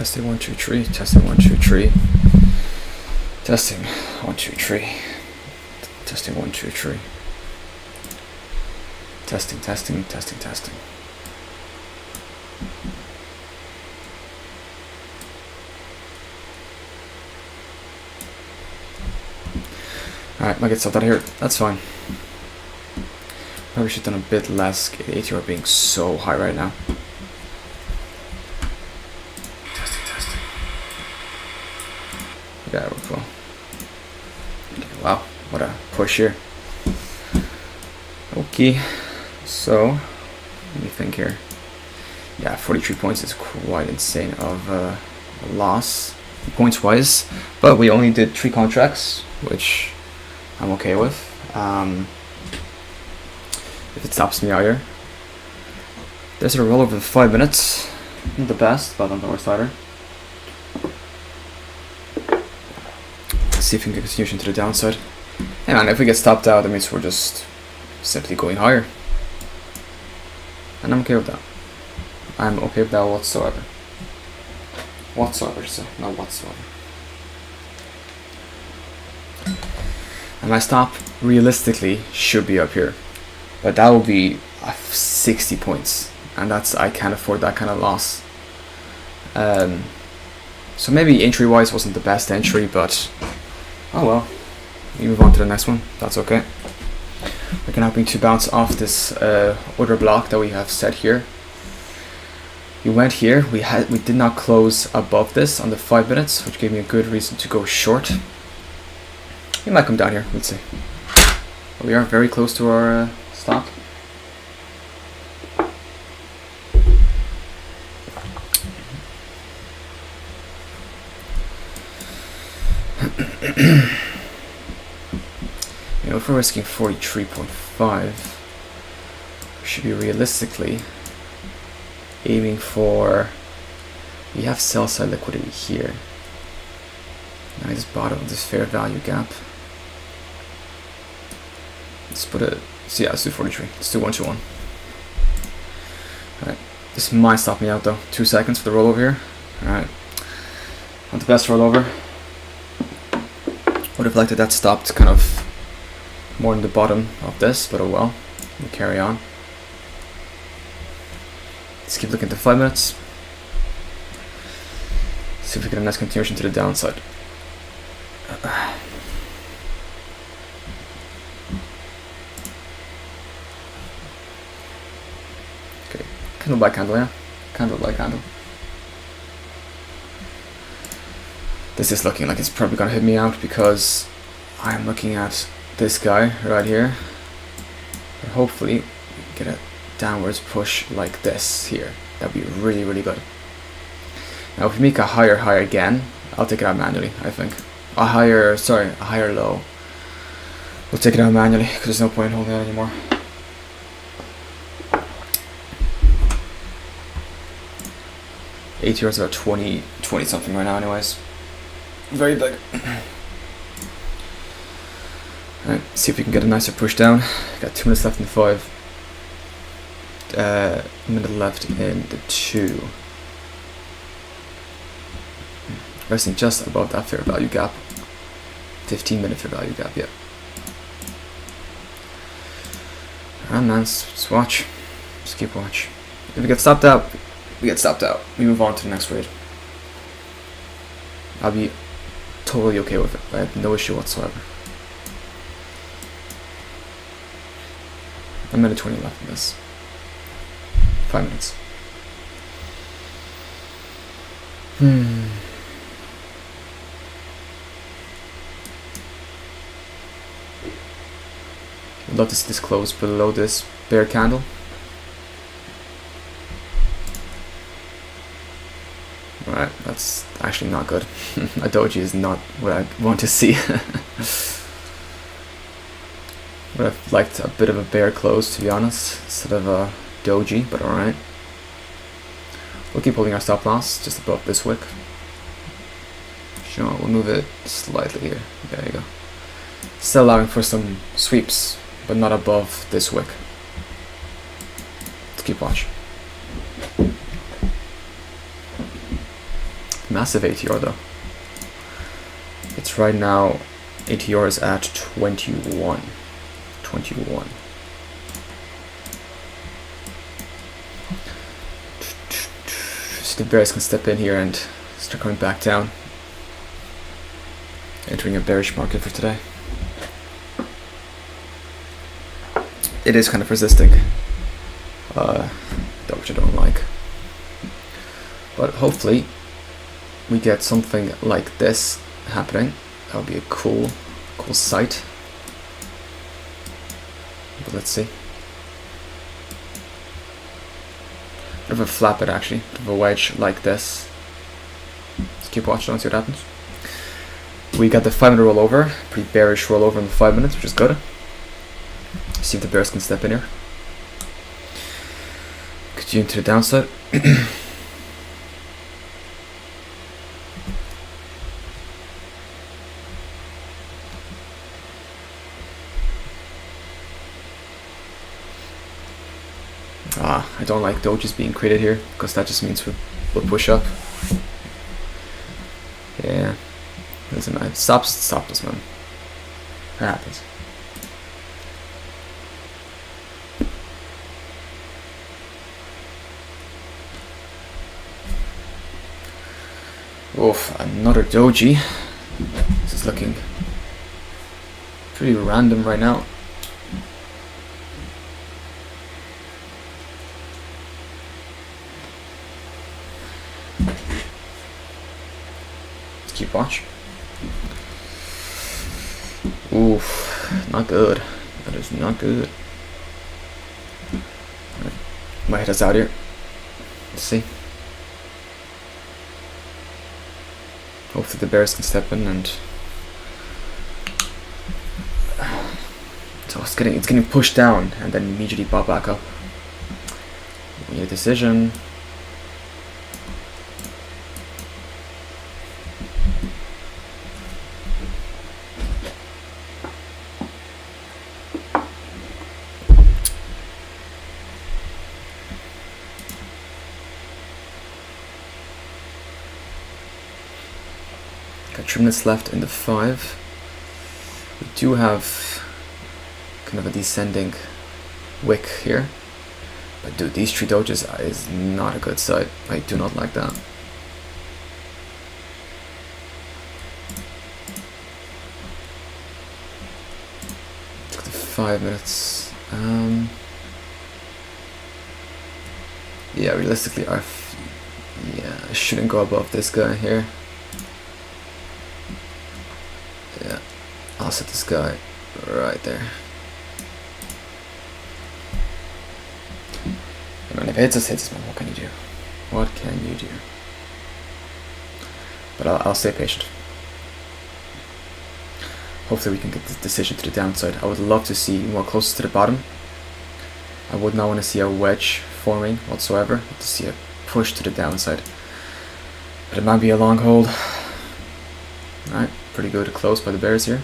Testing 1 2 3. Testing 1 2 3. Testing 1 2 3. Testing 1 2 3. Testing, testing, testing, testing. Alright, might get stuff out of here. That's fine. Probably should have done a bit less. ATR being so high right now. Testing, testing. Yeah, we're cool. Okay, wow, what a push here. Okay, so let me think here. Yeah, 43 points is quite insane of a loss points wise, but we only did 3 contracts, which I'm okay with. If it stops me out here. There's a roll over the 5 minutes. Not the best, but on the worst either. Let's see if we can get continuation to the downside. Hey man, if we get stopped out, that means we're just simply going higher. And I'm okay with that. I'm okay with that whatsoever. Whatsoever, so not whatsoever. And my stop realistically should be up here, but that will be 60 points, and that's, I can't afford that kind of loss. So maybe entry wise wasn't the best entry, but oh well, we move on to the next one. That's okay. We're gonna hoping to bounce off this order block that we have set here. We went here, we did not close above this on the 5 minutes, which gave me a good reason to go short. We might come down here, let's see. But we are very close to our stop. You know, if we're risking 43.5, we should be realistically aiming for, we have sell side liquidity here. Nice bottom of this fair value gap. Let's put it, so yeah, let's do 43. Let's do 1 2 1. Alright, this might stop me out though. 2 seconds for the rollover here. Alright, not the best rollover. Would have liked it that stopped kind of more in the bottom of this, but oh well, we'll carry on. Let's keep looking at the 5 minutes. See if we get a nice continuation to the downside. Okay, candle by candle, yeah? Candle by candle. This is looking like it's probably gonna hit me out because I'm looking at this guy right here. But hopefully we can get a downwards push like this here. That'd be really, really good. Now if we make a higher high again, I'll take it out manually, I think. A higher low. We'll take it out manually because there's no point in holding it anymore. ATR is about 20 something right now anyways. Very big. Alright, see if we can get a nicer push down. Got 2 minutes left in the 5. Minute left in the 2. Resting just above that fair value gap. 15-minute fair value gap, yeah. Alright man, let's watch. Just keep watch. If we get stopped out, we get stopped out. We move on to the next trade. I'll be totally okay with it. I have no issue whatsoever. A minute 20 left in this. 5 minutes. I'd love to see this close below this bear candle. Alright, that's actually not good. A doji is not what I want to see. Would have liked a bit of a bear close, to be honest, instead of a doji, but alright. We'll keep holding our stop loss just above this wick. Sure, we'll move it slightly here. There you go. Still allowing for some sweeps, but not above this wick. Let's keep watch. massive ATR though. It's right now, ATR is at 21. 21. So the bears can step in here and start coming back down. Entering a bearish market for today. It is kind of resisting, which I don't like. But hopefully we get something like this happening. That would be a cool sight. But let's see. Bit of a flap it actually, bit of a wedge like this. Let's keep watching and see what happens. We got the 5-minute rollover, pretty bearish rollover in the 5 minutes, which is good. See if the bears can step in here. Continue to the downside. I don't like dojis being created here, because that just means we'll push up. Yeah. Listen, man. Stop this, man. That happens. Oof, another doji. This is looking pretty random right now. Let's keep watch. Oof, not good. That is not good. Right. Might hit us out here. Let's see. Hopefully the bears can step in and so it's getting pushed down and then immediately pop back up. We need a decision. Got 3 minutes left in the 5. We do have kind of a descending wick here. But dude, these 3 dojis is not a good sight. I do not like that. Took the 5 minutes. Yeah, realistically, I shouldn't go above this guy here. Yeah, I'll set this guy right there. And if it hits us, man. What can you do? What can you do? But I'll stay patient. Hopefully we can get this decision to the downside. I would love to see more closer to the bottom. I would not want to see a wedge forming whatsoever. I'd to see a push to the downside. But it might be a long hold. Alright, pretty good close by the bears here.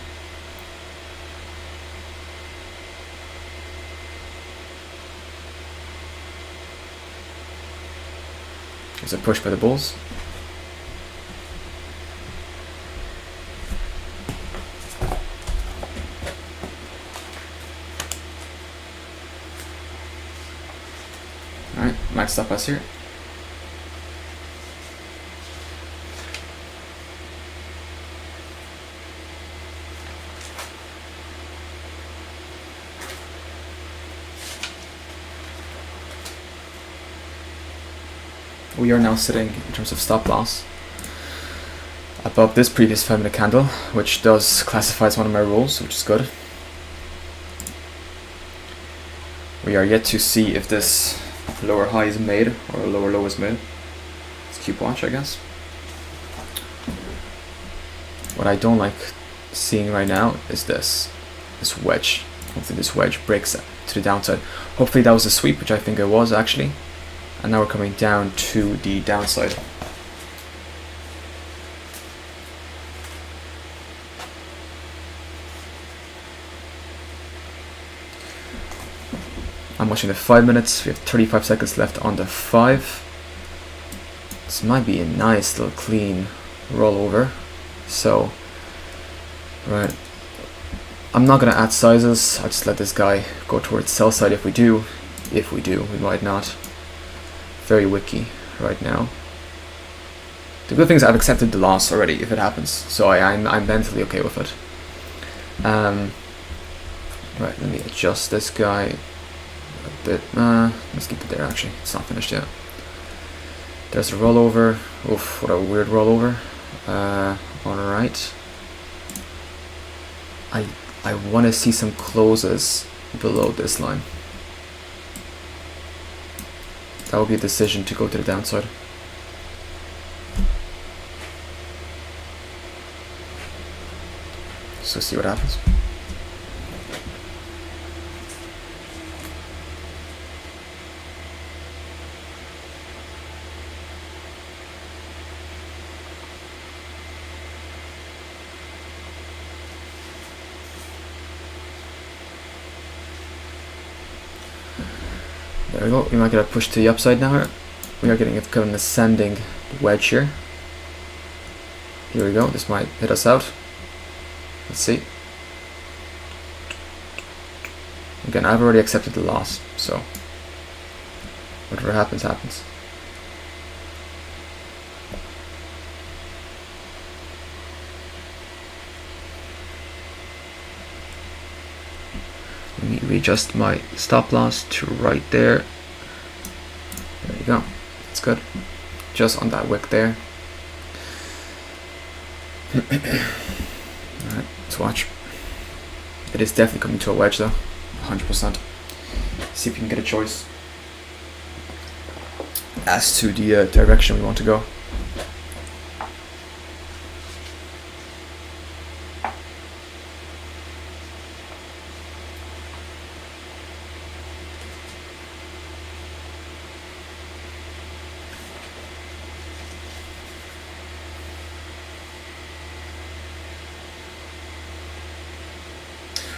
There's a push by the bulls. Alright, might stop us here. We are now sitting, in terms of stop loss, above this previous 5-minute candle, which does classify as one of my rules, which is good. We are yet to see if this lower high is made or lower low is made. Let's keep watch, I guess. What I don't like seeing right now is this wedge. Hopefully this wedge breaks to the downside. Hopefully that was a sweep, which I think it was actually. And now we're coming down to the downside. I'm watching the 5 minutes. We have 35 seconds left on the 5. This might be a nice little clean rollover. So, right, I'm not gonna add sizes. I'll just let this guy go towards sell side if we do. If we do, we might not. Very wiki right now. The good thing is I've accepted the loss already if it happens, so I'm mentally okay with it. Right, let me adjust this guy a bit. Let's keep it there actually, it's not finished yet. There's a rollover. Oof, what a weird rollover. Alright. I want to see some closes below this line. That would be a decision to go to the downside. So see what happens. There we go. We might get a push to the upside now. We are getting a kind of an ascending wedge here. Here we go. This might hit us out. Let's see. Again, I've already accepted the loss, so whatever happens, happens. Let me readjust my stop loss to right there. There you go. That's good. Just on that wick there. Alright, let's watch. It is definitely coming to a wedge though. 100%. See if we can get a choice as to the direction we want to go.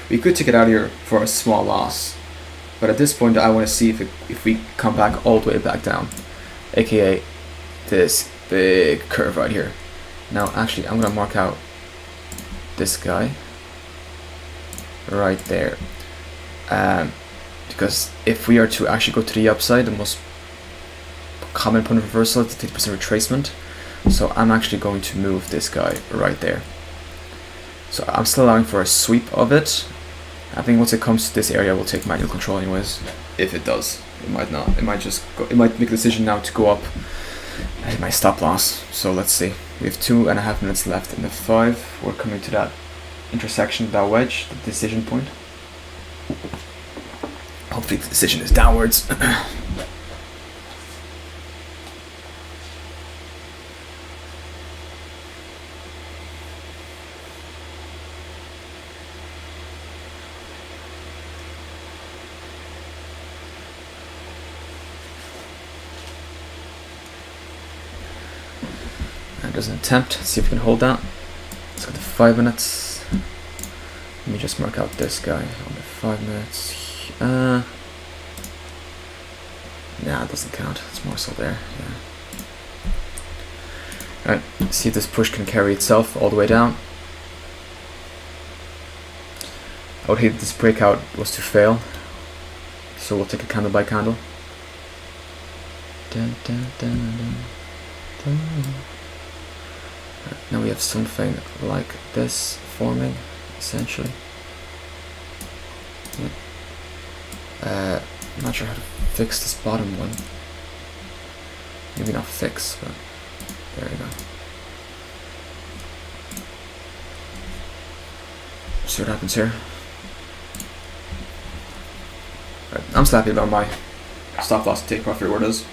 We could take it out here for a small loss, but at this point I want to see if we come back all the way back down, aka this big curve right here. Now actually I'm gonna mark out this guy right there, because if we are to actually go to the upside, the most common point of reversal is the 50% retracement, so I'm actually going to move this guy right there. So I'm still allowing for a sweep of it. I think once it comes to this area, we'll take manual control anyways. If it does, it might not. It might just go, it might make a decision now to go up at my stop loss. So let's see. We have 2.5 minutes left in the 5. We're coming to that intersection, that wedge, the decision point. Hopefully the decision is downwards. There's an attempt. Let's see if we can hold that. Let's go to 5 minutes. Let me just mark out this guy on the 5 minutes. Nah, it doesn't count. It's more so there. Yeah. Alright, see if this push can carry itself all the way down. I would hate if this breakout was to fail. So we'll take a candle by candle. Dun, dun, dun, dun, dun. Now we have something like this forming, essentially. I'm not sure how to fix this bottom one. Maybe not fix, but there you go. See what happens here. Right, I'm still happy about my stop loss to take profit orders.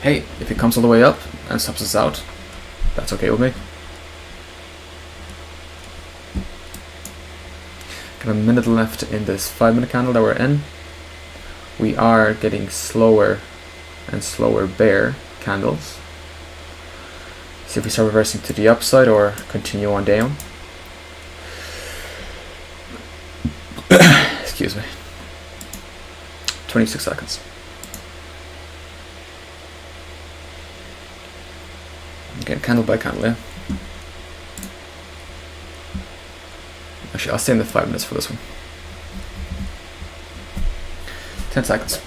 Hey, if it comes all the way up and stops us out, that's okay with me. Got a minute left in this 5 minute candle that we're in. We are getting slower and slower bear candles. See if we start reversing to the upside or continue on down. excuse me. 26 seconds. Again, candle by candle, yeah. Actually, I'll stay in the 5 minutes for this one. 10 seconds.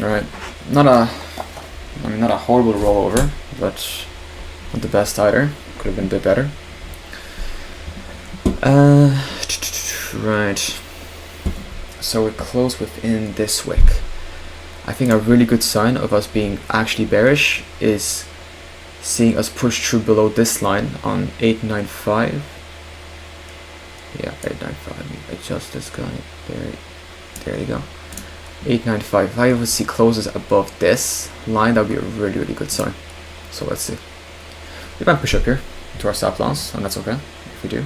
Alright, not a horrible rollover, but not the best either. Could have been a bit better. Right. So we close within this wick. I think a really good sign of us being actually bearish is seeing us push through below this line on 895. Yeah, 895. Let me adjust this guy. There you go. 895. If I ever see closes above this line, that would be a really, really good sign. So let's see. We might push up here to our stop loss, and that's okay if we do.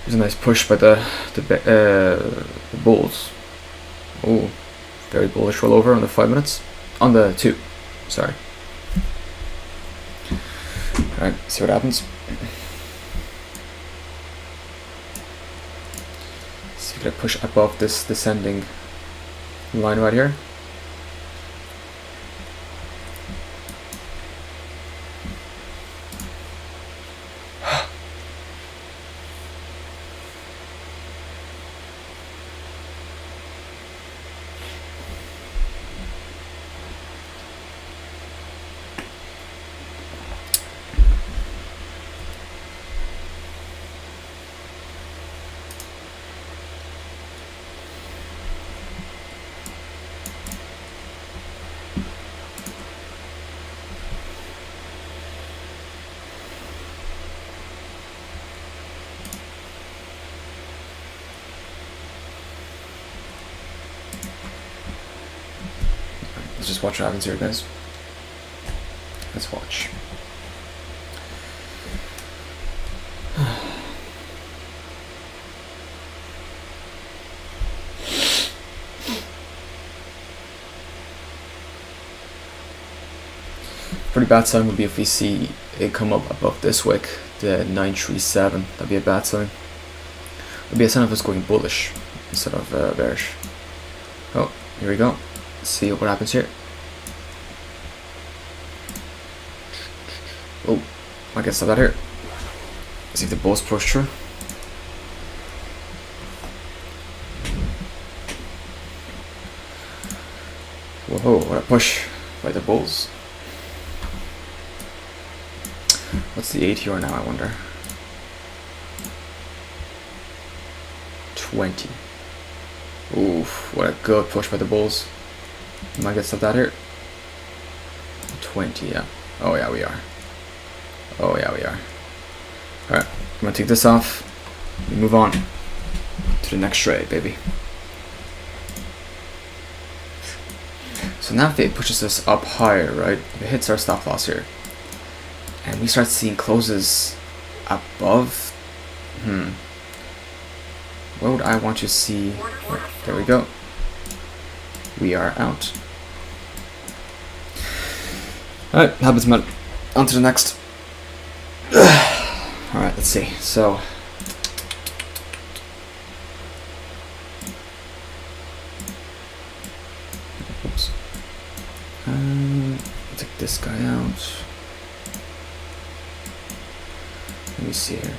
There's a nice push by the bulls. Oh, very bullish rollover on the 5 minutes. On the 2, sorry. Alright, see what happens. See if I push above this descending line right here. Let's just watch what happens here, guys. Let's watch. Pretty bad sign would be if we see it come up above this wick, the 937. That'd be a bad sign. It'd be a sign of us going bullish instead of bearish. Oh, here we go. Let's see what happens here. Oh, I can stop that here. See if the bulls push through. Whoa, what a push by the bulls. What's the ATR now, I wonder? 20. Oof, what a good push by the bulls. Might get stuff out here. 20, yeah. Oh yeah, we are. Oh yeah, we are. Alright, I'm gonna take this off. We move on to the next trade, baby. So now if it pushes us up higher, right? If it hits our stop loss here, and we start seeing closes above, what would I want to see? There we go. We are out. Alright, happens, man. On to the next. Alright, let's see. So, oops. Take this guy out. Let me see here.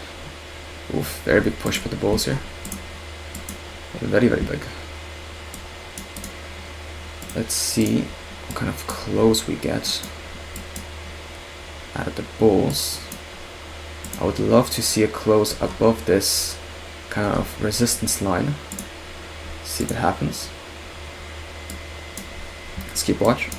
Oof, very big push for the bulls here. Very, very big. Let's see what kind of close we get out of the bulls. I would love to see a close above this kind of resistance line. See if it happens. Let's keep watch.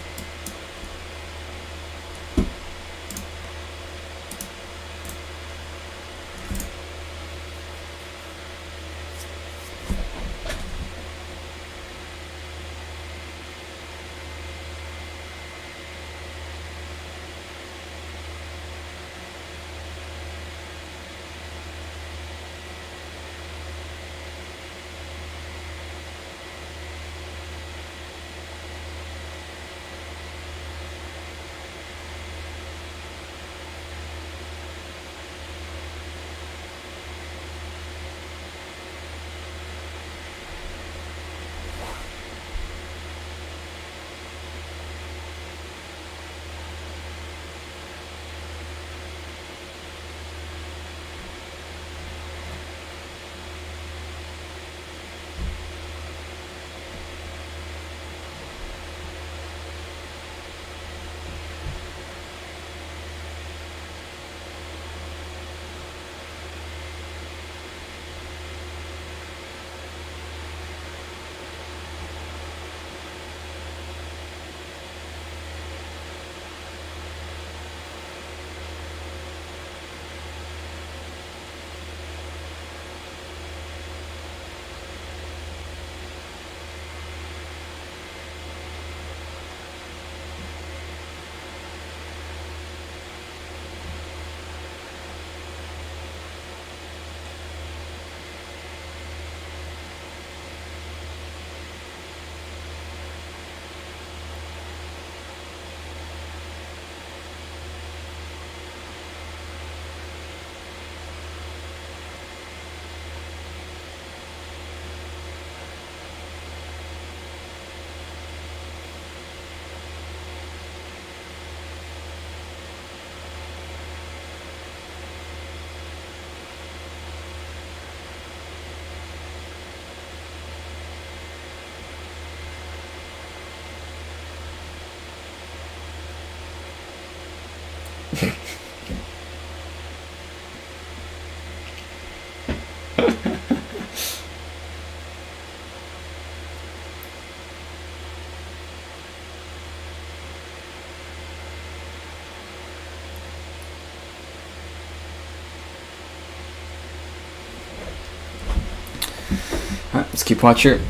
Alright, let's keep watch here.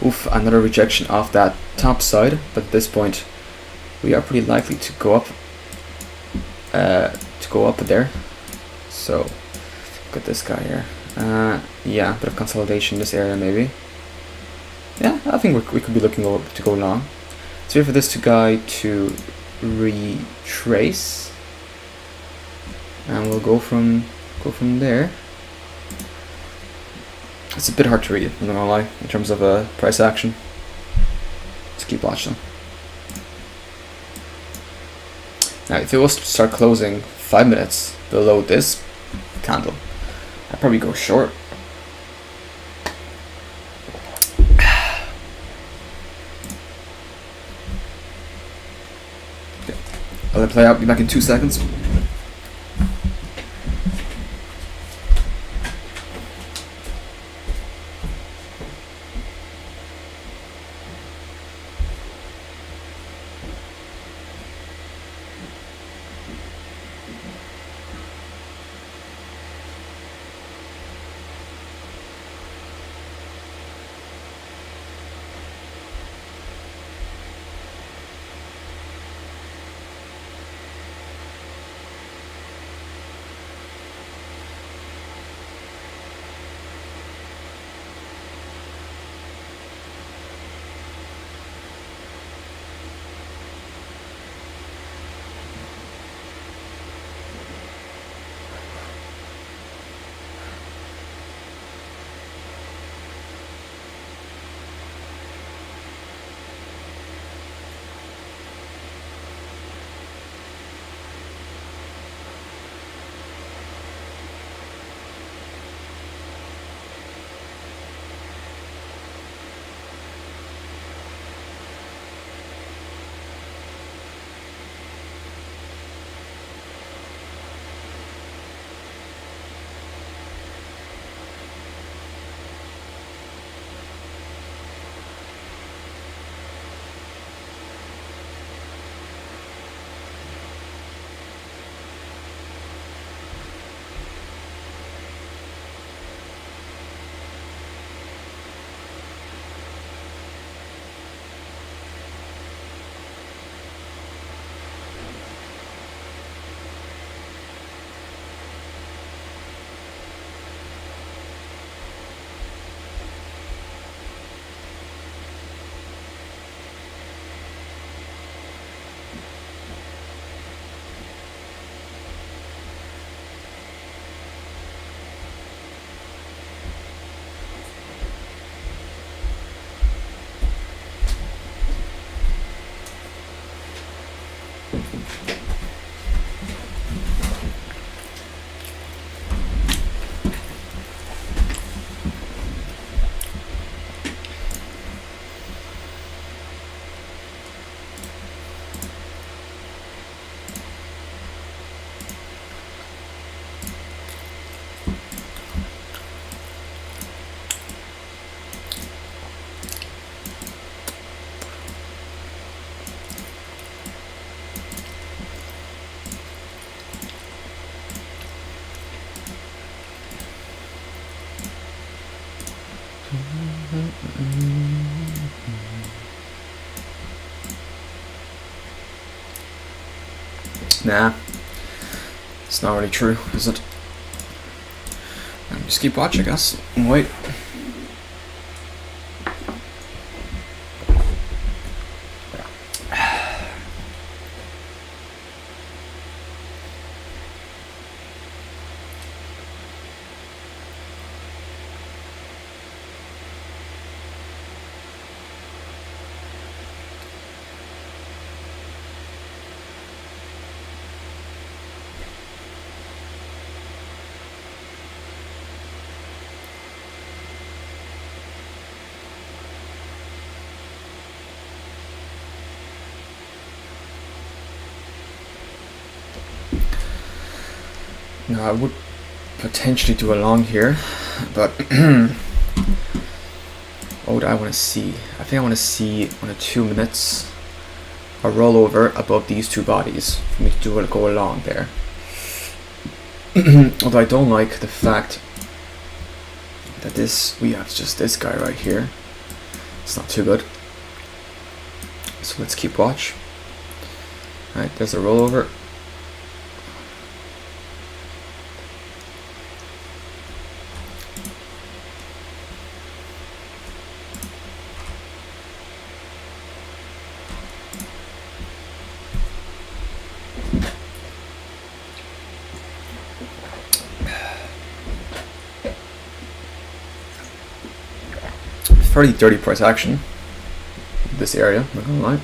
Oof, another rejection off that top side, but at this point we are pretty likely to go up there. So look at this guy here. Yeah, a bit of consolidation in this area maybe. Yeah, I think we could be looking to go long. Let's wait for this guy to retrace, and we'll go from there. It's a bit hard to read, I'm not gonna lie, in terms of price action. Let's keep watching. Now, if it was to start closing 5 minutes below this candle, I'd probably go short. Okay. I'll let it play out, be back in 2 seconds. Nah, it's not really true, is it? Just keep watching, I guess, and wait. Now I would potentially do a long here, but what would I want to see? I think I want to see on a 2 minutes a rollover above these two bodies for me to do go along there. Although I don't like the fact that we have just this guy right here. It's not too good. So let's keep watch. Alright, there's a rollover. Fairly dirty price action in this area, I'm not gonna lie.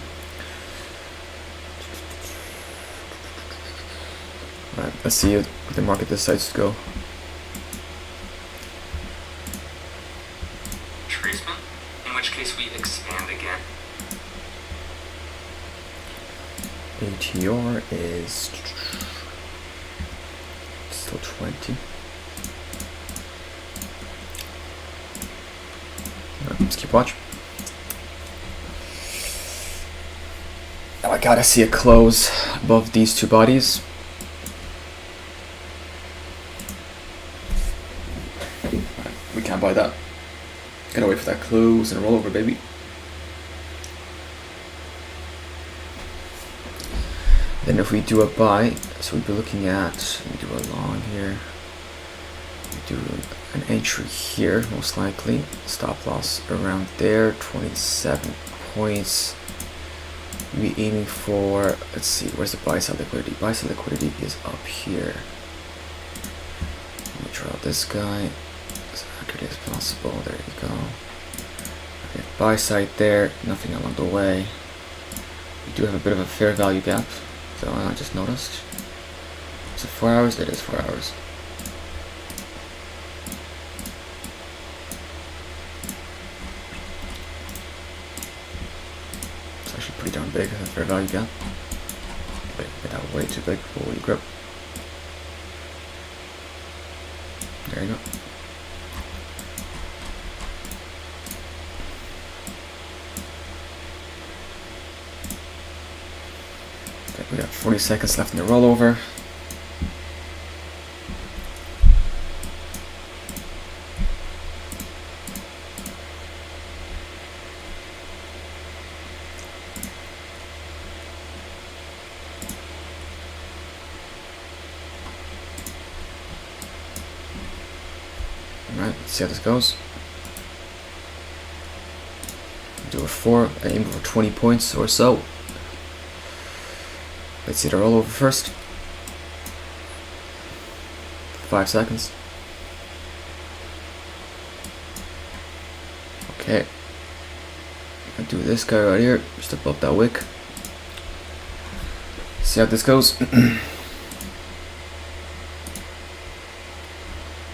Alright, let's see what the market decides to go. Tracement, in which case we expand again. ATR is still 20. Let's keep watch. Now I gotta see a close above these two bodies. Right, we can't buy that. Gotta wait for that close and roll over, baby. Then if we do a buy, so we'd be looking at, we do a long here. We do an entry here, most likely. Stop loss around there, 27 points. We'll be aiming for, let's see, where's the buy side liquidity? Buy side liquidity is up here. Let me draw this guy as accurately as possible. There you go. Okay, buy side there, nothing along the way. We do have a bit of a fair value gap, so I just noticed. Is it 4 hours? It is 4 hours. Pretty darn big, a fair value gap. Wait, that way too big. Holy grip. There you go. Okay, we got 40 seconds left in the rollover. Alright, let's see how this goes. Do a 4, aim for 20 points or so. Let's see the rollover first. 5 seconds. Okay. I'll do this guy right here, just above that wick. See how this goes.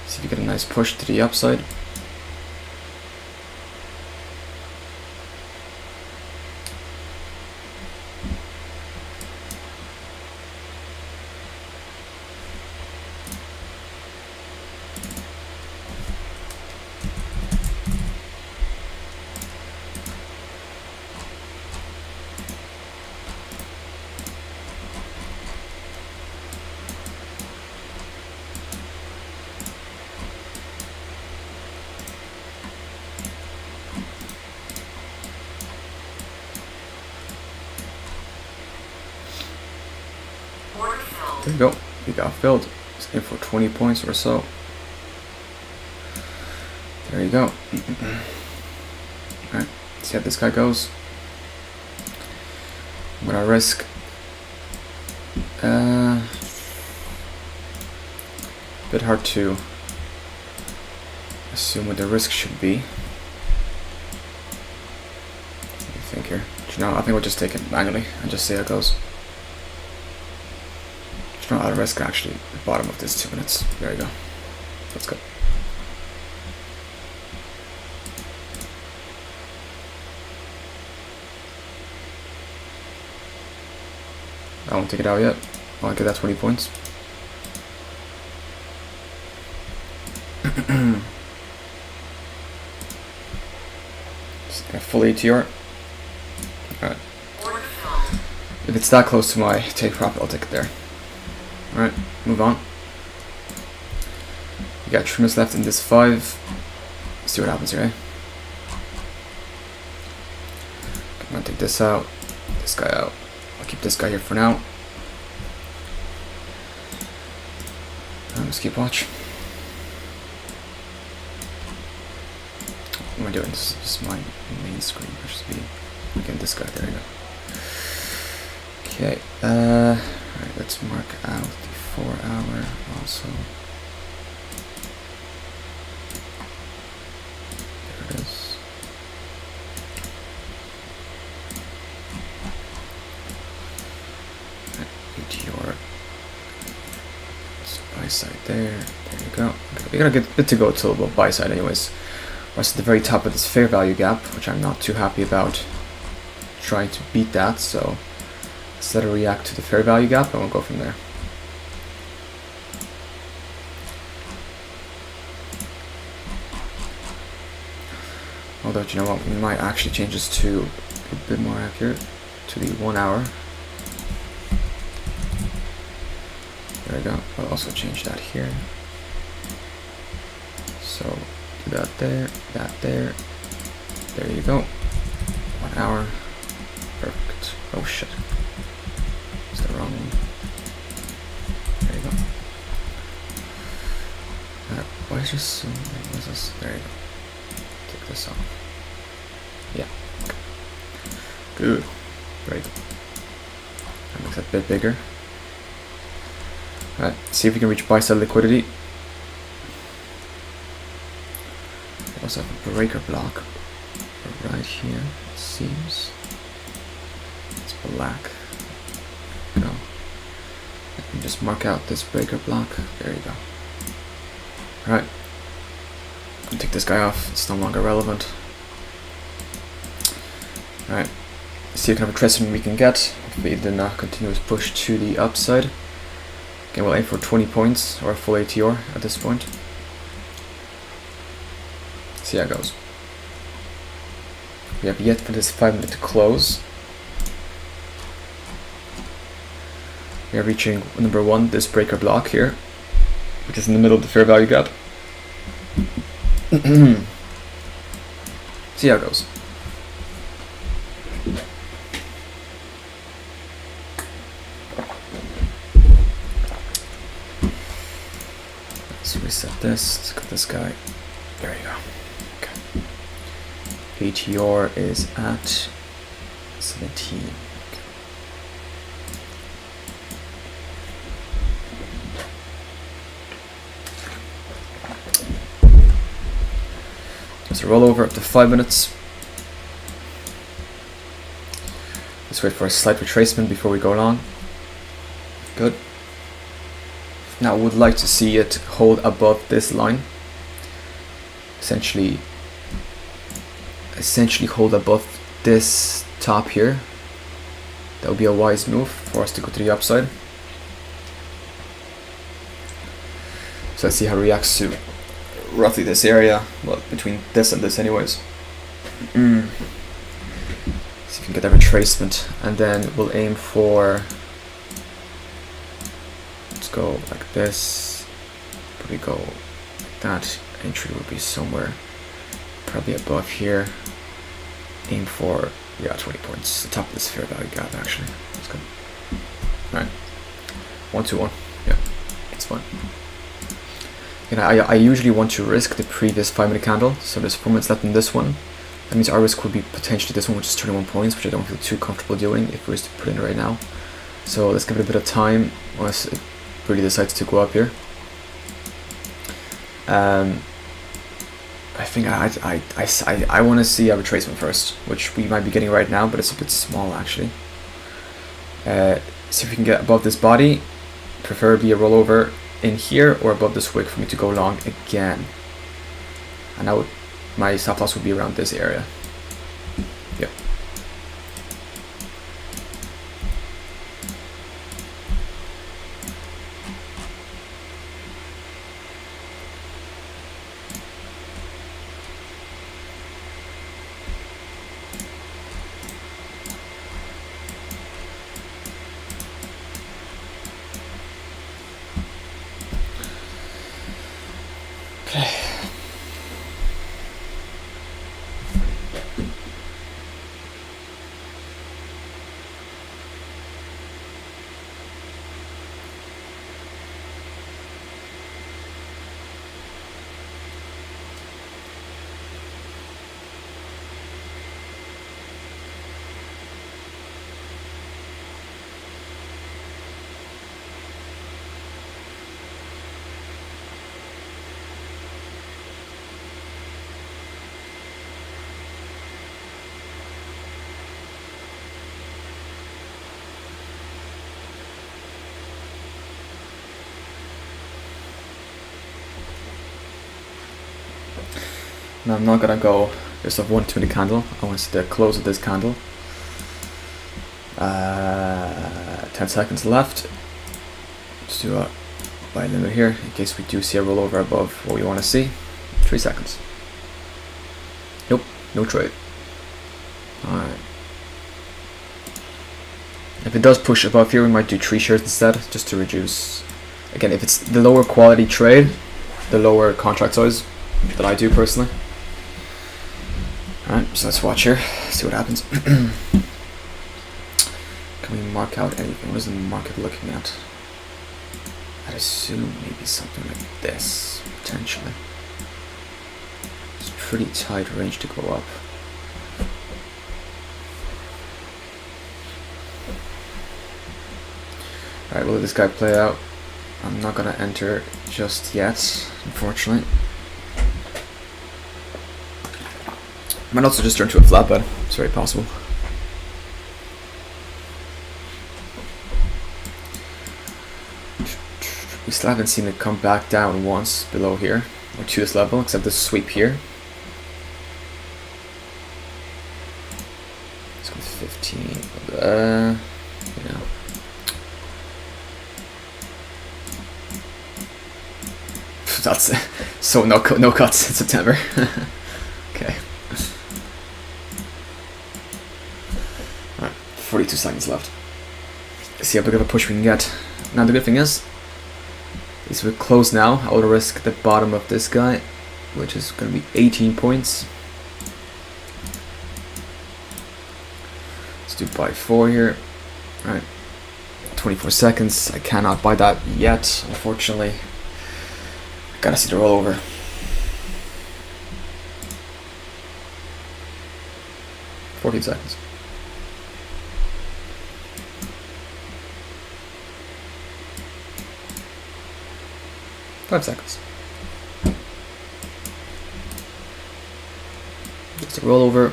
See if you get a nice push to the upside. There you go, we got filled. Let's aim for 20 points or so. There you go. Alright, see how this guy goes. I'm gonna risk a bit hard to assume what the risk should be. What do you think here? You know, I think we'll just take it manually and just see how it goes. Not out of risk actually. The bottom of this 2 minutes. There you go. Let's go. I won't take it out yet. I'll get that 20 points. Full ATR. Alright. If it's that close to my take profit, I'll take it there. Alright, move on. We got 3 minutes left in this 5. Let's see what happens here, eh? I'm gonna take this out, this guy out. I'll keep this guy here for now. Just keep watch. What am I doing? This is my main screen. I should be again this guy. There you go. Okay. Alright, let's mark out the 4 hour also. There it is. ATR. Buy side there. There you go. Okay, we got a good to go till about buy side anyways. We're at the very top of this fair value gap, which I'm not too happy about trying to beat that, so let's let it react to the fair value gap and we'll go from there. Although, you know what, we might actually change this to a bit more accurate, to the 1 hour. There we go. I'll also change that here. So do that there, that there. There you go. 1 hour. Perfect. Oh shit. Is that wrong one? There you go. Why is this so... What is this? There you go. Take this off. Yeah. Okay. Good. Very good. That makes it a bit bigger. Alright, see if we can reach buy side liquidity. We also have a breaker block right here, it seems. It's black. Go. I can just mark out this breaker block. There you go. Alright. Take this guy off, it's no longer relevant. Alright. See what kind of retracement we can get. Hopefully then continuous push to the upside. Okay, we'll aim for 20 points or a full ATR at this point. See how it goes. We have yet for this 5 minute to close. We are reaching number 1, this breaker block here, which is in the middle of the fair value gap. See how it goes. Let's reset this. Let's look at this guy. There you go. Okay. ATR is at 17. Okay. There's a rollover up to 5 minutes. Let's wait for a slight retracement before we go long. Good. Now I would like to see it hold above this line. Essentially hold above this top here. That would be a wise move for us to go to the upside. So let's see how it reacts to roughly this area. Well, between this and this anyways. See if we can get that retracement, and then we'll aim for, let's go like this, probably go like that. Entry would be somewhere probably above here. Aim for, yeah, 20 points, the top of this fair value gap actually. That's good. Alright, 1 2 1, yeah, that's fine. You know, I usually want to risk the previous 5 minute candle, so there's 4 minutes left in this one. That means our risk would be potentially this one, which is 31 points, which I don't feel too comfortable doing if we were to put in right now. So let's give it a bit of time unless it really decides to go up here. I think I want to see a retracement first, which we might be getting right now, but it's a bit small actually. See if we can get above this body, preferably a rollover in here or above this wick for me to go long again. And I would, my stop loss would be around this area. Yep. Okay. Now I'm not gonna go just of 1 to the candle. I want to see the close of this candle. 10 seconds left. Let's do a buy limit here in case we do see a rollover above what we want to see. 3 seconds. Nope, no trade. Alright. If it does push above here, we might do 3 shares instead, just to reduce. Again, if it's the lower quality trade, the lower contract size that I do personally. Alright, so let's watch here, see what happens. Can we mark out anything? What is the market looking at? I'd assume maybe something like this, potentially. It's a pretty tight range to go up. Alright, we'll let this guy play out. I'm not gonna enter just yet, unfortunately. Might also just turn to a flatbed, it's very possible. We still haven't seen it come back down once below here, or to this level, except this sweep here. Let's go with 15. Yeah. That's so no cuts in September. Okay. Alright, 42 seconds left. Let's see how big of a push we can get. Now the good thing is we're close now. I will risk the bottom of this guy, which is going to be 18 points. Let's do buy 4 here. Alright, 24 seconds. I cannot buy that yet, unfortunately. Gotta see the rollover. $14 seconds. $5 seconds. Just a rollover.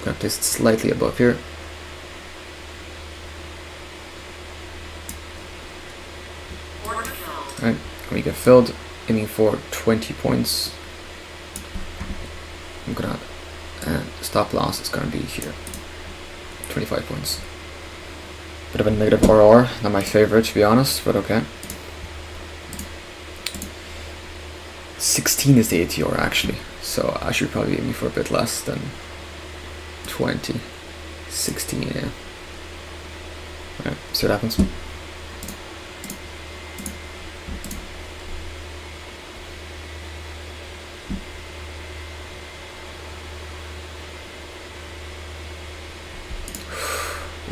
Gonna place it slightly above here. Alright, when we get filled, aiming for 20 points. I'm gonna stop loss is gonna be here. 25 points. Bit of a negative RR, not my favorite to be honest, but okay. 16 is the ATR actually, so I should probably aim for a bit less than 20. 16, yeah. Alright, see what happens.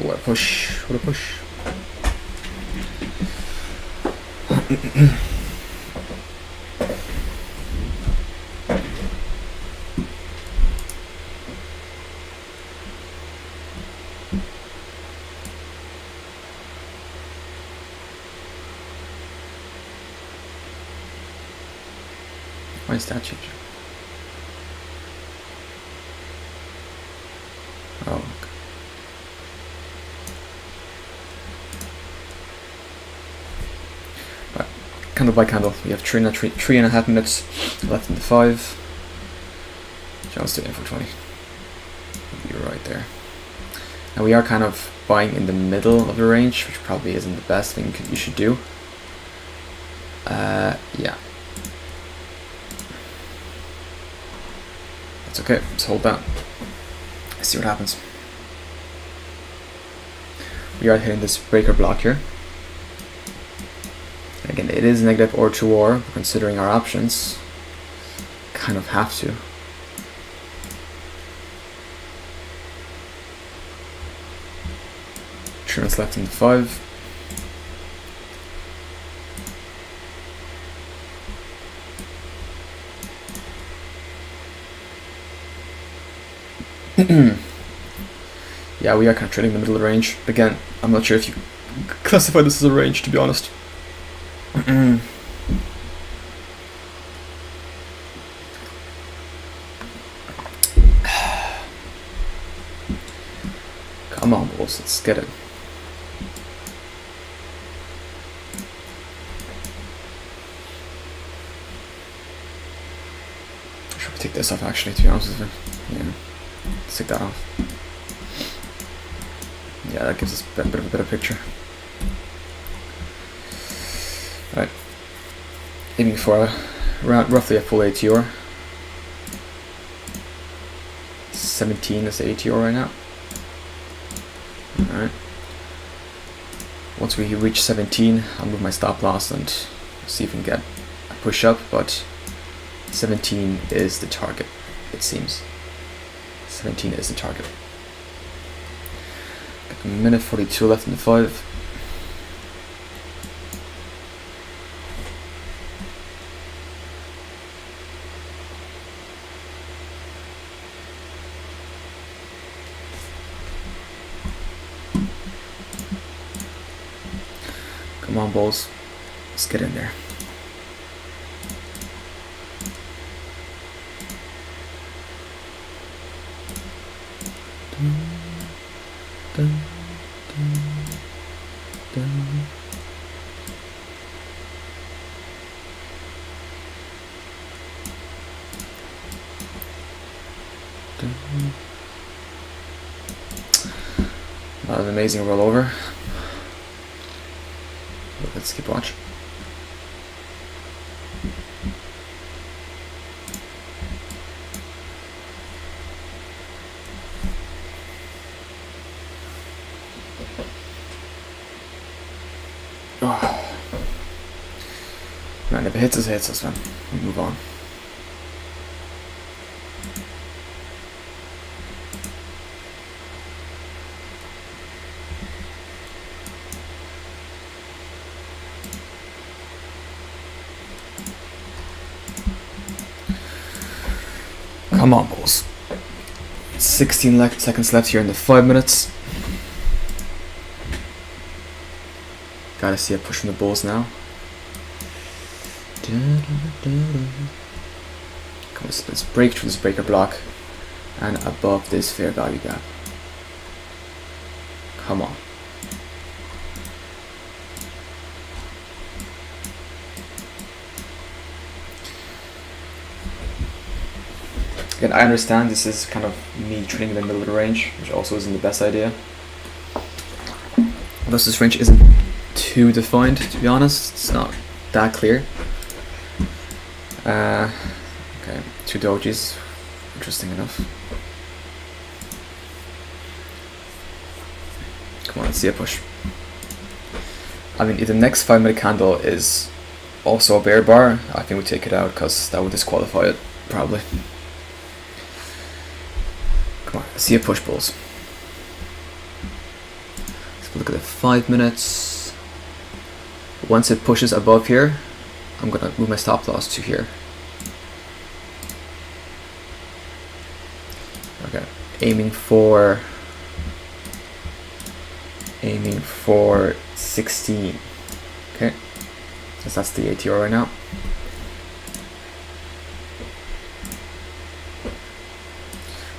What a push, what a push. Why is that changing? Oh, okay. Right. Candle by candle. We have 3.5 minutes left in the 5. Just do info 20. You're right there. Now we are kind of buying in the middle of the range, which probably isn't the best thing you should do. Yeah. That's okay, let's hold that. Let's see what happens. We are hitting this breaker block here. Again, it is negative or to or, considering our options. kind of have to. Three minutes left in the 5. Yeah, we are kind of trading the middle of the range. Again, I'm not sure if you classify this as a range, to be honest. Come on, bulls, let's get it. Should we take this off, actually, to be honest with you? Yeah, let's take that off. Yeah, that gives us a bit of a better picture. Right, aiming for around roughly a full ATR. 17 is the ATR right now. Alright. Once we reach 17, I'll move my stop loss and see if we can get a push up, but 17 is the target, it seems. 17 is the target. Got a minute 42 left in the 5. Come on, balls. Let's get in there. Not an amazing rollover. But let's keep watching. Oh. Man, if it hits us, man. We move on. Come on, bulls. 16 seconds left here in the 5 minutes. Gotta see a push from the bulls now. Come on, let's break through this breaker block and above this fair value gap. Come on. Again, I understand this is kind of me trading in the middle of the range, which also isn't the best idea. Thus, this range isn't too defined, to be honest. It's not that clear. Okay, 2 dojis. Interesting enough. Come on, let's see a push. I mean, if the next 5-minute candle is also a bear bar, I think we take it out because that would disqualify it, probably. Come on, let's see a push, bulls. Let's look at the 5 minutes. Once it pushes above here, I'm gonna move my stop loss to here. Okay, aiming for 16. Okay, so that's the ATR right now.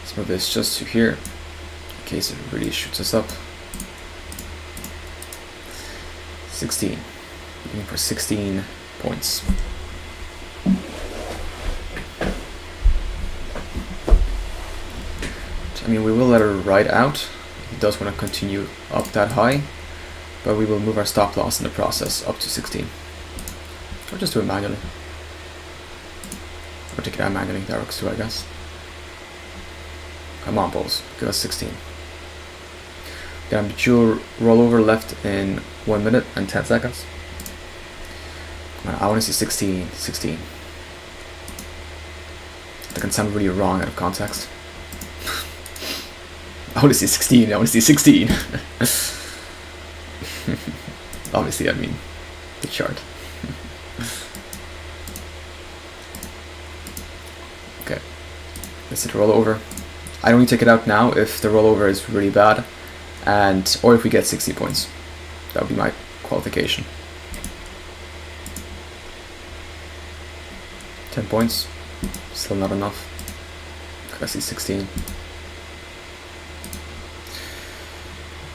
Let's move this just to here in case it really shoots us up. 16. Looking for 16 points. I mean, we will let it ride out. It does want to continue up that high, but we will move our stop loss in the process up to 16. Or just do it manually. Or take it out manually, that works too, I guess. Come on, bulls, give us 16. Got a mature rollover left in 1 minute and 10 seconds. Come on, I want to see 16. That can sound really wrong out of context. I want to see 16, I want to see 16. Obviously, I mean the chart. Okay, let's hit rollover. I'd only take it out now if the rollover is really bad, or if we get 60 points. That would be my qualification. 10 points, still not enough. I see 16.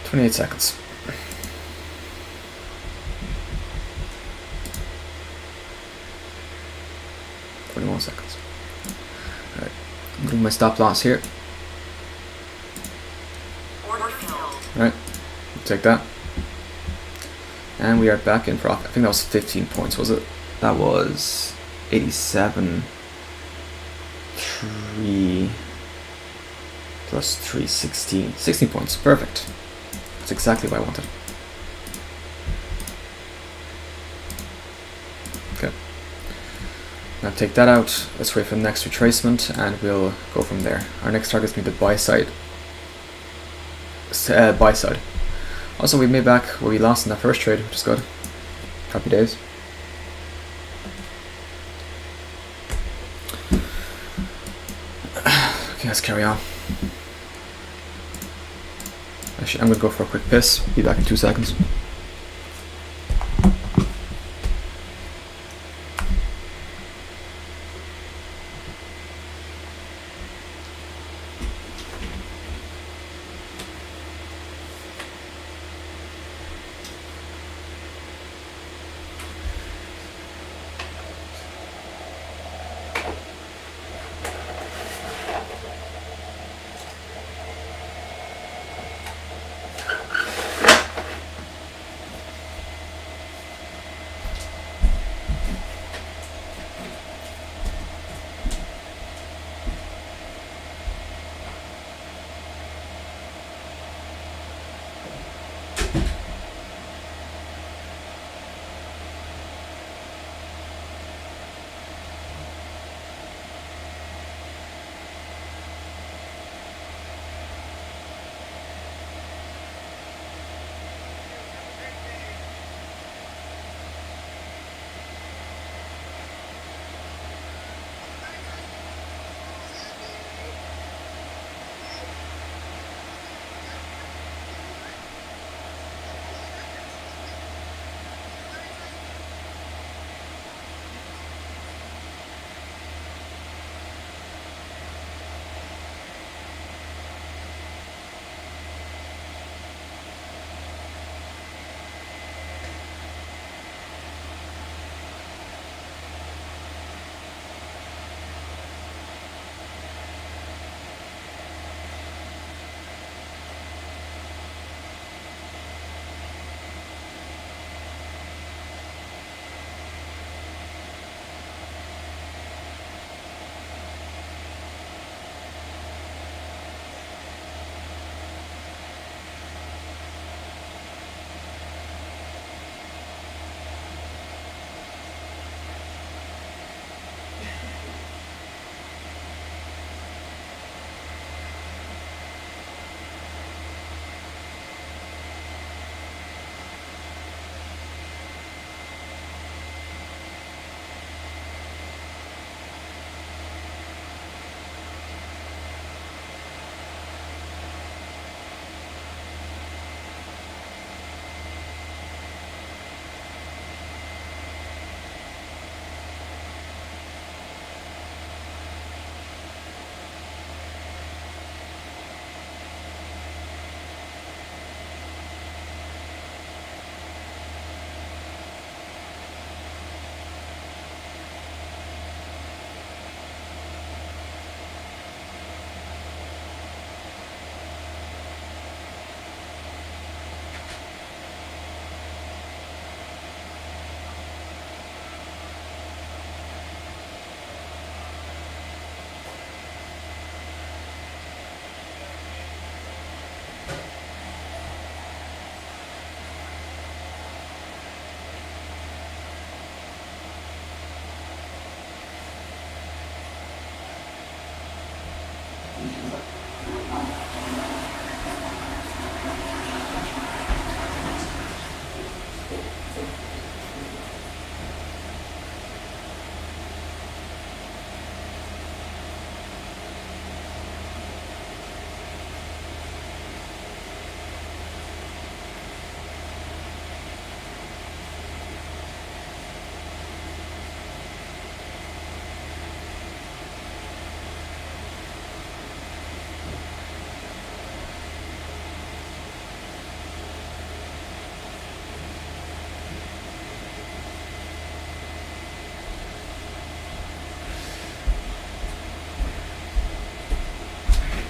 28 seconds. 21 seconds. Alright, I'm doing my stop loss here. Alright, take that. And we are back in profit. I think that was 15 points, was it? That was 87. 3 plus 3, 16. 16 points, perfect. That's exactly what I wanted. Okay. Now take that out. Let's wait for the next retracement and we'll go from there. Our next target is going to be the buy side. Buy side. Also, we made back what we lost in that first trade, which is good. Happy days. Okay, let's carry on. Actually, I'm going to go for a quick piss. Be back in 2 seconds.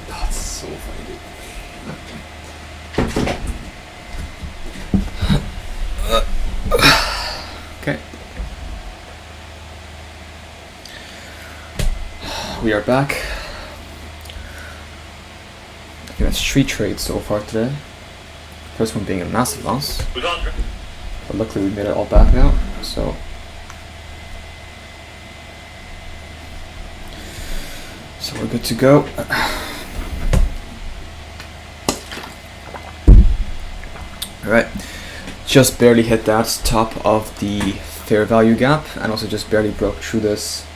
That's so funny, dude. Okay. We are back. Okay, that's 3 trades so far today. First one being a massive loss. But luckily we made it all back now, so we're good to go. Alright, just barely hit that top of the fair value gap, and also just barely broke through this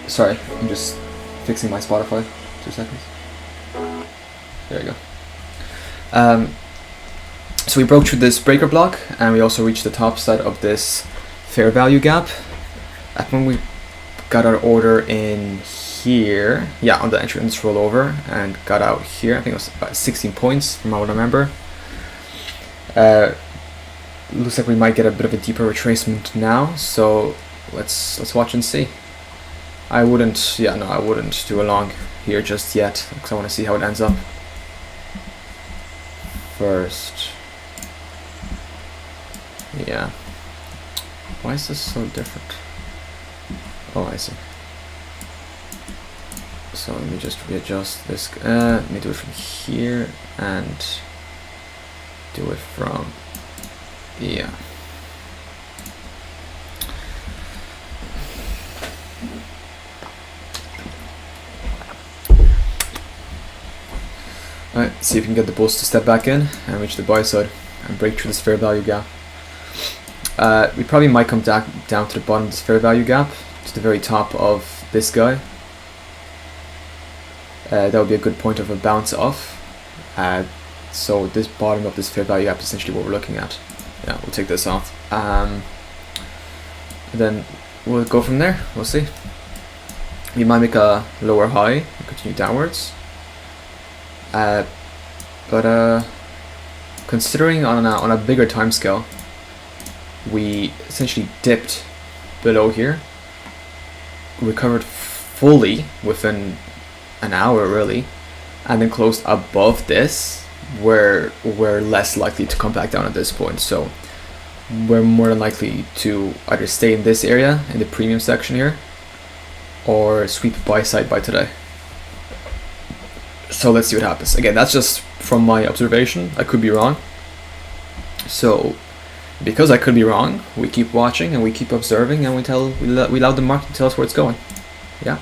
sorry, I'm just fixing my Spotify. 2 seconds. There you go. So we broke through this breaker block, and we also reached the top side of this fair value gap. That's when we got our order in here, yeah, on the entrance rollover, and got out here. I think it was about 16 points from what I remember. Looks like we might get a bit of a deeper retracement now, so let's watch and see. I wouldn't do a long here just yet, because I want to see how it ends up first. Yeah. Why is this so different? Oh, I see. So let me just readjust this. Let me do it from here and do it from, yeah. Alright, see if we can get the bulls to step back in and reach the buy side and break through this fair value gap. We probably might come down to the bottom of this fair value gap, to the very top of this guy. That would be a good point of a bounce off. So this bottom of this fair value gap is essentially what we're looking at. Yeah, we'll take this off. Then we'll go from there. We'll see. We might make a lower high and continue downwards. But considering on a bigger time scale, we essentially dipped below here, recovered fully within an hour really, and then closed above this, where we're less likely to come back down at this point. So we're more than likely to either stay in this area in the premium section here, or sweep buy side by today. So let's see what happens. Again, that's just from my observation. I could be wrong. So because I could be wrong, we keep watching and we keep observing, and we allow the market to tell us where it's going. Yeah.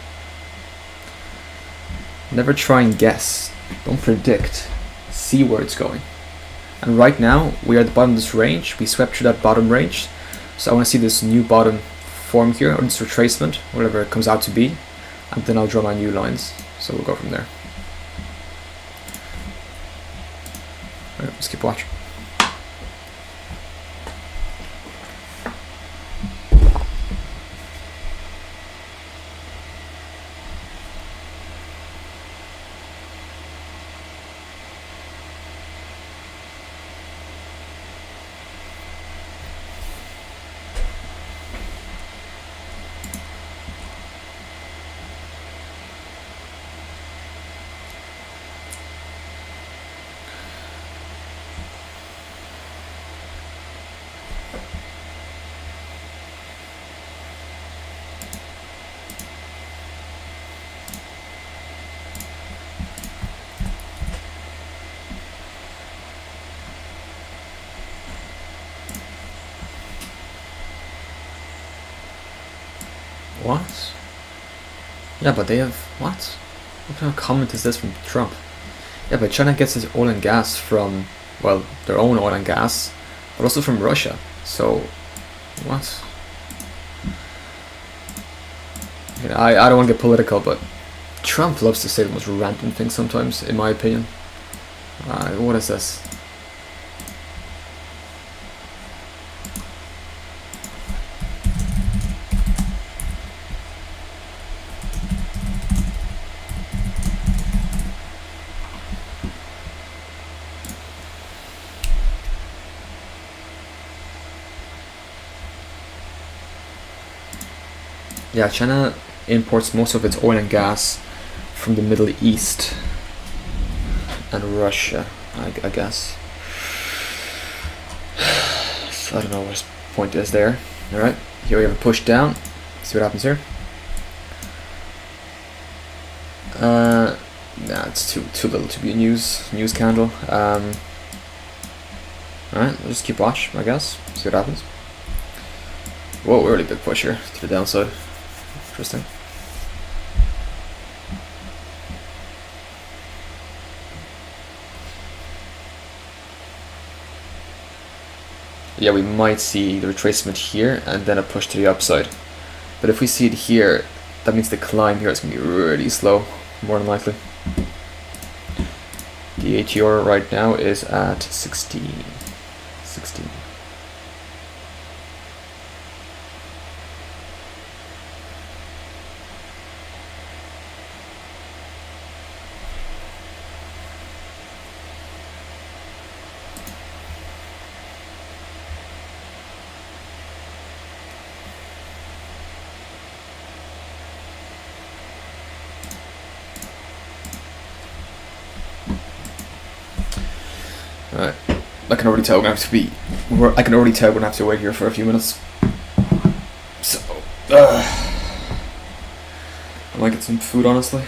Never try and guess. Don't predict. See where it's going. And right now we are at the bottom of this range. We swept through that bottom range. So I want to see this new bottom form here, or this retracement, whatever it comes out to be, and then I'll draw my new lines. So we'll go from there. Alright, let's keep watching. What? Yeah, but they have what? What kind of comment is this from Trump? Yeah, but China gets its oil and gas from, well, their own oil and gas, but also from Russia. So, what? You know, I don't want to get political, but Trump loves to say the most random things sometimes, in my opinion. What is this? Yeah, China imports most of its oil and gas from the Middle East and Russia, I guess. So I don't know what his point is there. Alright, here we have a push down. See what happens here. Nah, it's too little to be a news candle. Alright, we'll just keep watch, I guess. See what happens. Whoa, really big push here to the downside. Interesting. Yeah, we might see the retracement here and then a push to the upside. But if we see it here, that means the climb here is going to be really slow, more than likely. The ATR right now is at 16. Alright, I can already tell we're gonna have to be. I can already tell we're gonna have to wait here for a few minutes. So, I might get some food, honestly.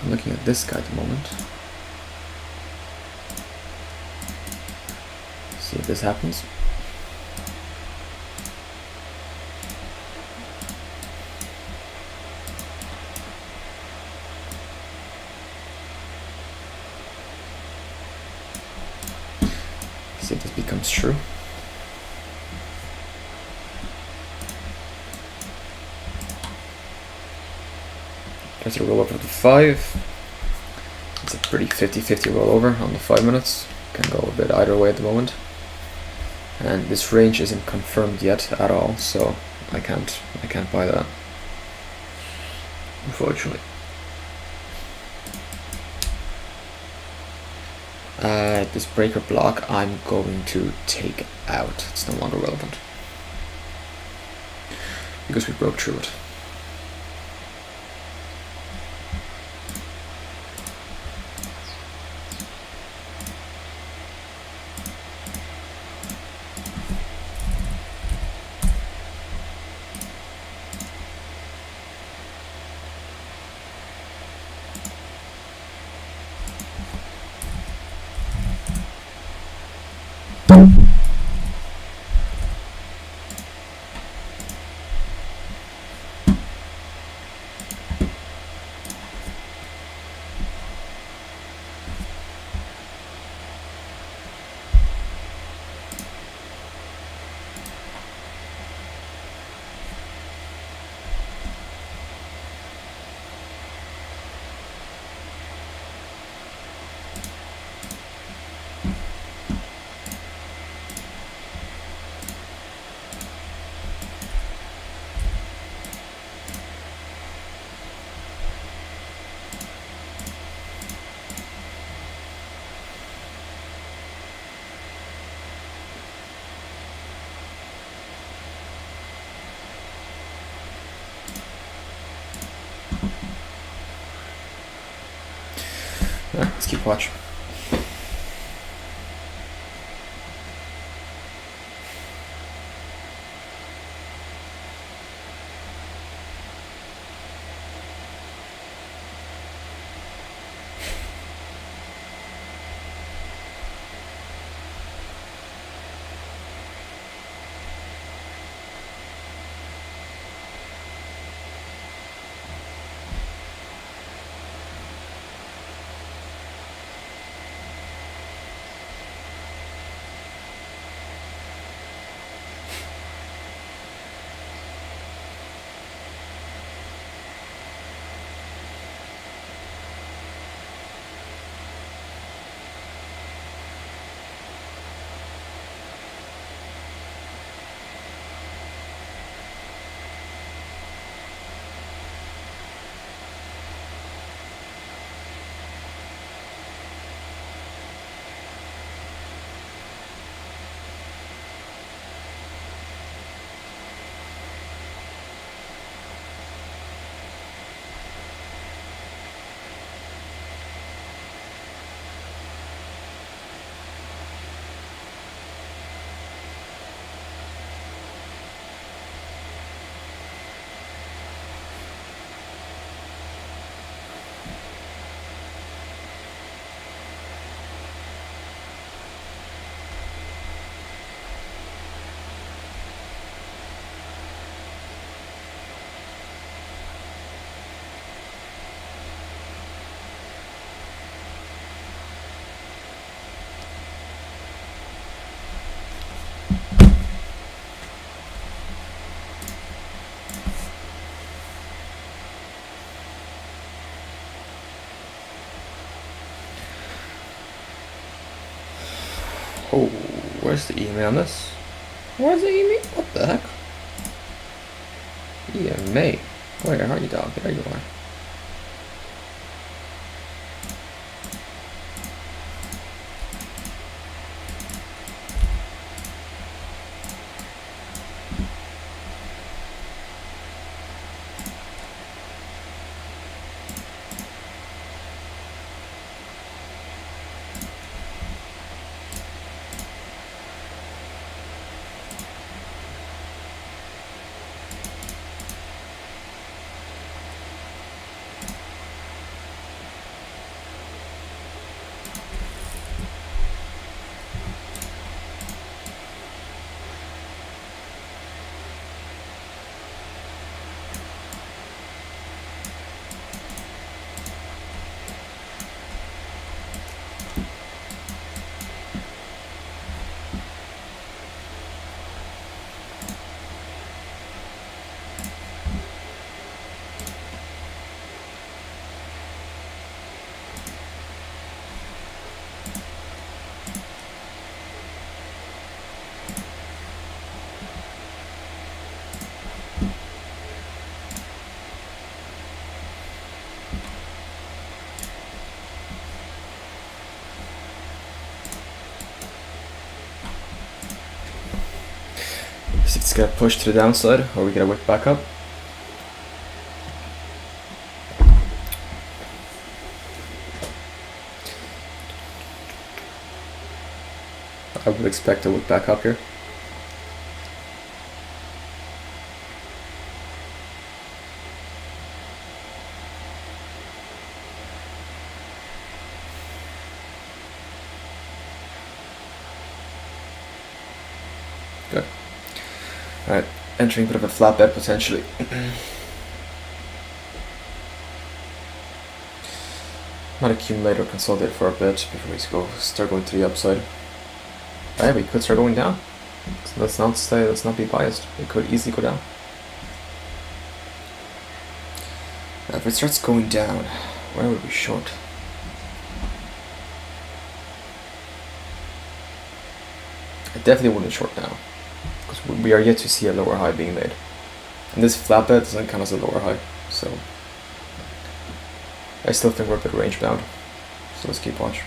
I'm looking at this guy at the moment. See if this happens. See if this becomes true. There's a rollover to 5. It's a pretty 50-50 rollover on the 5 minutes. Can go a bit either way at the moment. And this range isn't confirmed yet at all, so I can't buy that, unfortunately. This breaker block I'm going to take out. It's no longer relevant because we broke through it. Let's keep watch. Oh, where's the EMA on this? Where's the EMA? What the heck? EMA. Where are you, dog? There you are. It's gonna push to the downside, or we get a wick back up. I would expect a wick back up here. Good. Alright, entering a bit of a flatbed potentially. Might accumulate or consolidate for a bit before we start going to the upside. Yeah, we could start going down. So let's not be biased. It could easily go down. Now if it starts going down, where would we short? I definitely wouldn't short now, because we are yet to see a lower high being made. And this flatbed doesn't count as a lower high, so I still think we're a bit range bound. So let's keep watch.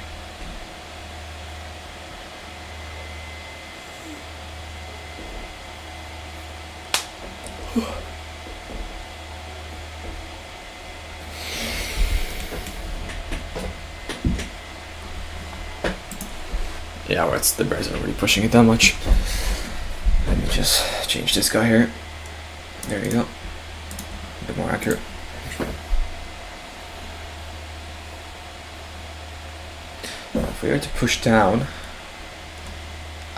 Yeah, well, the bears aren't really pushing it that much. Let me just change this guy here. There you go. A bit more accurate. Now, if we were to push down,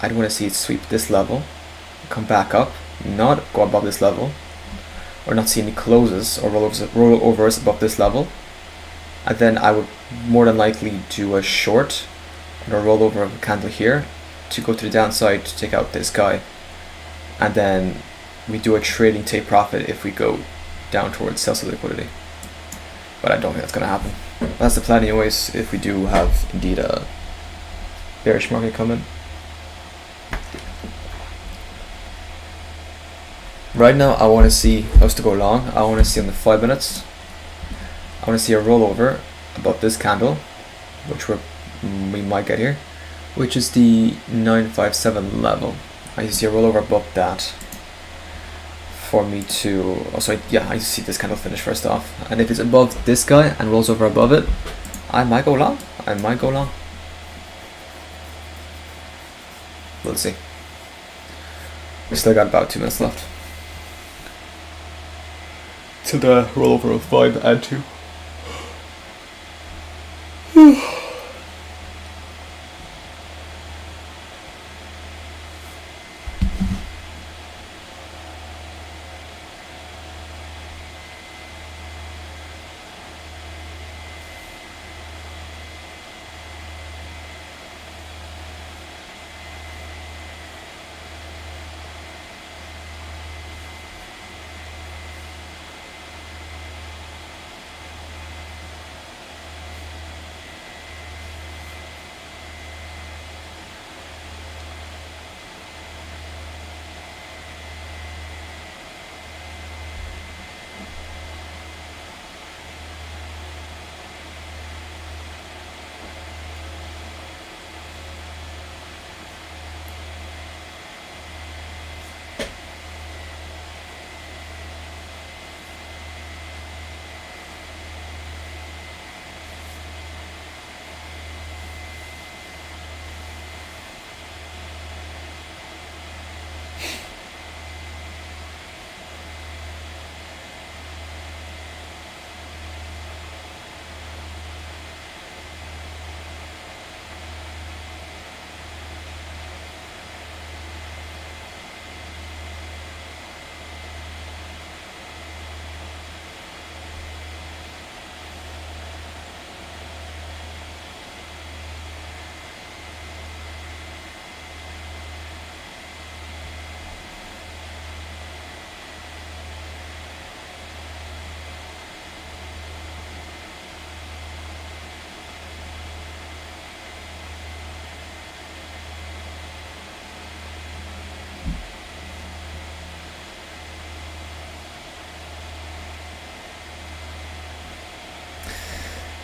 I'd want to see it sweep this level, come back up, not go above this level, or not see any closes or rollovers above this level, and then I would more than likely do a short or roll over of a candle here to go to the downside to take out this guy, and then we do a trading take profit if we go down towards sell side liquidity. But I don't think that's going to happen. That's the plan anyways, if we do have indeed a bearish market coming. Right now I want to see us to go long. I want to see on the 5 minutes, I want to see a rollover above this candle, which we might get here, which is the 957 level. I see a rollover above that for me to, oh sorry, yeah, I see this candle finish first off, and if it's above this guy and rolls over above it, I might go long. We'll see. We still got about 2 minutes left till the rollover of 5 and 2.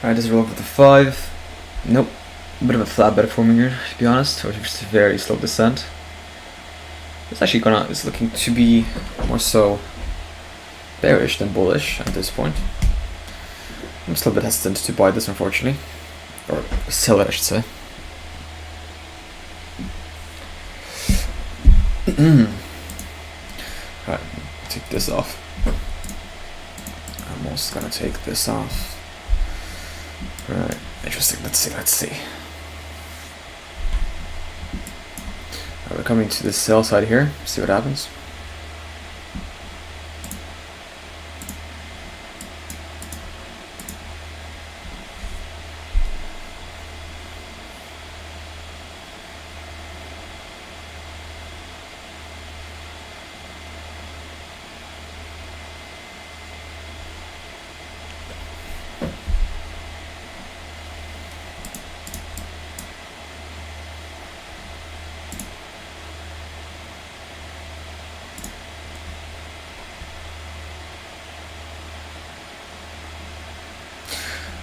Alright, this is roll with the 5. Nope. A bit of a flat bet for me here, to be honest. Or just a very slow descent. It's actually it's looking to be more so bearish than bullish at this point. I'm still a bit hesitant to buy this, unfortunately. Or sell it, I should say. Alright, take this off. I'm also gonna take this off. Right, interesting. Let's see. Right, we're coming to the sell side here. See what happens.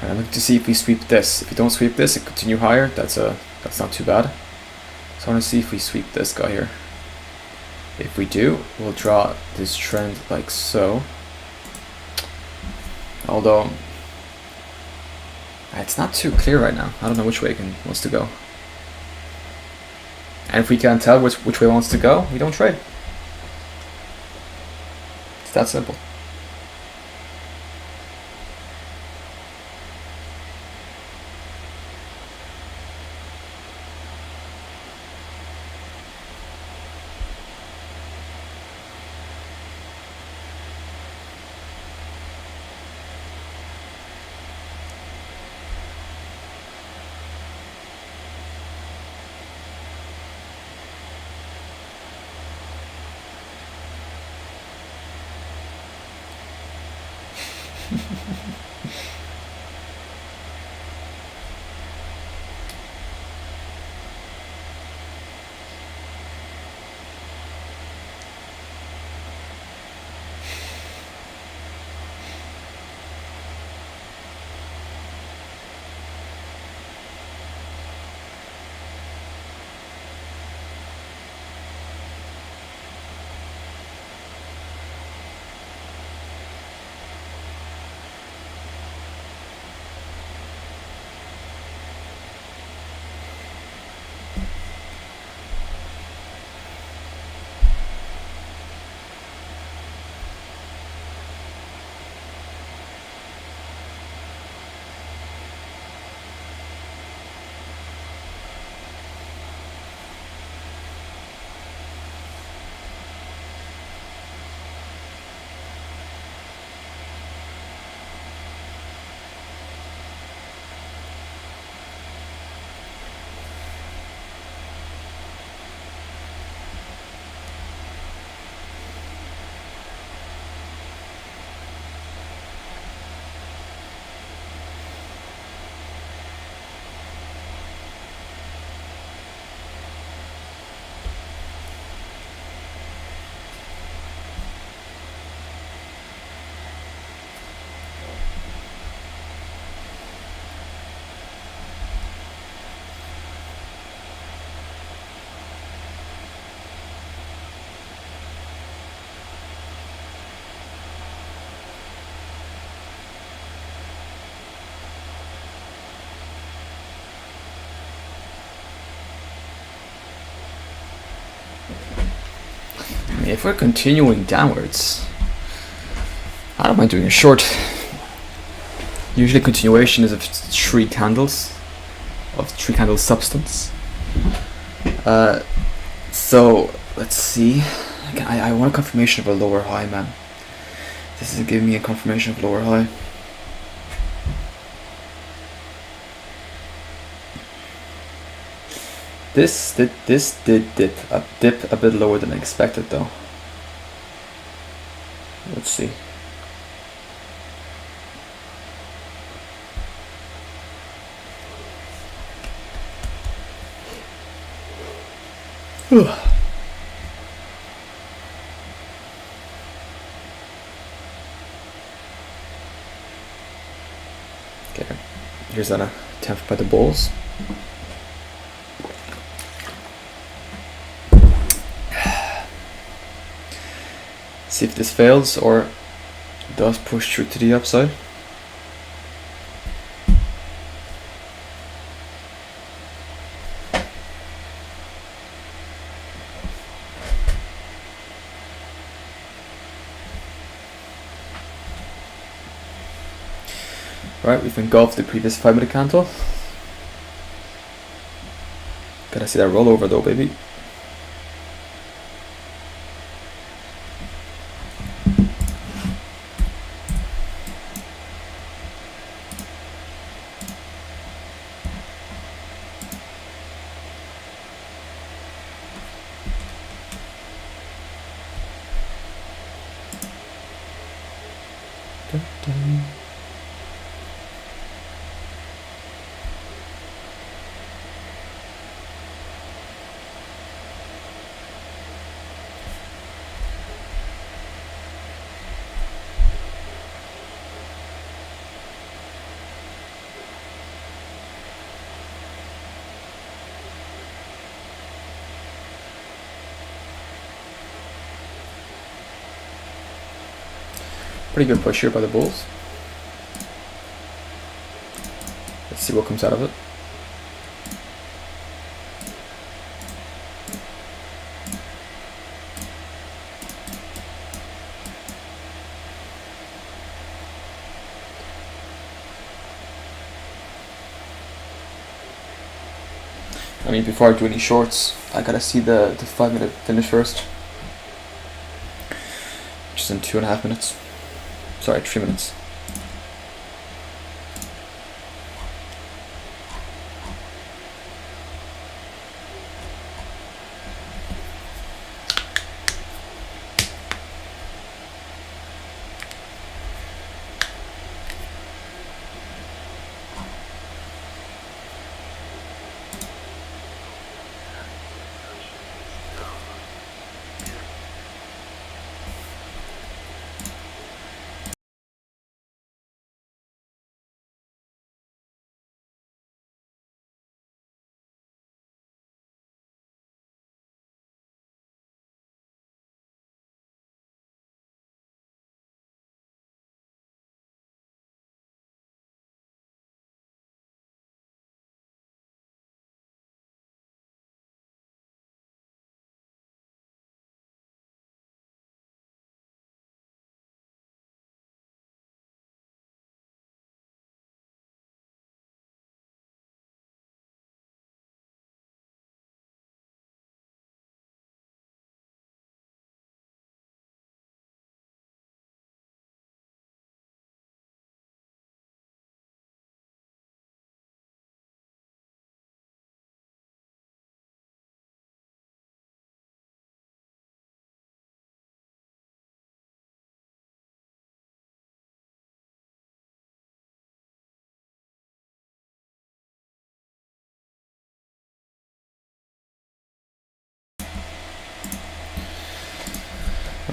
I'm looking to see if we sweep this. If we don't sweep this and continue higher, that's not too bad. So I want to see if we sweep this guy here. If we do, we'll draw this trend like so. Although it's not too clear right now. I don't know which way it wants to go. And if we can't tell which way it wants to go, we don't trade. It's that simple. If we're continuing downwards, I don't mind doing a short. Usually continuation is of 3 candles, substance. So let's see. I want a confirmation of a lower high, man. This is giving me a confirmation of lower high. This did dip a bit lower than I expected, though. Let's see. Okay. Here's an attempt by the Bulls. See if this fails or does push through to the upside. Right, we've engulfed the previous 5-minute candle. Gotta see that rollover though, baby. Dun, dun. Pretty good push here by the Bulls. Let's see what comes out of it. I mean, before I do any shorts, I gotta see the 5-minute finish first. Which is in 2.5 minutes. Sorry, 3 minutes.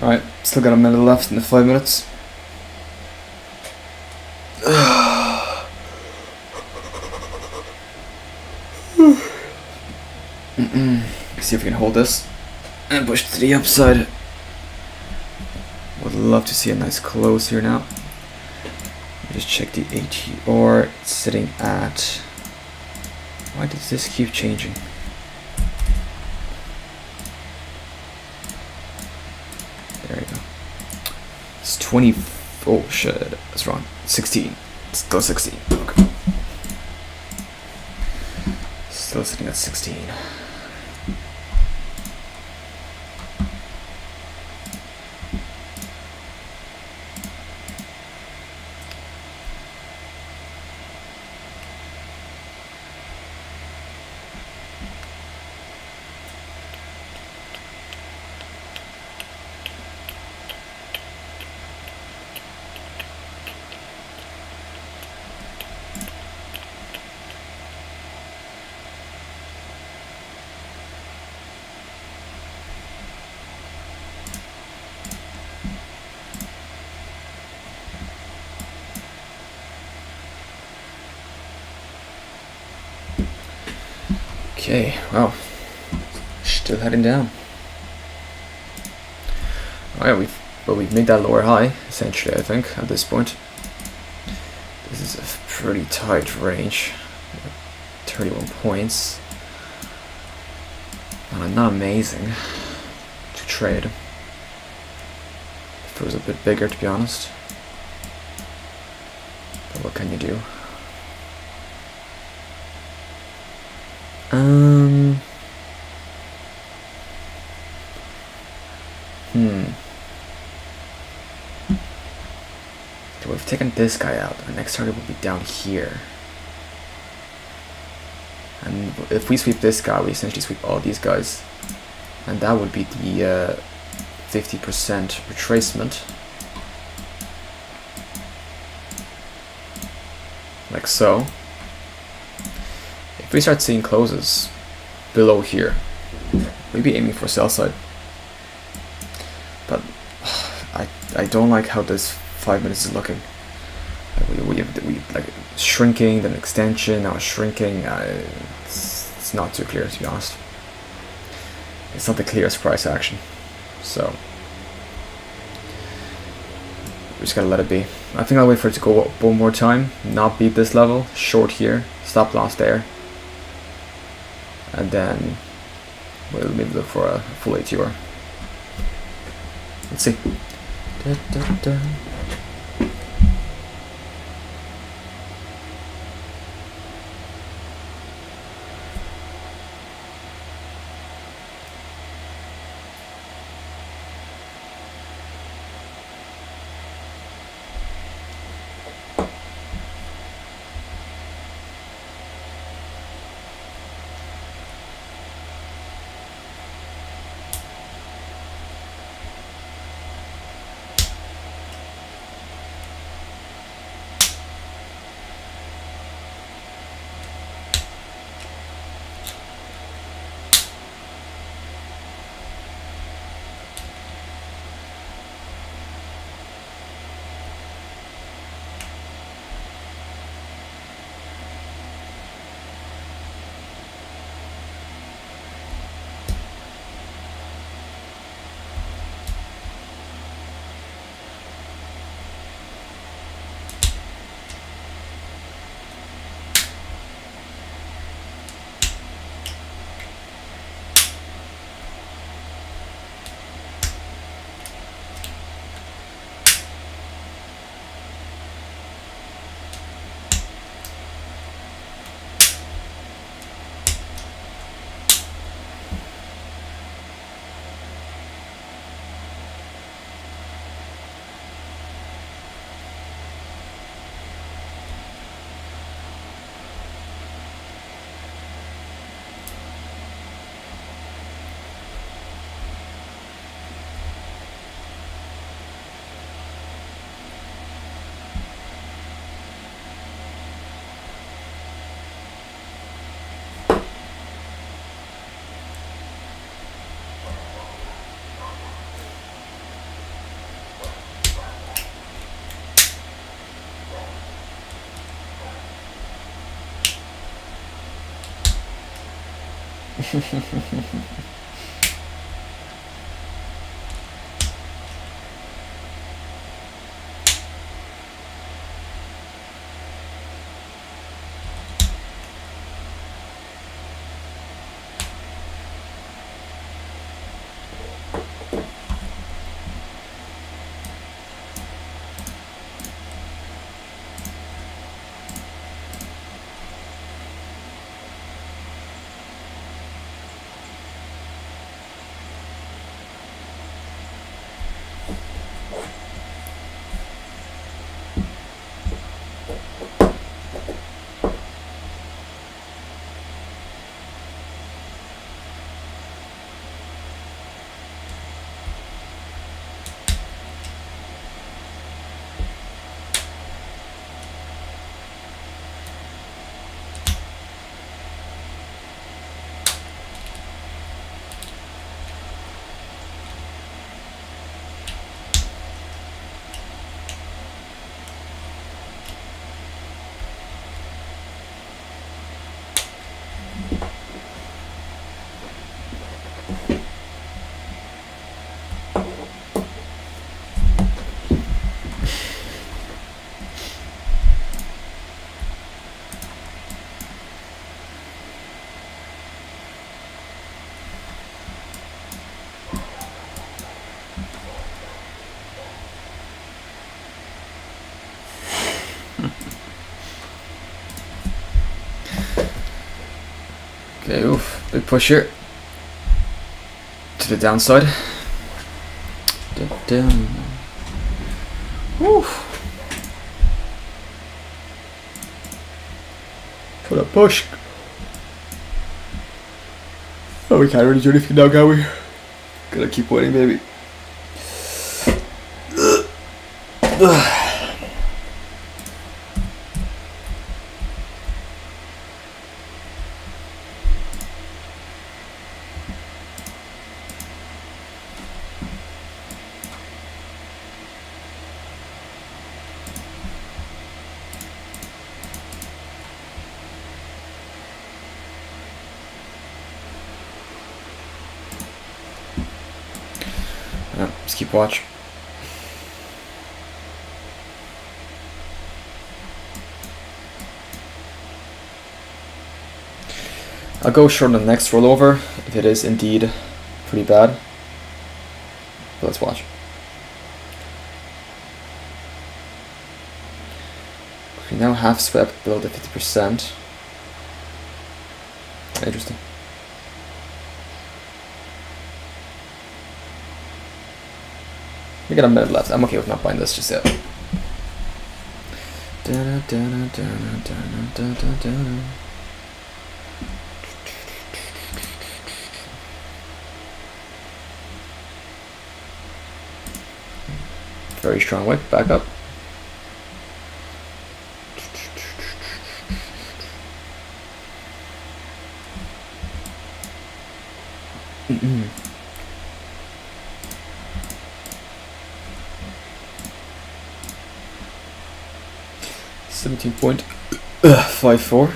Alright, still got a minute left in the 5 minutes. See if we can hold this and push to the upside. Would love to see a nice close here now. Just check the ATR. It's sitting at... Why does this keep changing? There you go. It's 20. Oh shit, that's wrong. 16. It's still 16. Okay. Still sitting at 16. Okay, well, still heading down. Alright, we've made that lower high, essentially, I think, at this point. This is a pretty tight range. 31 points. Not amazing to trade. If it was a bit bigger, to be honest. But what can you do? Okay, we've taken this guy out. Our next target will be down here. And if we sweep this guy, we essentially sweep all these guys. And that would be the 50% retracement. Like so. If we start seeing closes below here, we'd be aiming for sell side. But I don't like how this 5 minutes is looking. We like shrinking, then extension, now shrinking. It's not too clear, to be honest. It's not the clearest price action, so we just gotta let it be. I think I'll wait for it to go up one more time, not beat this level, short here, stop loss there, and then we'll maybe look for a full ATR. Let's see. Okay, oof, big push here to the downside. Oof. Put a push. Oh, we can't really do anything now, can we? Gotta keep waiting, baby. Just keep watch. I'll go short on the next rollover if it is indeed pretty bad. But let's watch. We now have swept below the 50%. Interesting. We got a minute left. I'm okay with not buying this just yet. Very strong wick, back up. $17.54.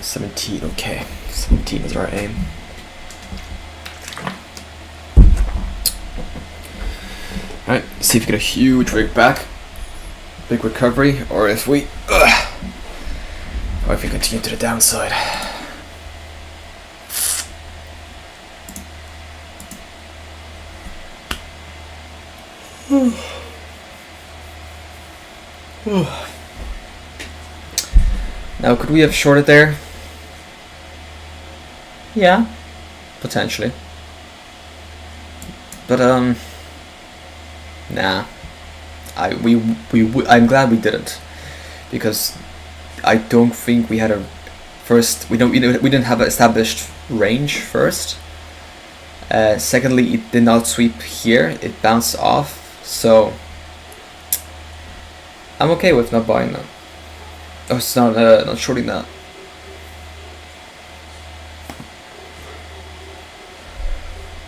$17, okay. 17 is our aim. Alright, see if we get a huge rig back, big recovery, or if we continue to the downside. Now, could we have shorted there? Yeah, potentially. But nah. I'm glad we didn't, because I don't think we had a first. We didn't have an established range first. Secondly, it did not sweep here. It bounced off, so I'm okay with not buying that. Oh, it's not shorting that.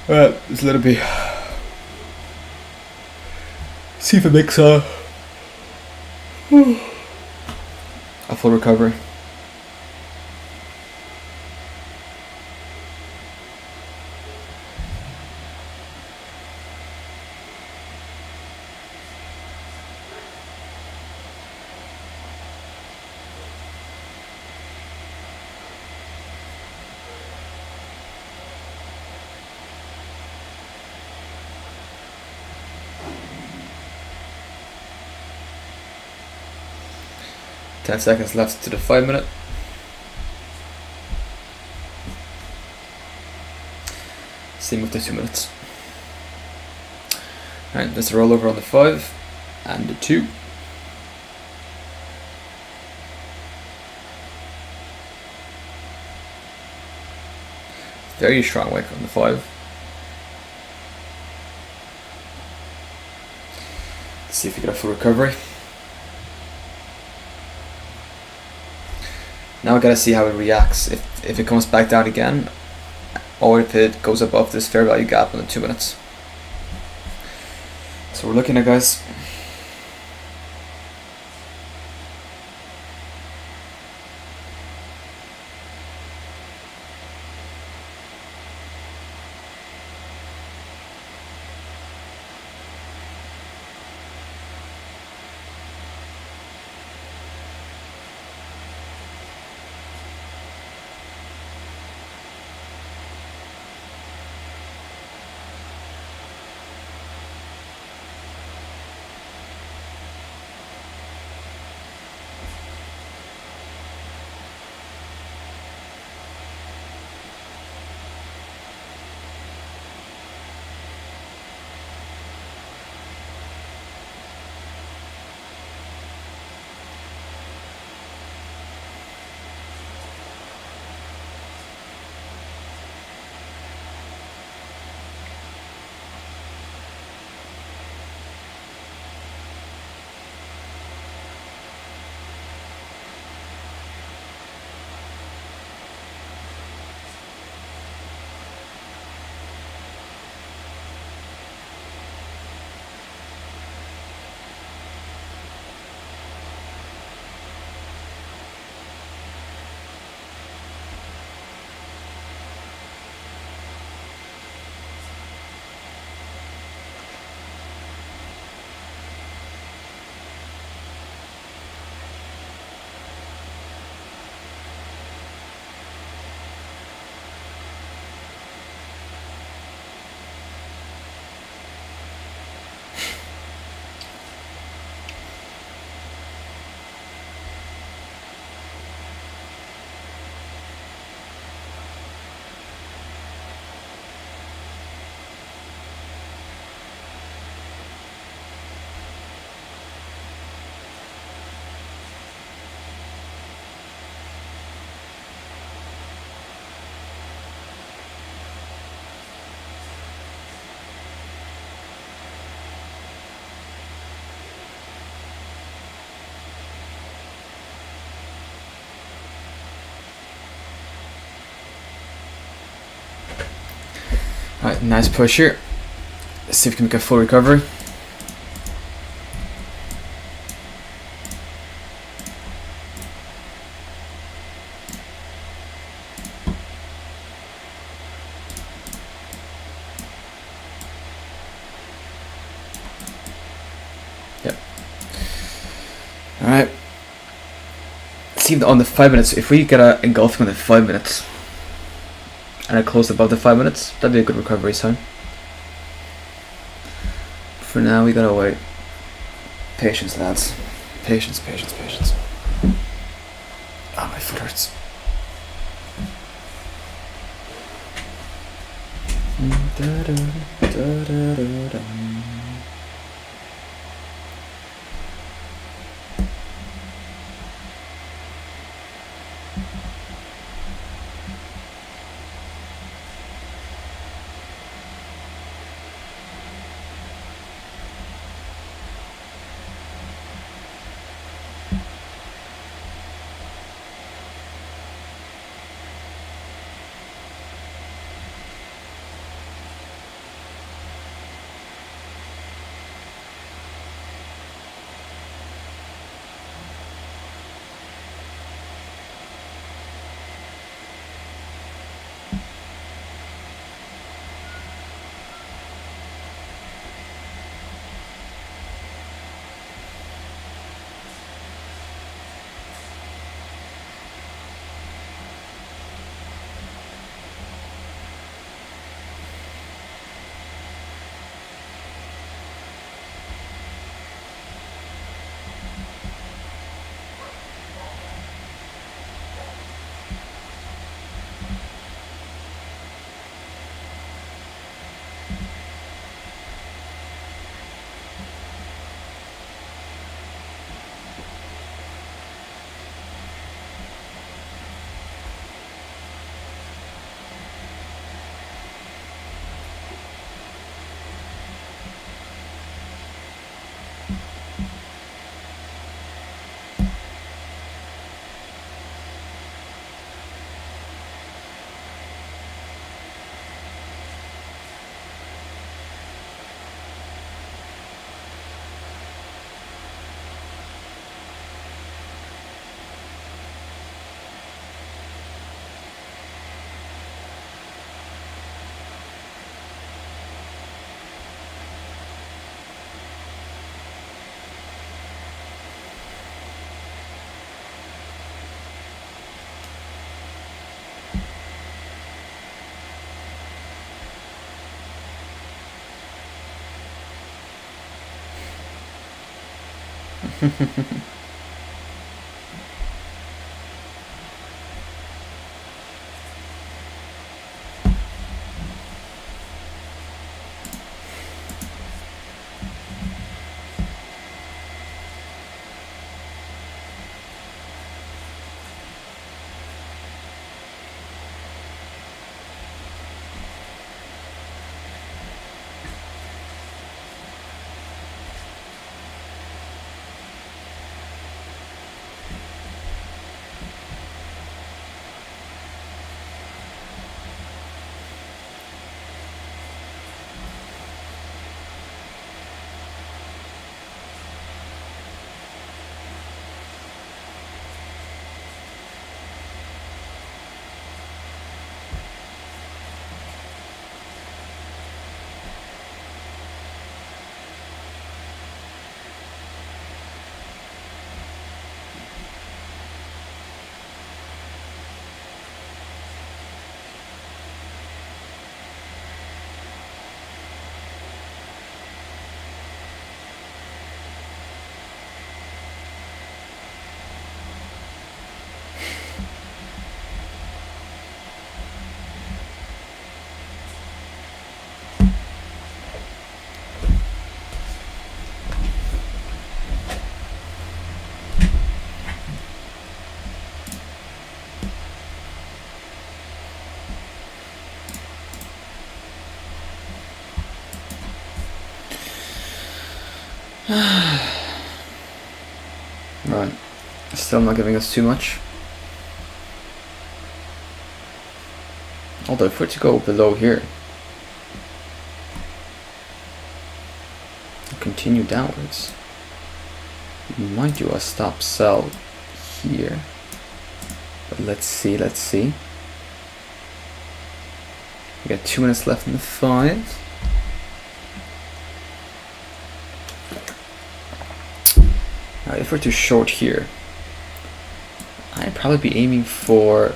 It's a little bit. See if it makes a full recovery. Ten seconds left to the 5 minute. Same with the 2 minutes. Alright, there's a rollover on the 5 and the 2. Very strong wick on the 5. Let's see if we get a full recovery. Now I gotta see how it reacts, if it comes back down again, or if it goes above this fair value gap in the 2 minutes. So we're looking at, guys. Nice push here. Let's see if we can make a full recovery. Yep. Alright. Let's see on the 5 minutes. If we get a engulfing on the 5 minutes and I close above the 5 minutes, that'd be a good recovery time. For now, we gotta wait. Patience, lads. Patience, patience, patience. Ah, my foot hurts. Right, still not giving us too much. Although if we're to go below here, continue downwards. We might do a stop sell here, but let's see. We got 2 minutes left in the 5. Now, if we're too short here, I'd probably be aiming for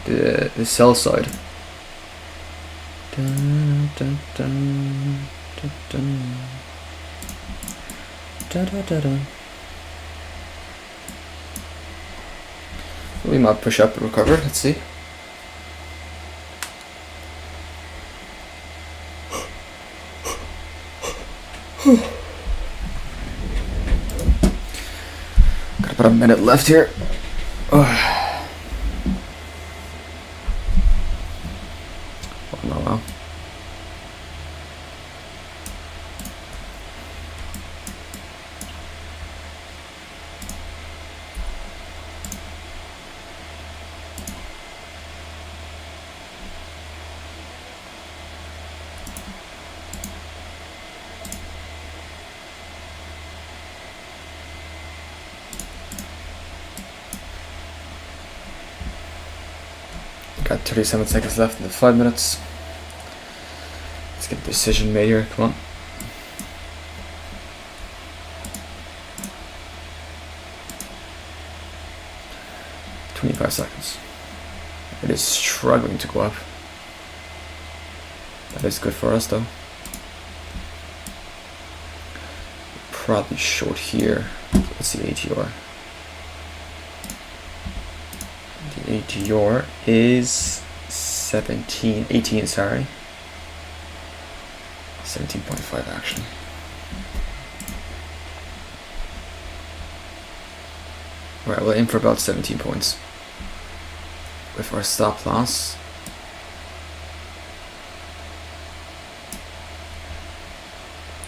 the sell side. Dun, dun, dun, dun, dun. Da, da, da, da. We might push up and recover. Let's see. Got about a minute left here. Oh, no, well. Got 37 seconds left in the 5 minutes. Let's get a decision made here. Come on. $25. It is struggling to go up. That is good for us though. Probably short here. What's the ATR? The ATR is 18, sorry. 17.5 actually. Right, we'll aim for about 17 points with our stop loss.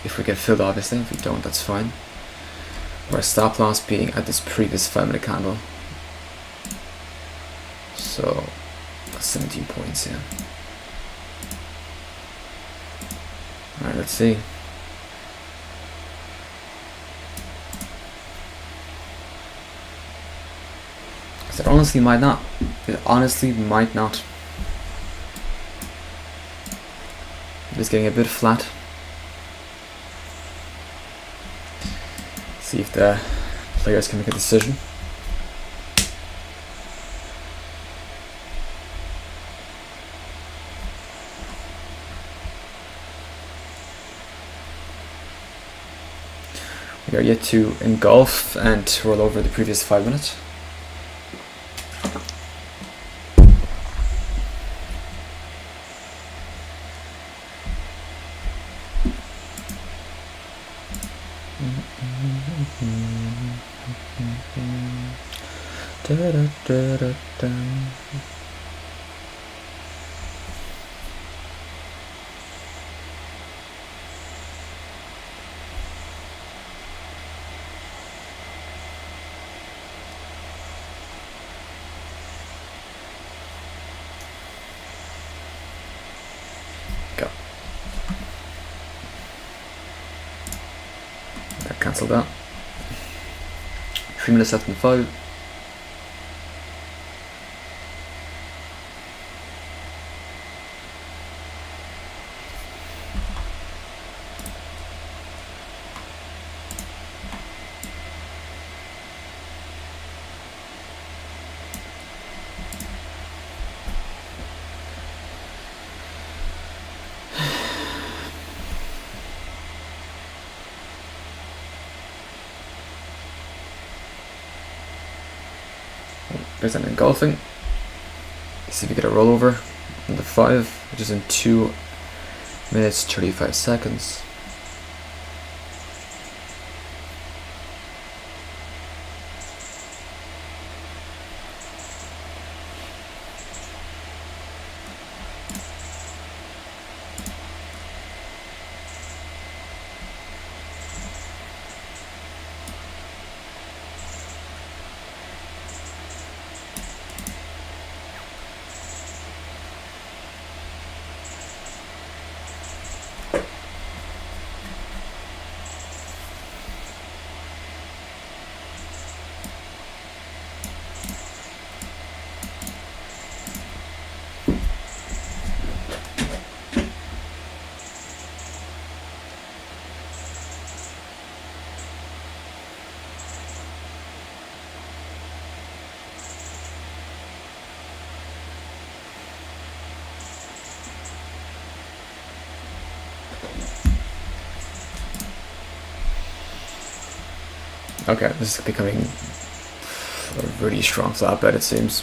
If we get filled, obviously. If we don't, that's fine. Our stop loss being at this previous 5-minute candle. So that's 17 points, yeah. Alright, let's see. It honestly might not. It honestly might not. Just getting a bit flat. See if the players can make a decision. We are yet to engulf and roll over the previous 5 minutes. Da, da, da, da, da. Go. That cancelled out. 3 minutes left in the 5. There's an engulfing. Let's see if we get a rollover on the 5, which is in 2 minutes 35 seconds. Okay, this is becoming a really strong flatbed, it seems.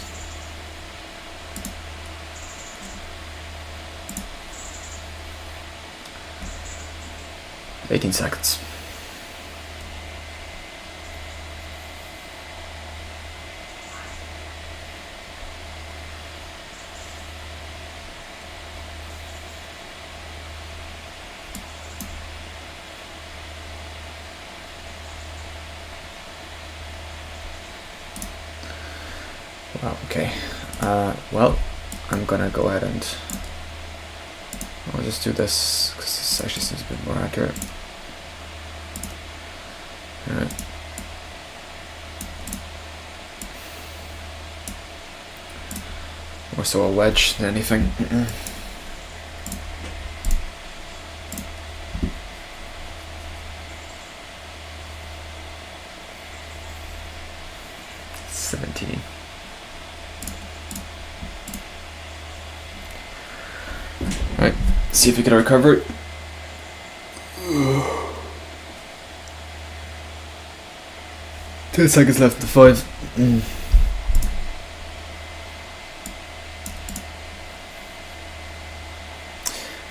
$18 seconds. Wow, okay. Well, I'm gonna go ahead and I'll just do this because this actually seems a bit more accurate. Alright. More so a wedge than anything. 17. Alright, see if we can recover it. Ten seconds left to 5.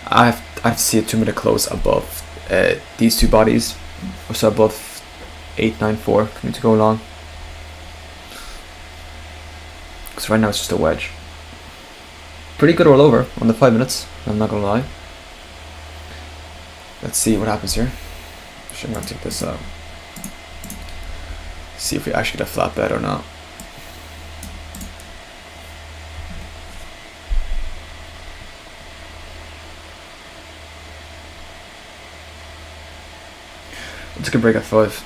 I have to see a 2-minute close above these two bodies, or so above 894 for me to go long. Because right now it's just a wedge. Pretty good rollover on the 5 minutes, I'm not gonna lie. Let's see what happens here. Actually, I'm gonna take this out. See if we actually get a flat bed or not. Let's get a break at 5.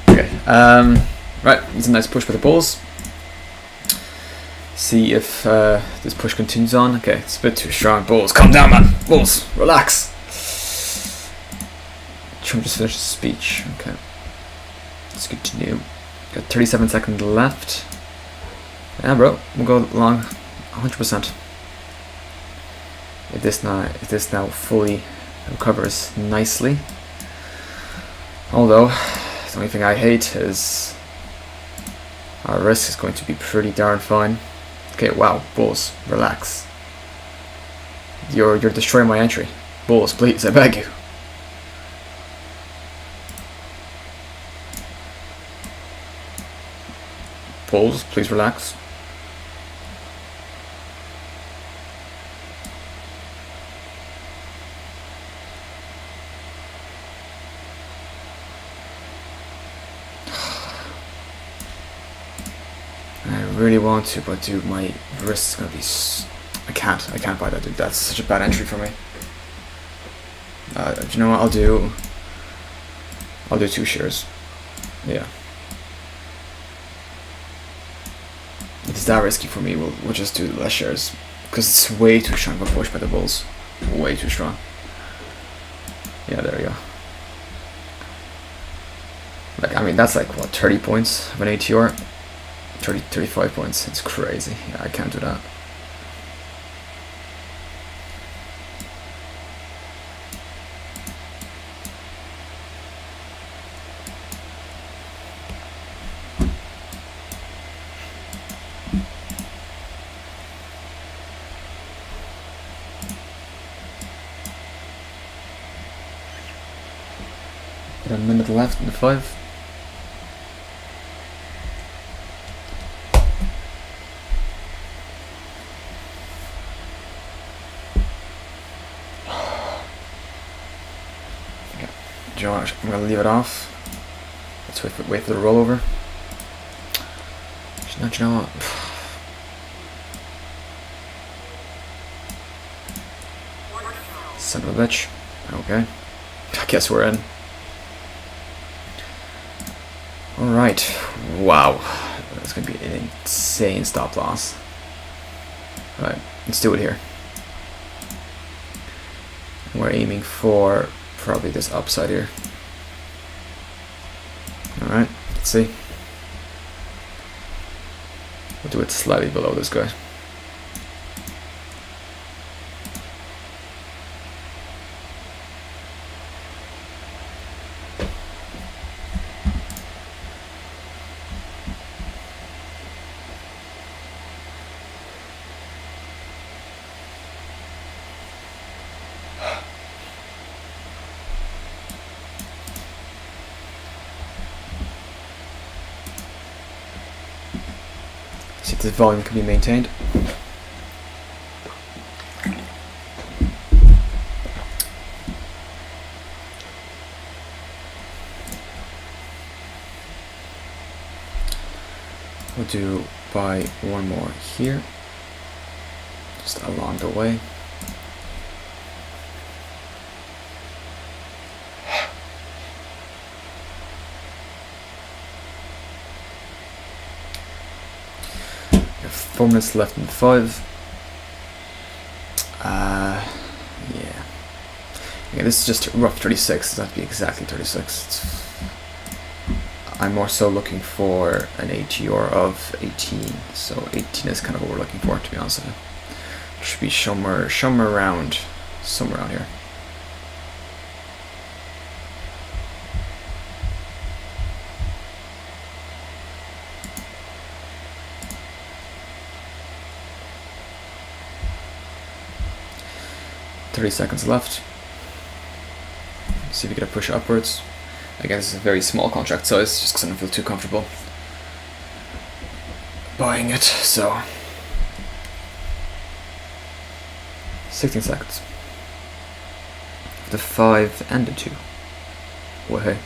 Okay, right, it's a nice push by the bulls. See if this push continues on. Okay, it's a bit too strong. Bulls, calm down, man. Bulls, relax. Trump just finished his speech. Okay, let's continue. Got 37 seconds left. Yeah, bro, we'll go long 100%. If this now fully recovers nicely. Although, the only thing I hate is our risk is going to be pretty darn fine. Okay, wow, bulls, relax. You're destroying my entry. Bulls, please, I beg you. Bulls, please relax. I really want to, but dude, my wrist is gonna be. I can't buy that, dude. That's such a bad entry for me. Do you know what? I'll do 2 shares. Yeah. If this that risky for me, we'll just do less shares because it's way too strong of a push by the bulls. Way too strong. Yeah, there we go. Like, I mean, that's like what, 30 points of an ATR? 35 points. It's crazy. Yeah, I can't do that. Got a minute left in the 5. Josh, I'm gonna leave it off. Let's wait for the rollover. No, do you know what? Son of a bitch. Okay. I guess we're in. Alright. Wow. That's gonna be an insane stop loss. Alright, let's do it here. We're aiming for probably this upside here. Alright, let's see. We'll do it slightly below this guy. See if this volume can be maintained. We'll do by one more here, just along the way. We have 4 minutes left in 5. Yeah, this is just rough 36. That'd be exactly 36. I'm more so looking for an ATR of 18, so 18 is kind of what we're looking for, to be honest with you. It should be somewhere around here. $30 seconds left. See if we get a push upwards. Again, this is a very small contract size, just because I don't feel too comfortable buying it, so 16 seconds. The 5 and the 2. Well, hey.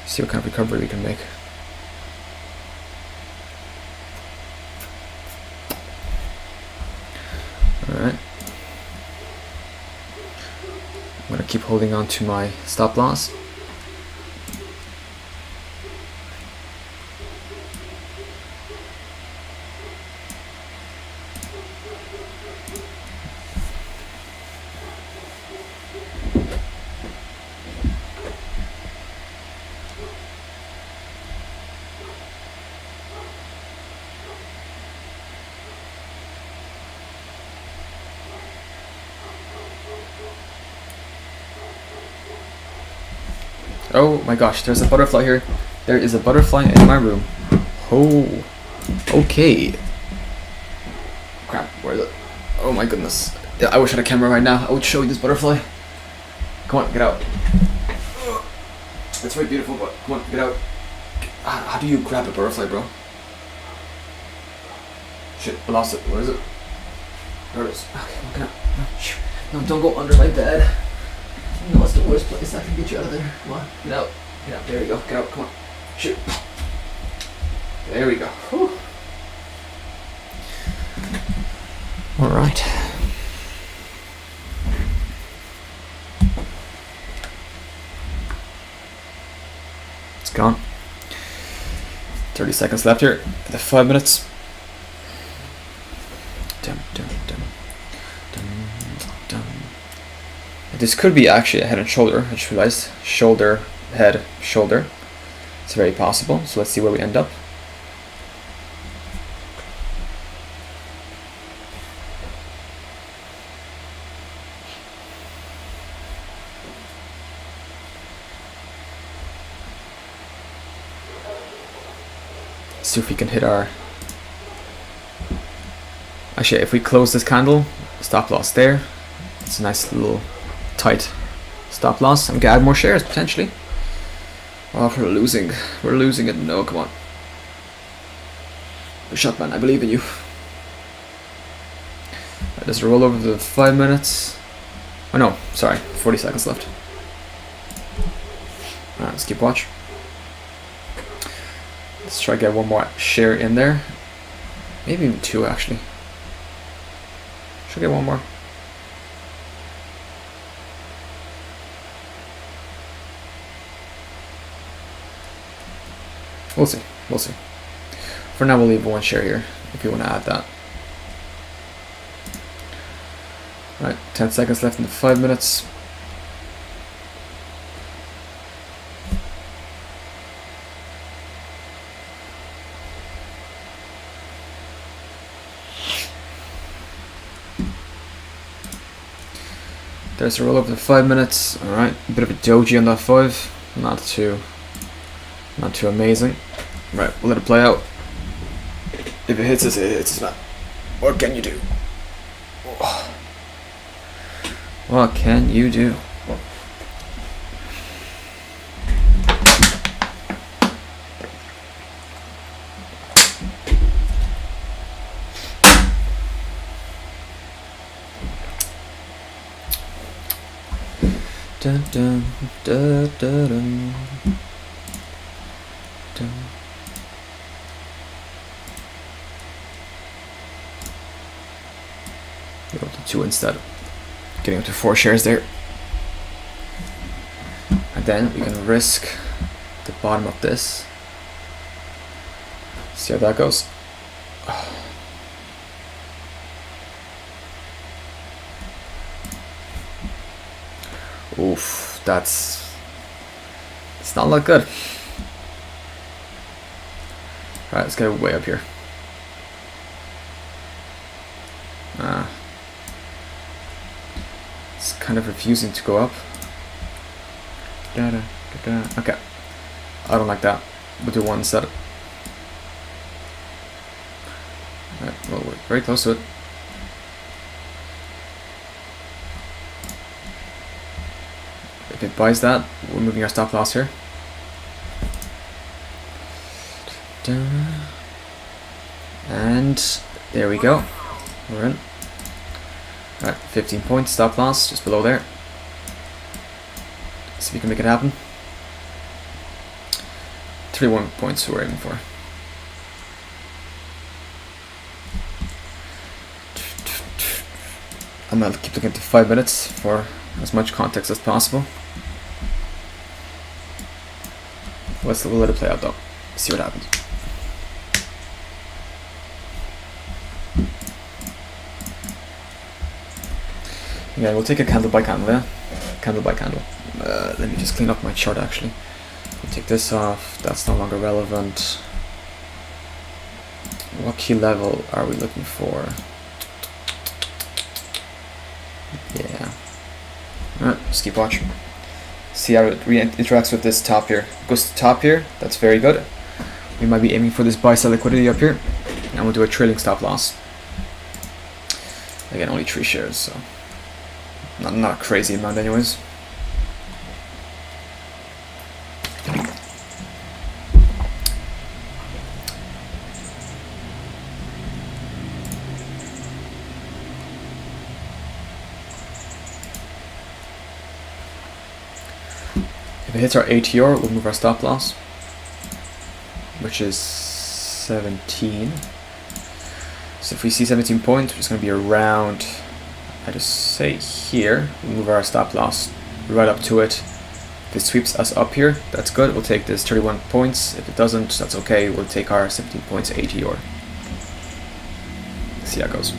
See what kind of recovery we can make. Alright. I'm going to keep holding on to my stop loss. Oh my gosh, there's a butterfly here. There is a butterfly in my room. Oh, okay. Crap, where is it? Oh my goodness. Yeah, I wish I had a camera right now. I would show you this butterfly. Come on, get out. It's very beautiful, but come on, get out. How do you grab a butterfly, bro? Shit, I lost it. Where is it? There it is. Okay, come on, get out. No, don't go under my bed. No, it's the worst place I can get you out of there. Come on, get out. Get out. There you go. Get out. Come on. Shoot. There we go. Whew. All right. It's gone. 30 seconds left here. The 5 minutes. This could be actually a head and shoulder. I just realized. Shoulder, head, shoulder. It's very possible. So let's see where we end up. See if we can hit our... Actually, if we close this candle, stop loss there. It's a nice little tight stop loss. I'm gonna add more shares potentially. Oh, we're losing. We're losing it. No, come on. Shut, man. I believe in you. Let's roll over the 5 minutes. Oh no, sorry. 40 seconds left. Alright, let's keep watch. Let's try to get one more share in there. Maybe even two actually. Should get one more. We'll see. We'll see. For now, we'll leave one share here if you want to add that. Alright, 10 seconds left in the 5 minutes. There's a roll over the 5 minutes. Alright, a bit of a doji on that 5. Not too amazing. Right, we'll let it play out. If it hits us, it hits us, man. What can you do? What can you do? Dun, dun, dun, dun, dun. Dun. Go to 2 instead. Getting up to 4 shares there. And then we can risk the bottom of this. See how that goes. Oof, it's not look good. Alright, let's get way up here. It's kind of refusing to go up. Okay, I don't like that. We'll do one instead. Alright, well, we're very close to it. If it buys that, we're moving our stop loss here. And there we go. We're in. Alright, 15 points, stop loss, just below there. See if we can make it happen. 31 points we're aiming for. I'm gonna keep looking at the 5 minutes for as much context as possible. We'll let it play out though. See what happens. Yeah, we'll take a candle by candle, yeah? Candle by candle. Let me just clean up my chart actually. We'll take this off, that's no longer relevant. What key level are we looking for? Yeah. Alright, just keep watching. See how it interacts with this top here. Goes to the top here, that's very good. We might be aiming for this buy sell liquidity up here. And we'll do a trailing stop loss. Again, only 3 shares, so not a crazy amount anyways. If it hits our ATR, we'll move our stop loss, which is 17. So if we see 17 points, which is going to be around, I just say here, we'll move our stop loss right up to it, If it sweeps us up here, that's good. We'll take this 31 points. If it doesn't, that's okay. We'll take our 17 points 80 or see how it goes.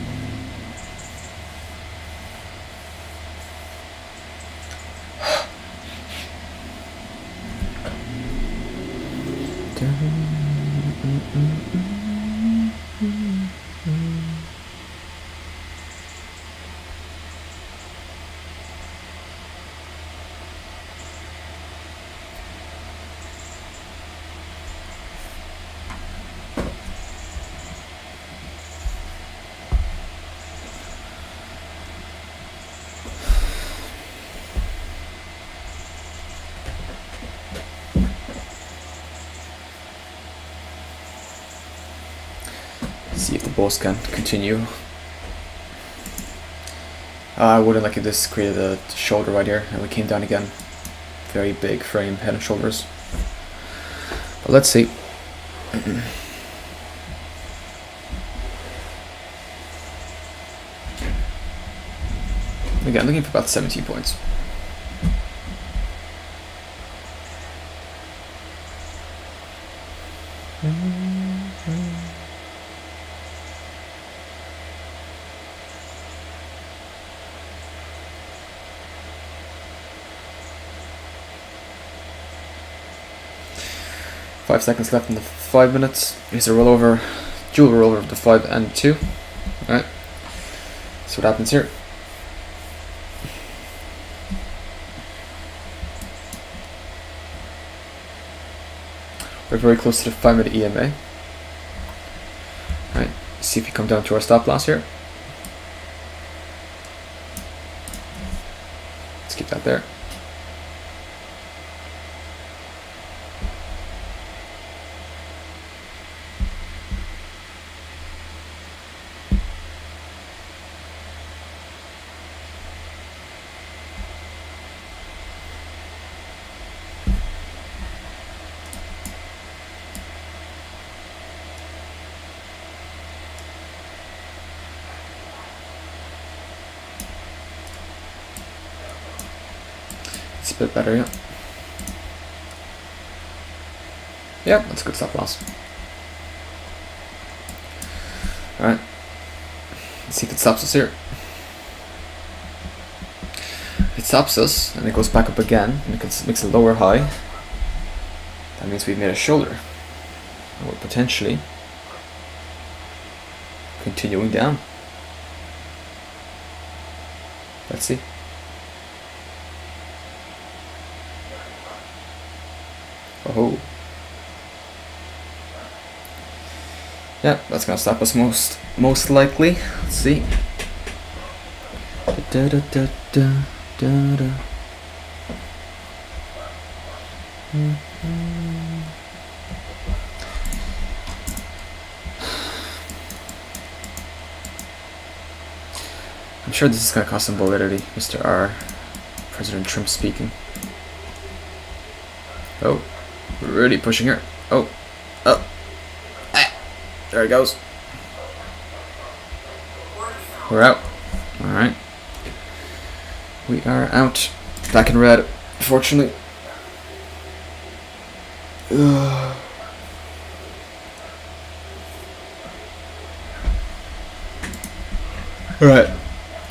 See if the boss can continue. I wouldn't like if this created a shoulder right here and we came down again. Very big frame, head and shoulders. But let's see. Again, looking for about 17 points. 5 seconds left in the 5 minutes. Here's a rollover, dual rollover of the 5 and 2. Alright, so what happens here? We're very close to the 5-minute EMA. Alright, see if we come down to our stop loss here. Let's keep that there. It's a bit better, yeah. Yeah, that's a good stop loss. Alright. Let's see if it stops us here. If it stops us and it goes back up again and it makes a lower high, that means we've made a shoulder. And we're potentially continuing down. Let's see. Oh. Yeah, that's gonna stop us most likely. Let's see. Da, da, da, da, da, da. I'm sure this is gonna cause some validity, Mr. R. President Trump speaking. Oh. We're really pushing her. Oh. Oh. Ah. There it goes. We're out. Alright. We are out. Back in red, fortunately. Ugh. Alright.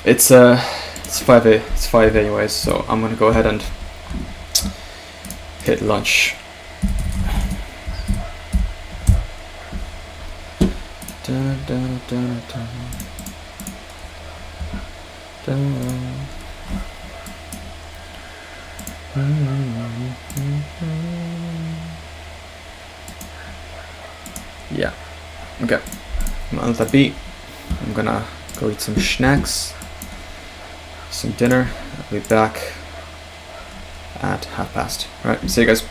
It's 5A. It's 5 anyways, so I'm gonna go ahead and hit lunch. Da, da, da, da. Da. Yeah. Okay. I'm on the beat. I'm gonna go eat some snacks, some dinner. I'll be back at past. Alright, see you guys.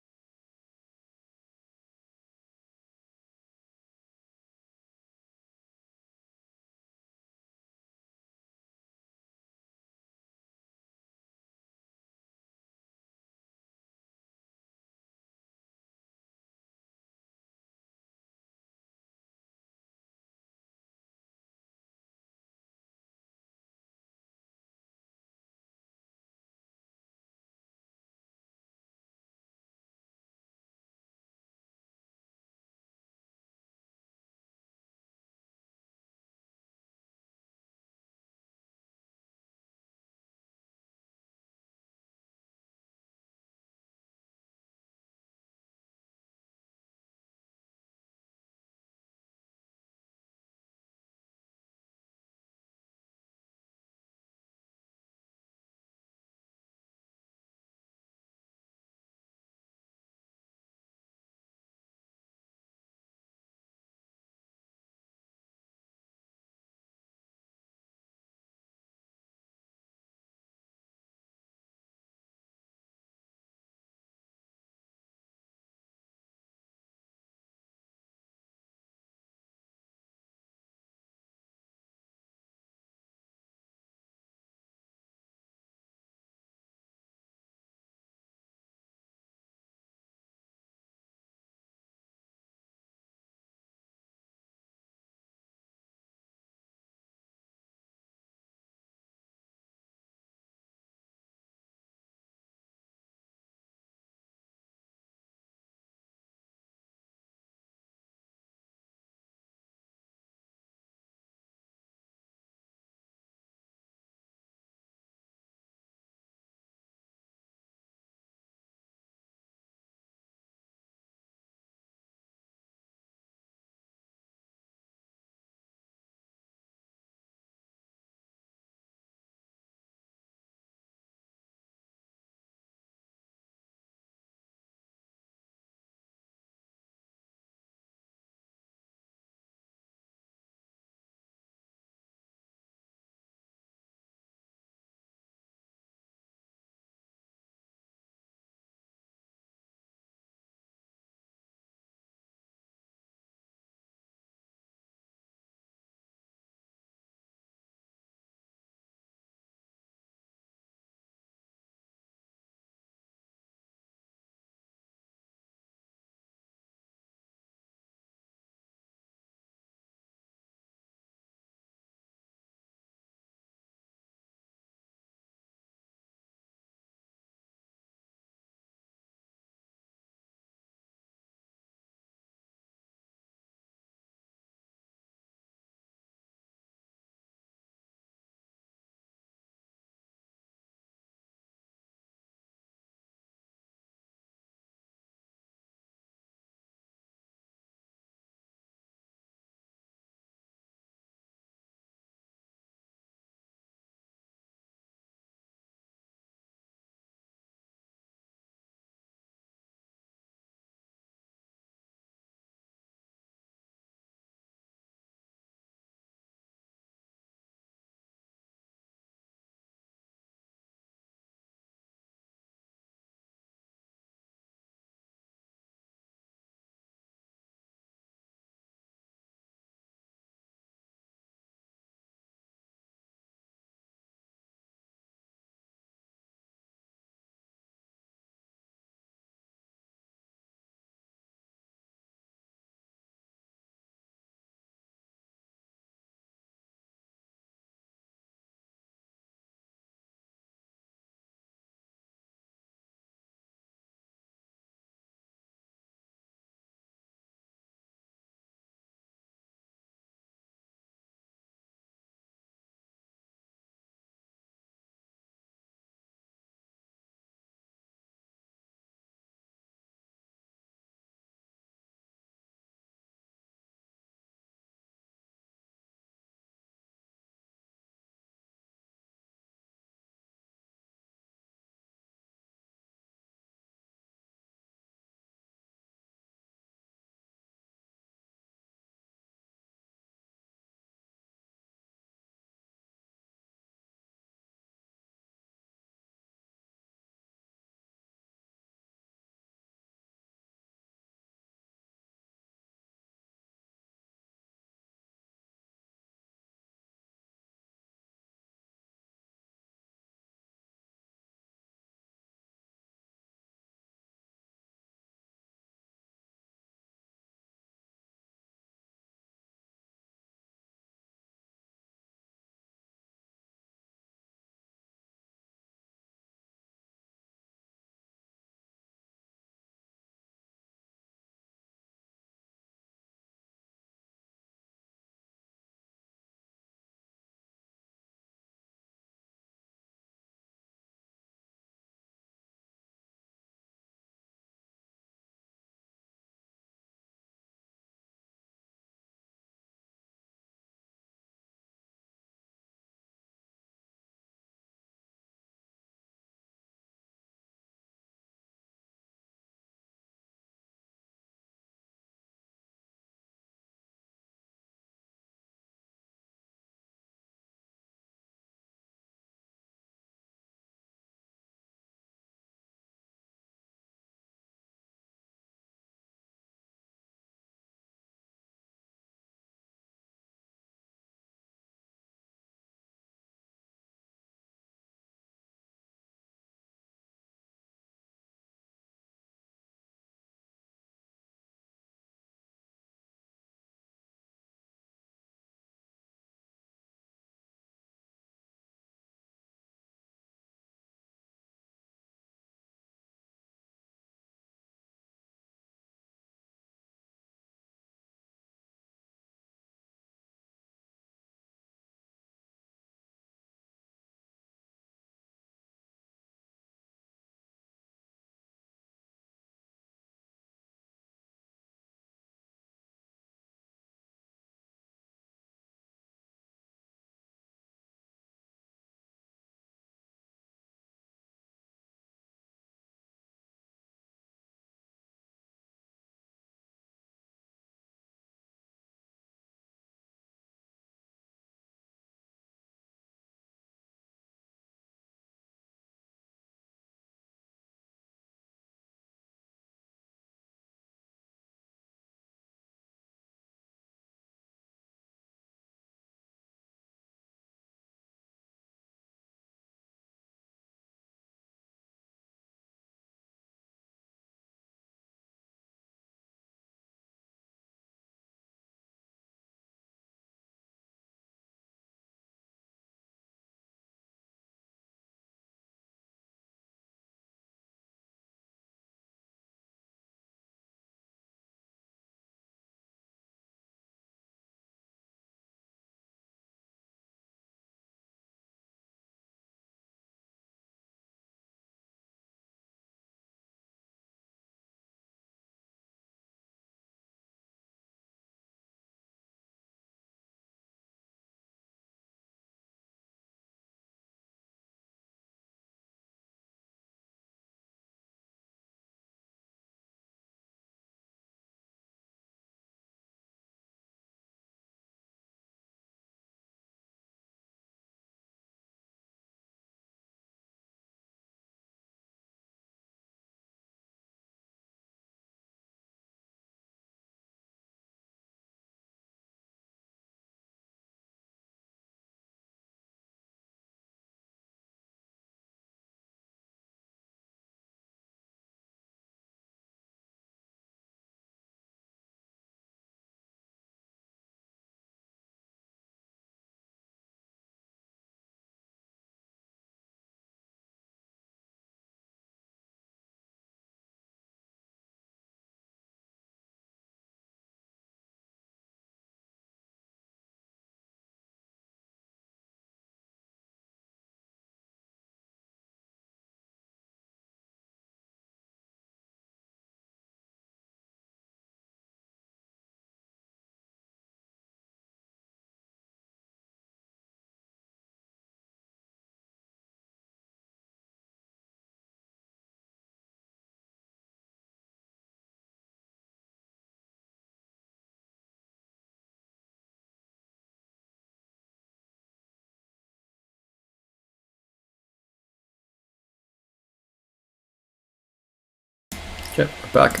Okay, we're back.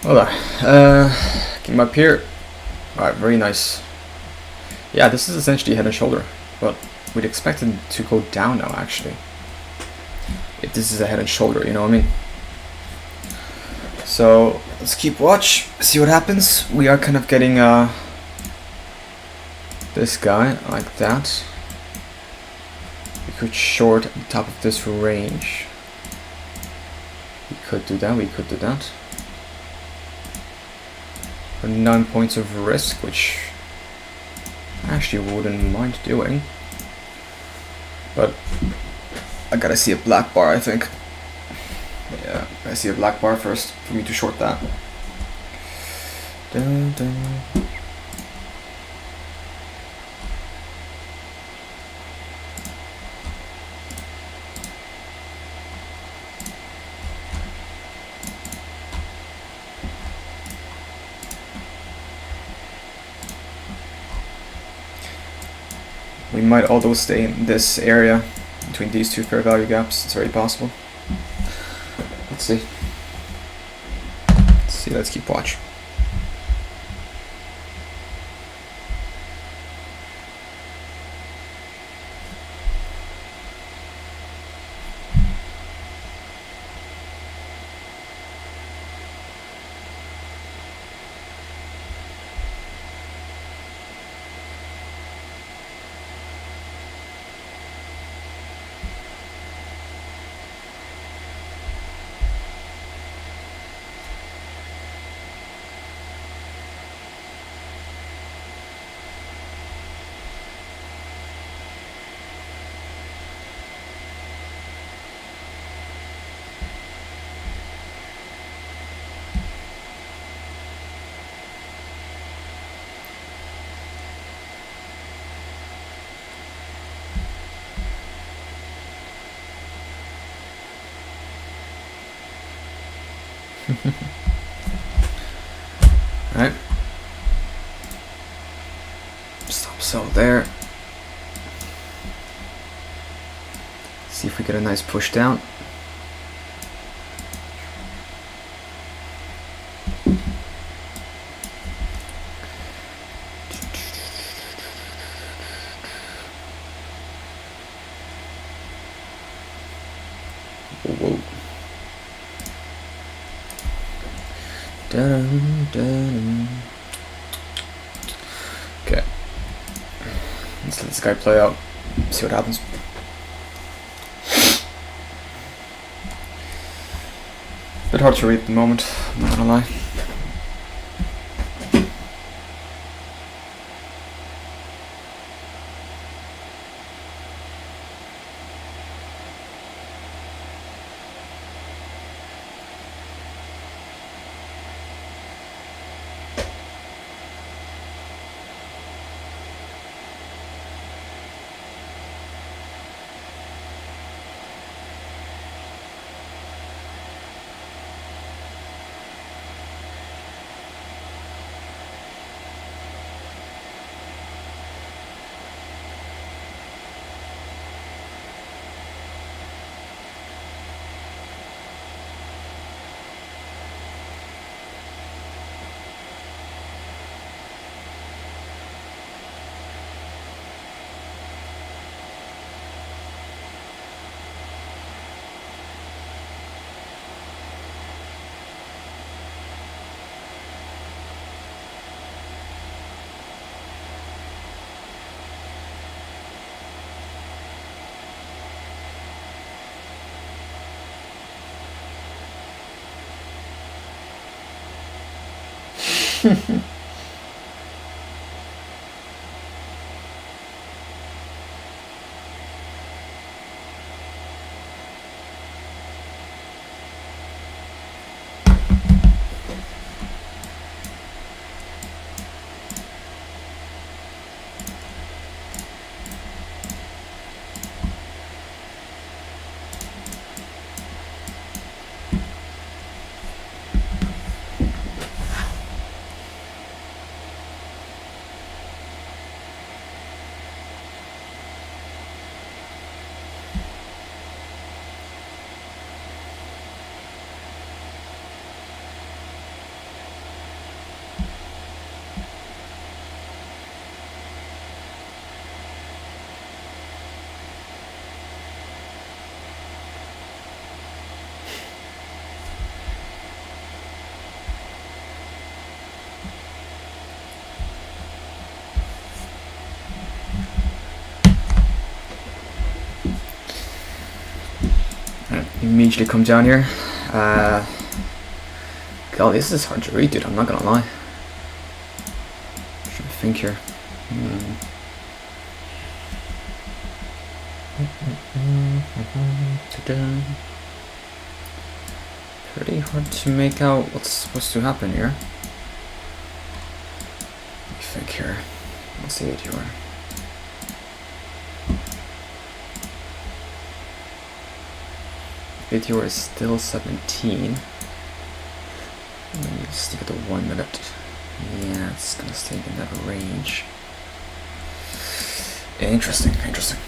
Hold on. Came up here. Alright, very nice. Yeah, this is essentially head and shoulder, but we'd expect it to go down now, actually. If this is a head and shoulder, you know what I mean? So, let's keep watch, see what happens. We are kind of getting this guy, like that. We could short at the top of this range. We could do that, we could do that. For 9 points of risk, which I actually wouldn't mind doing. But I gotta see a black bar, I think. Yeah, I see a black bar first for me to short that. Dun, dun. We might although stay in this area between these two fair value gaps. It's very possible. Let's see. Let's see, let's keep watch. Alright. Stop sell there. See if we get a nice push down. Whoa. Dun, dun. Okay. Let's let this guy play out. See what happens. Bit hard to read at the moment, I'm not gonna lie. immediately come down here. God, this is hard to read, dude. I'm not gonna lie. I'm trying to think here. Pretty hard to make out what's supposed to happen here. Let me think here. Let's see what you are. Video is still 17. Let me stick it to 1 minute. Yeah, it's gonna stay in that range. Interesting, interesting.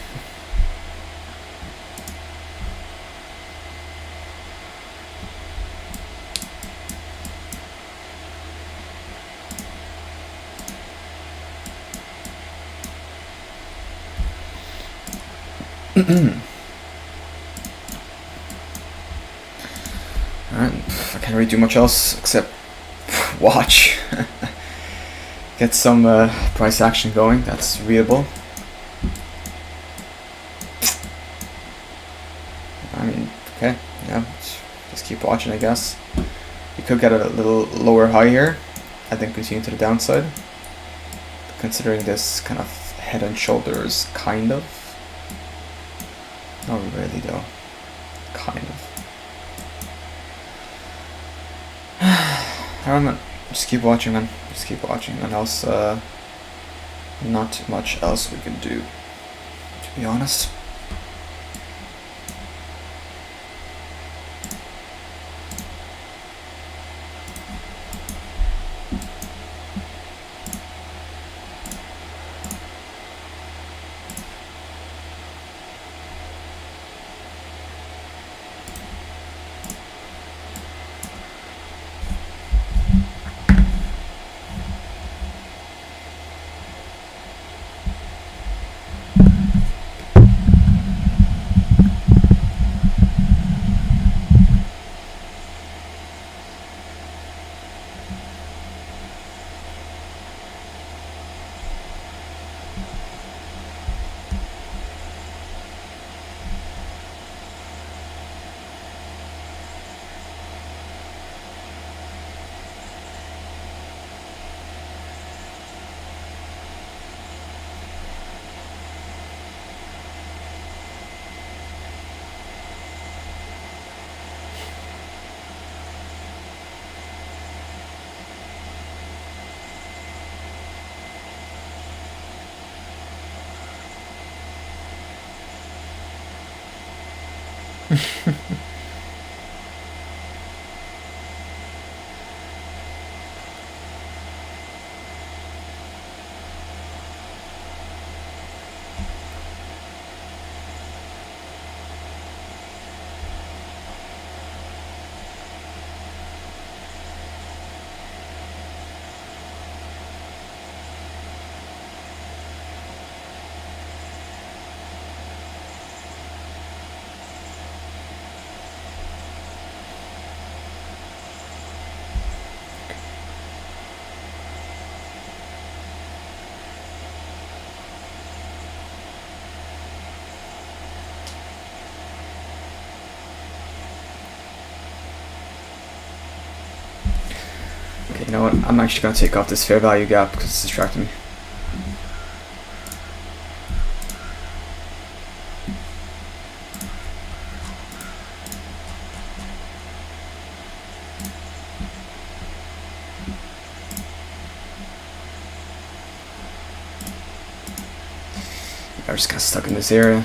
Alright, I can't really do much else except watch. Get some price action going, that's readable. I mean, okay, yeah, just keep watching, I guess. You could get a little lower high here, I think continue to the downside. Considering this kind of head and shoulders, kind of. Not really though, kind of. Alright man, just keep watching man, just keep watching, and else, not much else we can do, to be honest. Okay, you know what? I'm actually going to take off this fair value gap because it's distracting me. I'm just kind of stuck in this area.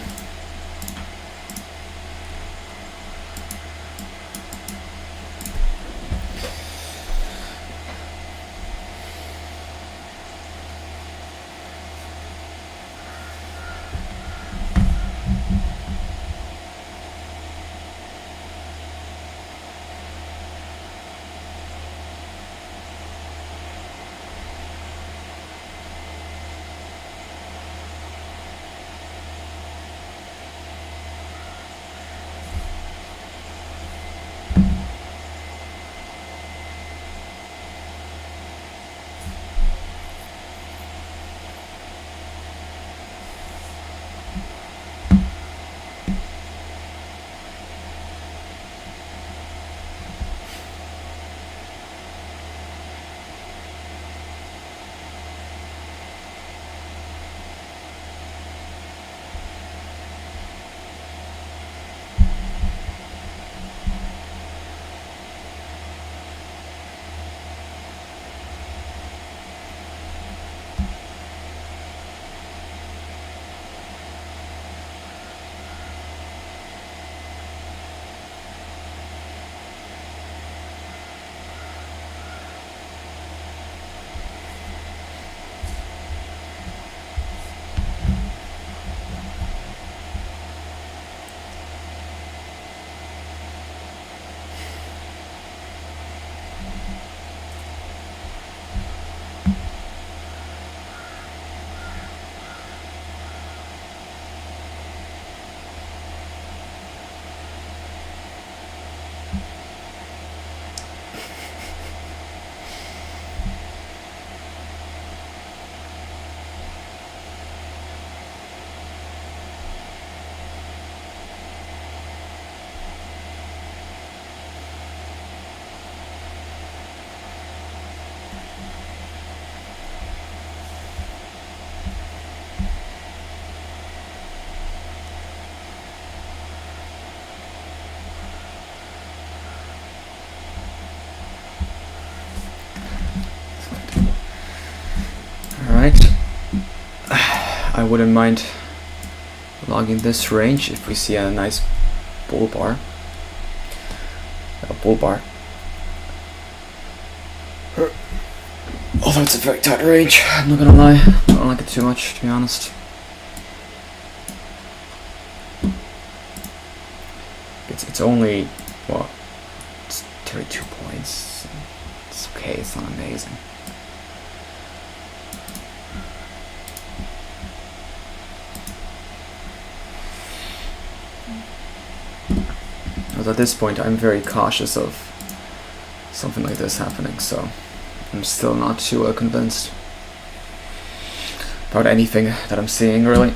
I wouldn't mind logging this range if we see a nice bull bar. A bull bar. Although it's a very tight range, I'm not gonna lie. I don't like it too much, to be honest. It's only, what, it's 32 points. It's okay, it's not amazing. But at this point, I'm very cautious of something like this happening, so I'm still not too convinced about anything that I'm seeing, really.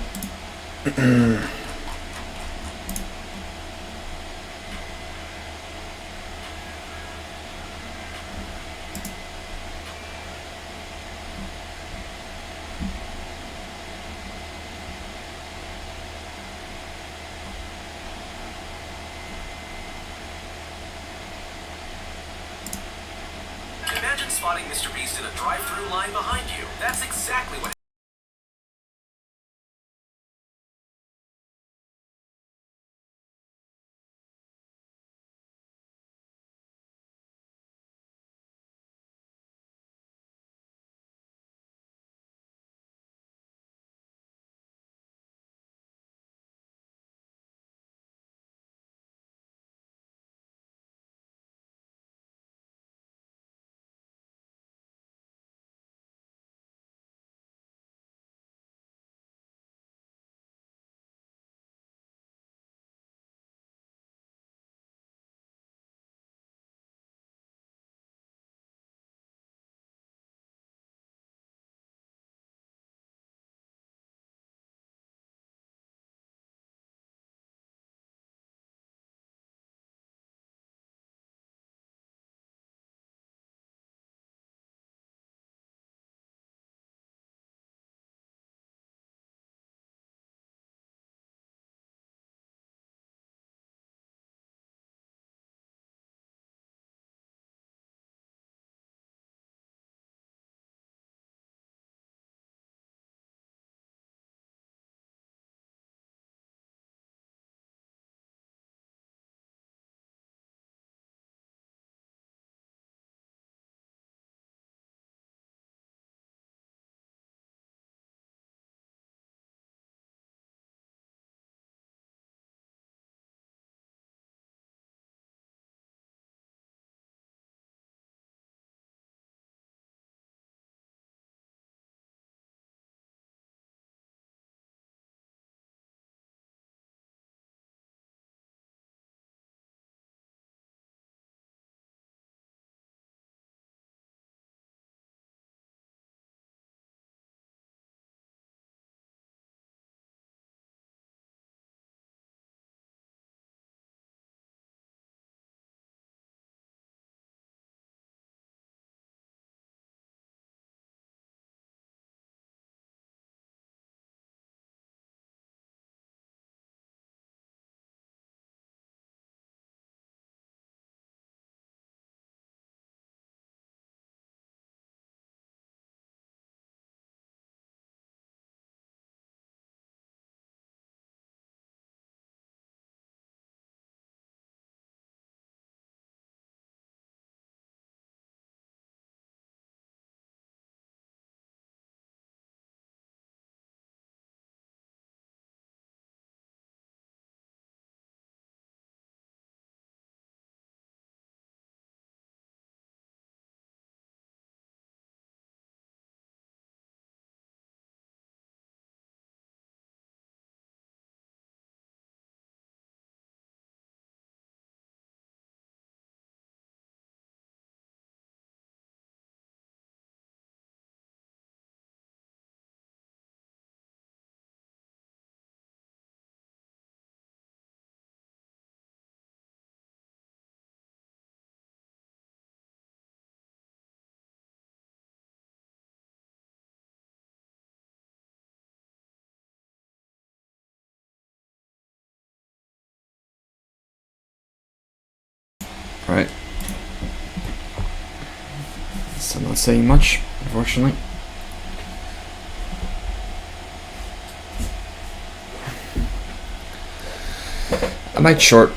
Imagine spotting Mr. Beast in a drive-through line behind you. That's exactly what... Alright. So I'm not saying much, unfortunately. might short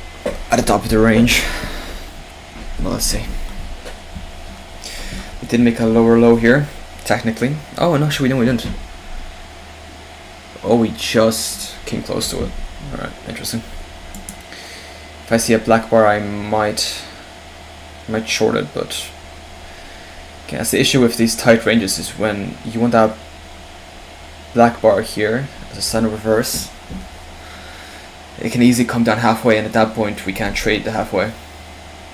at the top of the range. Well, let's see. We did make a lower low here, technically. Oh, no, actually, we didn't. Oh, we just came close to it. Alright, interesting. If I see a black bar, I might short it, but okay, that's the issue with these tight ranges, is when you want that black bar here as a sign of reverse, it can easily come down halfway, and at that point we can't trade the halfway.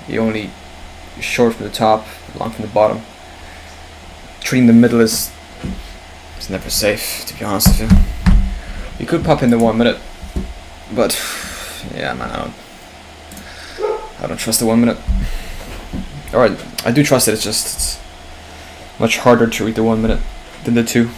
You only short from the top, long from the bottom. Trading the middle is never safe, to be honest with you. You could pop in the 1 minute, but yeah, man, I don't trust the 1 minute. Alright, I do trust it, it's much harder to read the 1 minute than the 2.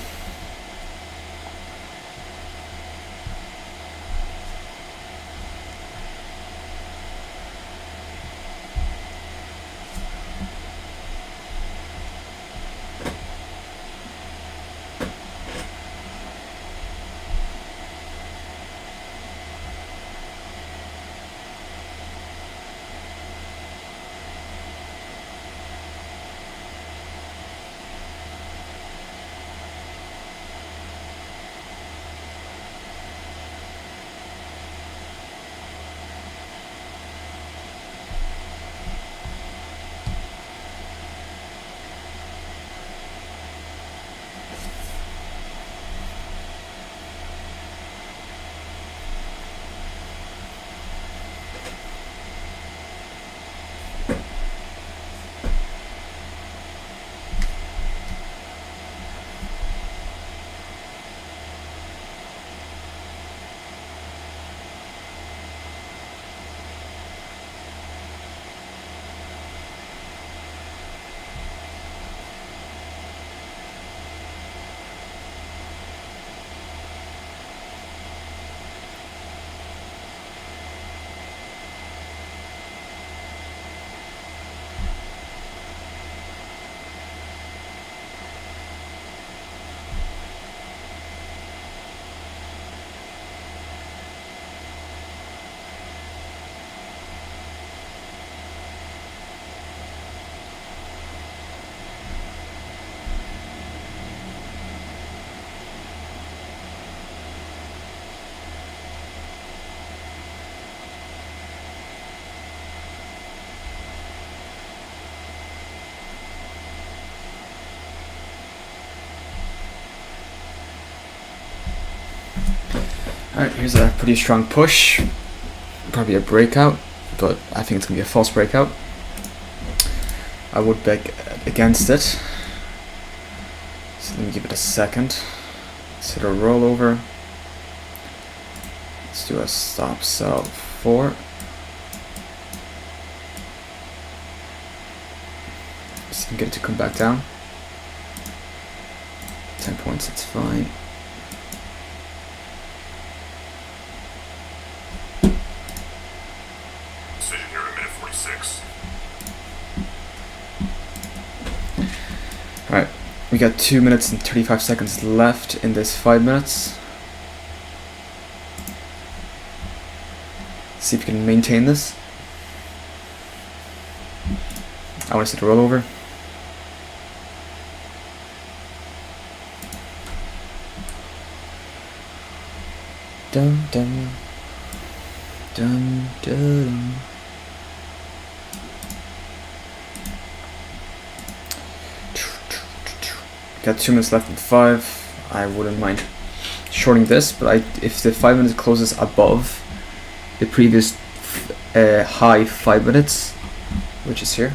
Alright, here's a pretty strong push. Probably a breakout, but I think it's going to be a false breakout. I would bet against it. So let me give it a second. Let's hit a rollover. Let's do a stop sell 4. See if we can get it to come back down. 10 points, it's fine. Decision here at minute 46. Alright, we got 2 minutes and 35 seconds left in this 5 minutes. See if we can maintain this. I want to see the rollover. Dum dum dum dum. Got 2 minutes left in 5. I wouldn't mind shorting this, but if the 5 minutes closes above the previous high 5 minutes, which is here,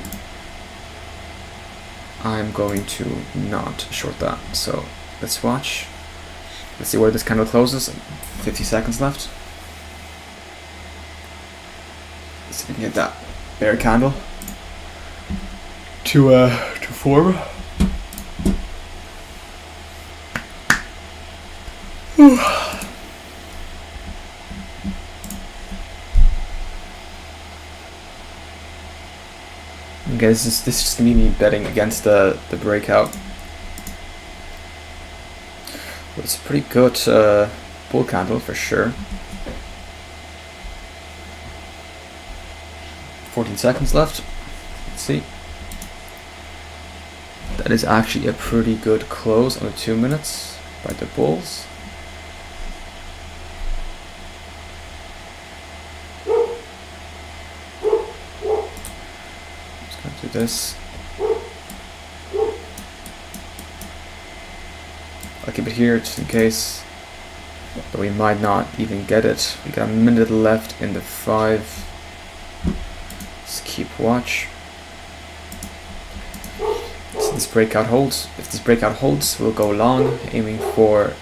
I'm going to not short that. So let's watch. Let's see where this candle closes. 50 seconds left. Let's see if we can get that bear candle to form. Okay, this is just gonna be me betting against the breakout. But it's a pretty good bull candle for sure. 14 seconds left. Let's see. That is actually a pretty good close on the 2 minutes by the Bulls. Just gonna do this. I'll keep it here just in case, but we might not even get it. We got a minute left in the 5. Let's keep watch. So this breakout holds. If this breakout holds, we'll go long, aiming for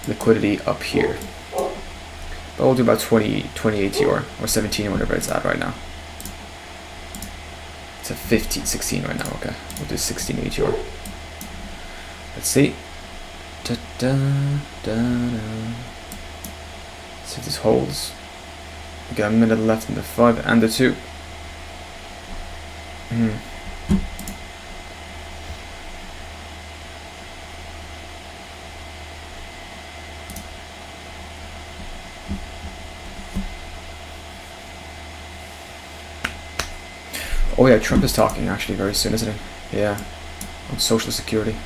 liquidity up here. But we'll do about 20 ATR or 17 or whatever it's at right now. It's at 15, 16 right now. Okay, we'll do 16 ATR. Let's see. Da, da, da, da. See if this holds. We got a minute left in the 5 and the 2. Oh yeah, Trump is talking actually very soon, isn't he? Yeah, on Social Security.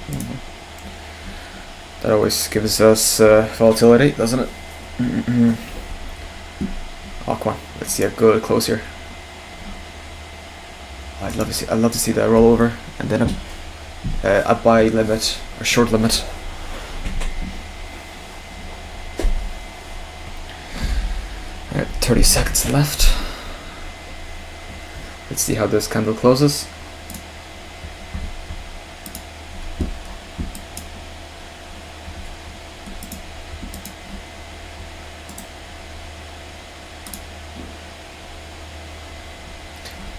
That always gives us volatility, doesn't it? Oh, come on, let's see a good close here. I'd love to see that roll over, and then a buy limit or short limit. Alright, 30 seconds left. Let's see how this candle closes.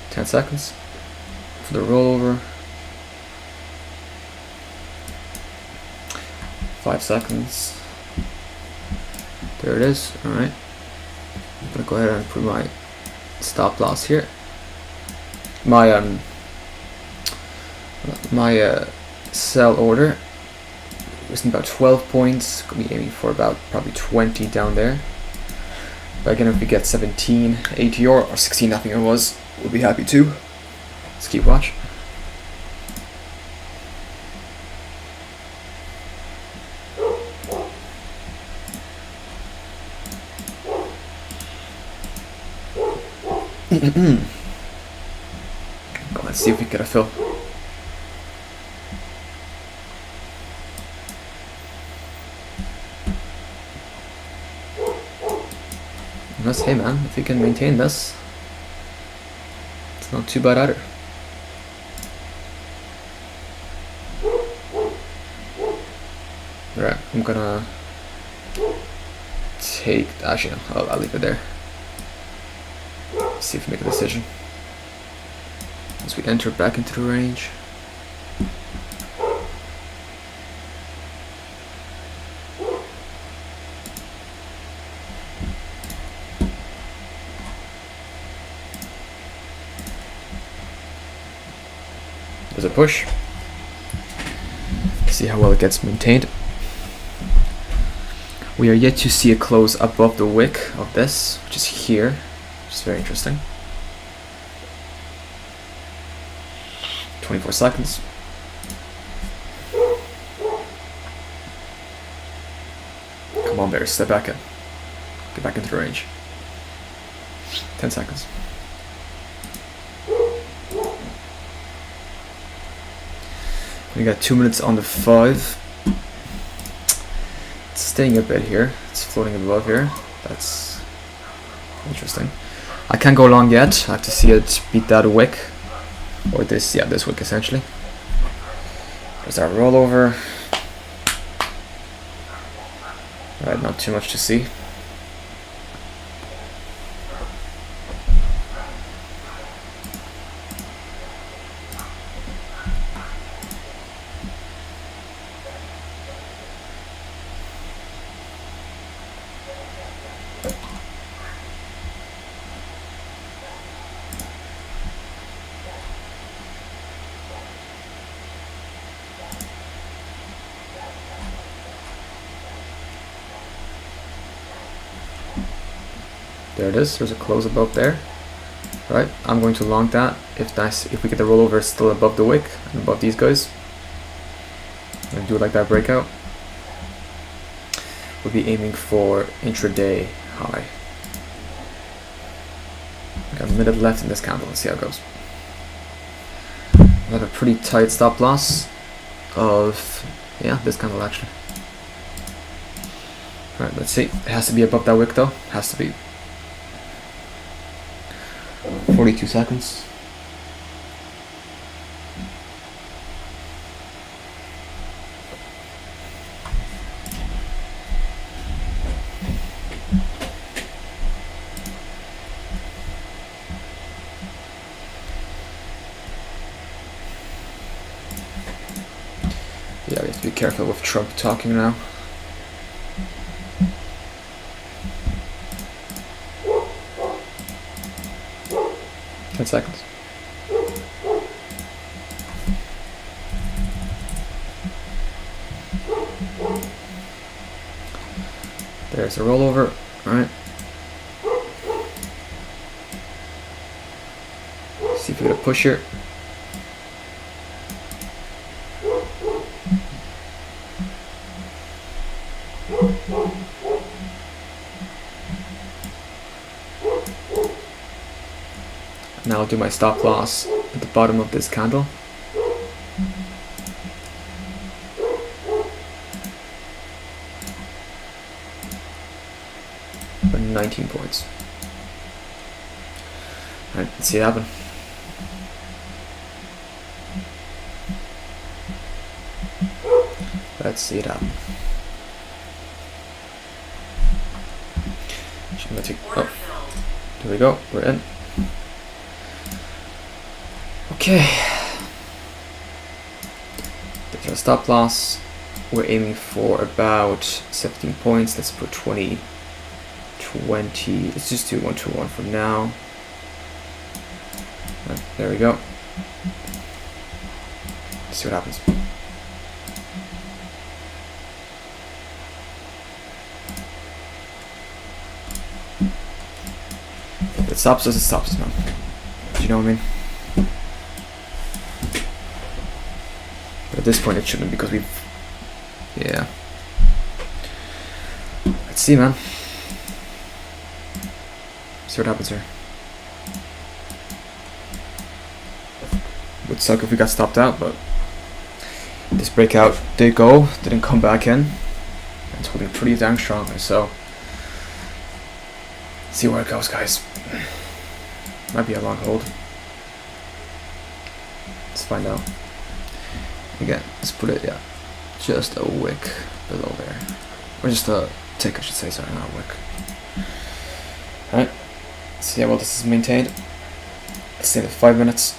Ten seconds for the rollover. 5 seconds. There it is. All right. I'm gonna go ahead and put my stop loss here. My sell order was in about 12 points. Gonna be aiming for about probably 20 down there. But again, if we get 17 ATR or 16, I think it was, we'll be happy too. Let's keep watch. Let's see if we get a fill. Unless, hey man, if we can maintain this, it's not too bad either. Alright, I'm gonna take, actually no, I'll leave it there. See if we make a decision. Once we enter back into the range. There's a push. See how well it gets maintained. We are yet to see a close above the wick of this, which is here, which is very interesting. 24 seconds. Come on, Bears, step back in. Get back into the range. 10 seconds. We got 2 minutes on the 5. It's staying a bit here. It's floating above here. That's interesting. I can't go long yet. I have to see it beat that wick. Or this, yeah, this wick essentially. There's our rollover. Alright, not too much to see. There it is, there's a close above there. Right, I'm going to long that. If we get the rollover still above the wick and above these guys, I'm going to do it like that breakout. We'll be aiming for intraday high. Got a minute left in this candle. Let's see how it goes. I have a pretty tight stop loss of, yeah, this candle actually. Alright, let's see. It has to be above that wick though. Has to be. 42 seconds. Yeah, we have to be careful with Trump talking now. Seconds. There's a rollover, alright. See if we get a push here. Now I'll do my stop loss at the bottom of this candle. For 19 points. Alright, let's see it happen. Let's see it happen. Oh, there we go, we're in. Okay, there's our stop loss. We're aiming for about 17 points. Let's put 20. Let's just do 121 for now. Right, there we go. Let's see what happens. If it stops us, it stops us, man. Do you know what I mean? But at this point it shouldn't, because we've, yeah. Let's see, man. See what happens here. Would suck if we got stopped out, but this breakout didn't come back in. It's holding pretty damn strongly, so see where it goes, guys. Might be a long hold. Let's find out. Again, let's put it, yeah, just a wick below there. Or just a tick, I should say, sorry, not a wick. Alright, see how well this is maintained. Let's stay at 5 minutes.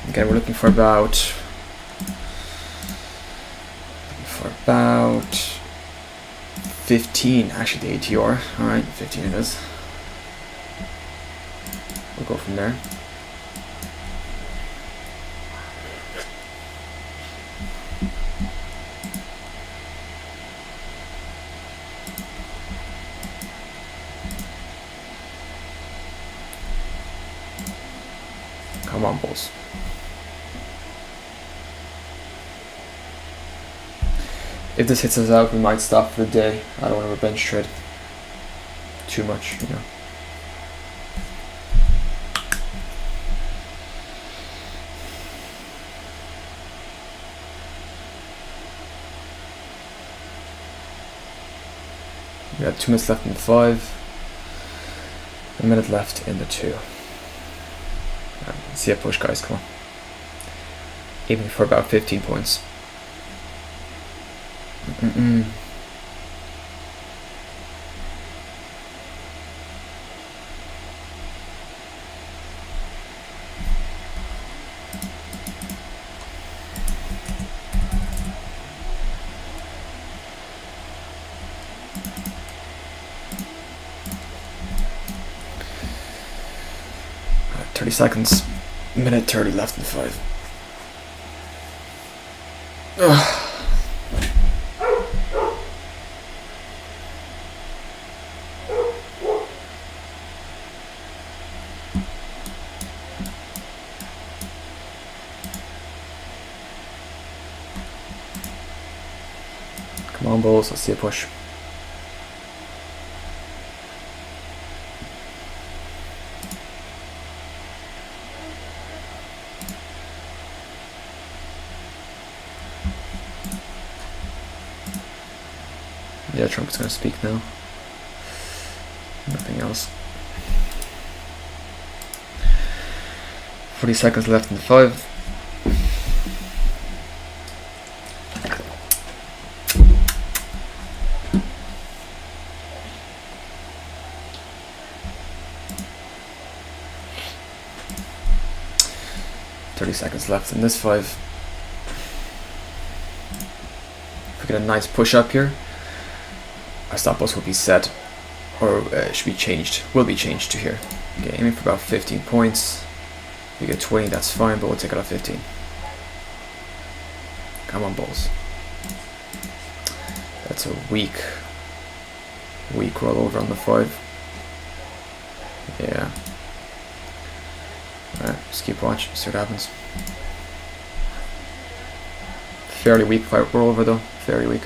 Again, we're looking for about 15, actually the ATR. Alright, 15 it is. We'll go from there. Come on, bulls. If this hits us out, we might stop for the day. I don't want to revenge trade too much, you know. We got 2 minutes left in the 5. A minute left in the 2. Let's see a push, guys, come on. Aiming for about 15 points. Mm-mm. Right, 30 seconds. Minute 30 left in the 5. Ugh. on, balls. Let's see a push. Yeah, Trump's gonna speak now. Nothing else. 40 seconds left in the 5. Seconds left in this 5. If we get a nice push up here, our stop loss will be set, or should be changed. Will be changed to here. Okay, aiming for about 15 points. If we get 20, that's fine, but we'll take it off 15. Come on, balls. That's a weak rollover on the 5. Yeah. Alright, just keep watching, see what happens. Fairly weak rollover though, very weak.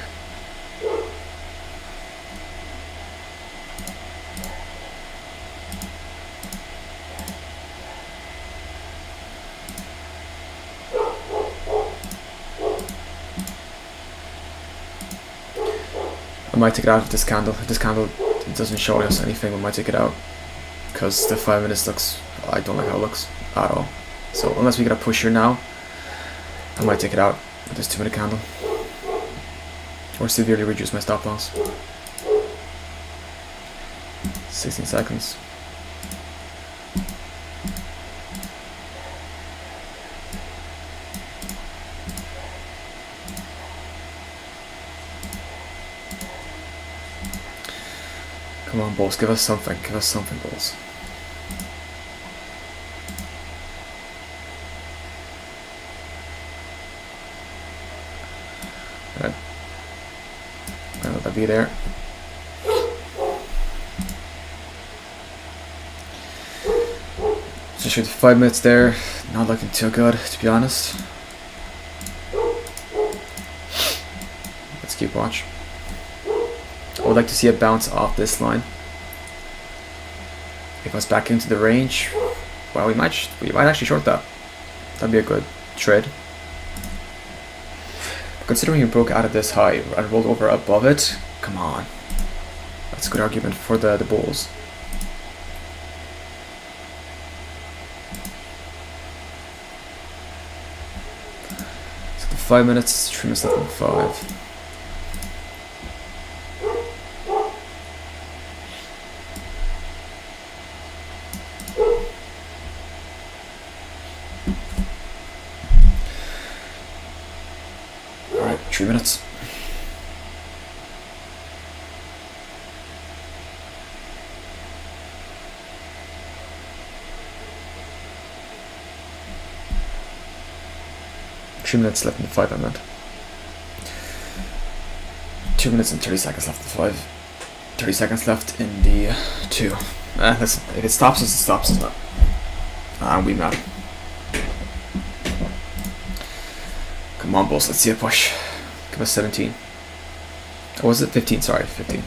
I might take it out of this candle. If this candle doesn't show us anything, we might take it out. Because the 5 minutes looks, I don't like how it looks at all. So unless we get a push here now, I might take it out with this 2 minute candle. Or severely reduce my stop loss. 16 seconds. Come on, balls, give us something, balls. Right. I'll let that be there. Just shoot 5 minutes there, not looking too good, to be honest. Let's keep watch. I would like to see it bounce off this line. If it goes back into the range, well, we might actually short that. That'd be a good trade. But considering you broke out of this high and rolled over above it, come on. That's a good argument for the bulls. So the 5 minutes, 3 minutes left in 5. Alright, 3 minutes. Three minutes left in the 5, I meant. 2 minutes and 30 seconds left in the 5. 30 seconds left in the 2. Listen, if it stops us, it stops us. We mad. Come on, boss, let's see a push. Give us 17. Or was it 15? Sorry, 15.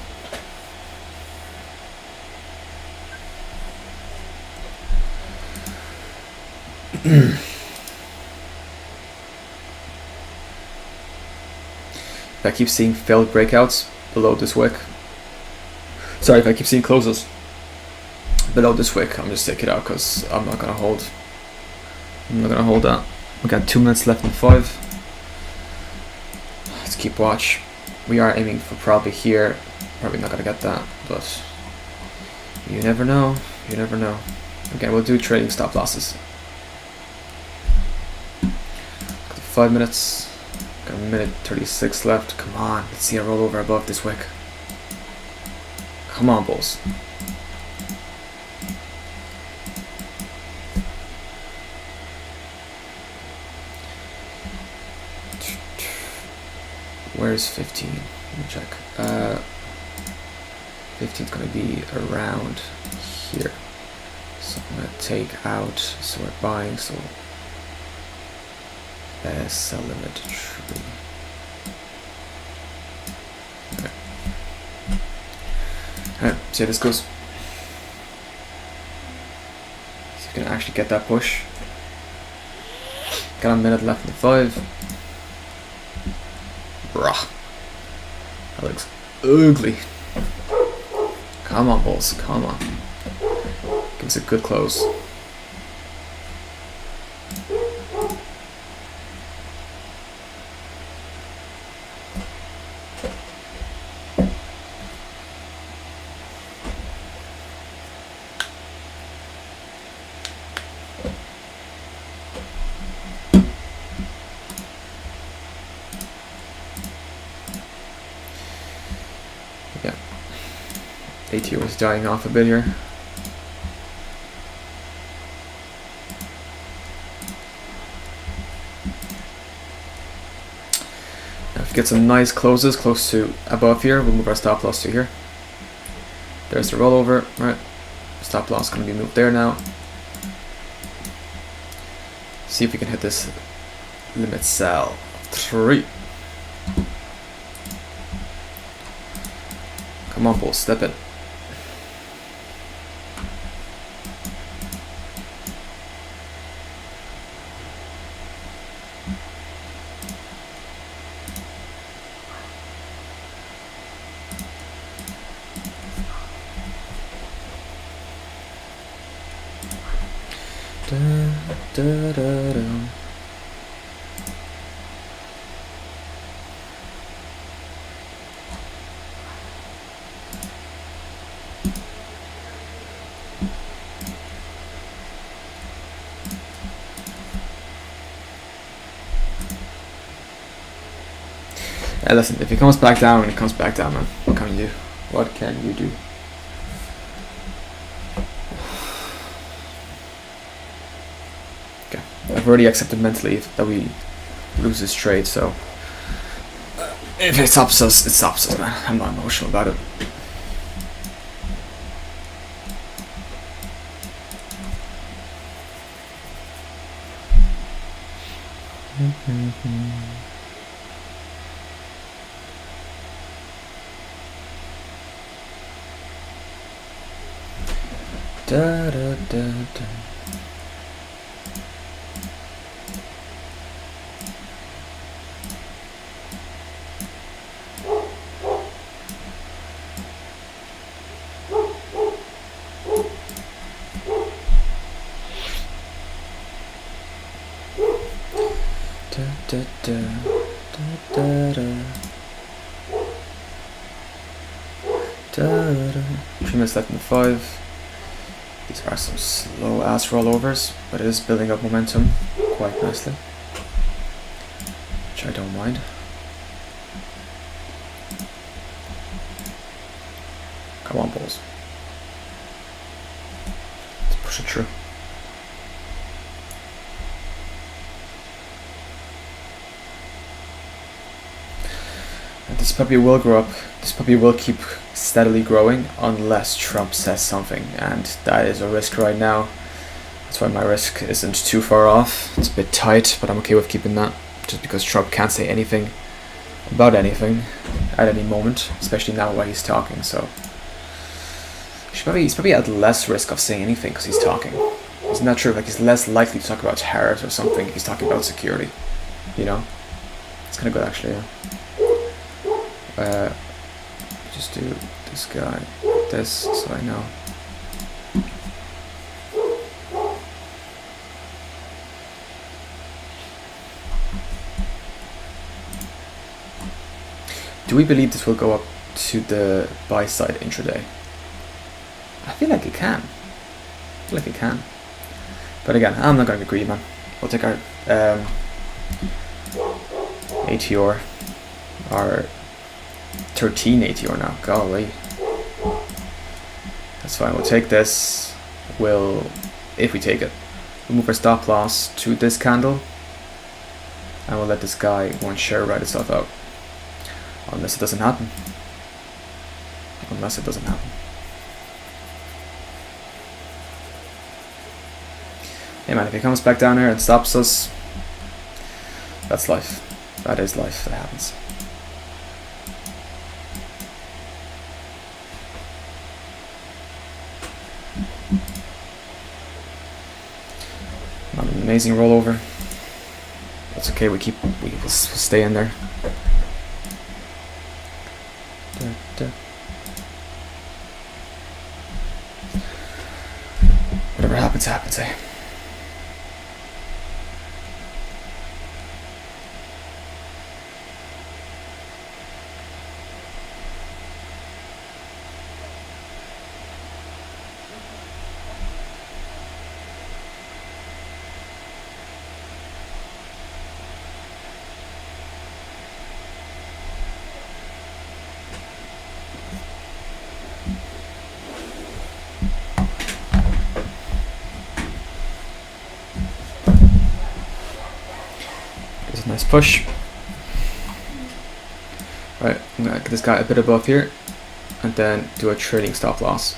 If I keep seeing failed breakouts below this wick, sorry, if I keep seeing closes below this wick, I'm just take it out because I'm not gonna hold. I'm not gonna hold that. We got 2 minutes left in 5. Let's keep watch. We are aiming for probably here. Probably not gonna get that, but you never know. You never know. Okay, we'll do trading stop losses. Got 5 minutes. Got a minute 36 left. Come on, let's see a rollover above this wick. Come on, bulls. Where's 15? Let me check. 15 is going to be around here. So I'm going to take out, so we're buying, so sell limit tree. Alright, see how this goes. So you can actually get that push. Got a minute left in the 5. Bruh. That looks ugly. Come on, Bulls, come on. Give us a good close. Yeah. ATO is dying off a bit here. Now if we get some nice closes close to above here, we'll move our stop loss to here. There's the rollover, right? Stop loss going to be moved there now. See if we can hit this limit sell. 3. Come on, Bulls, step in. Da, da, da, da. Yeah, listen, if it comes back down, it comes back down, man. What can you do? What can you do? Okay, I've already accepted mentally that we lose this trade, so if it stops us, it stops us, man. I'm not emotional about it. Da da da da. Da da da da da da da. 3 minutes left in the 5. These are some slow ass rollovers, but it is building up momentum quite nicely, which I don't mind. Come on, Bulls. Let's push it through. And this puppy will grow up. This puppy will keep steadily growing unless Trump says something, and that is a risk right now. That's why my risk isn't too far off. It's a bit tight, but I'm okay with keeping that, just because Trump can't say anything about anything at any moment, especially now while he's talking. So he's probably at less risk of saying anything because he's talking. Isn't that true? Like, he's less likely to talk about tariffs or something if he's talking about security, you know? It's kind of good, actually. Yeah. Just do this guy like this, so I know. Do we believe this will go up to the buy side intraday? I feel like it can. I feel like it can. But again, I'm not going to be greedy, man. We'll take our ATR, our 13 ATR now. Golly. That's fine. We'll take this. If we take it, we'll move our stop loss to this candle, and we'll let this guy one share write itself out. Unless it doesn't happen. Unless it doesn't happen. Hey man, if he comes back down here and stops us, that's life. That is life. That happens. amazing rollover. That's okay. We'll stay in there. Whatever happens, happens, eh? There's a nice push. Right, I'm gonna get this guy a bit above here, and then do a trading stop loss.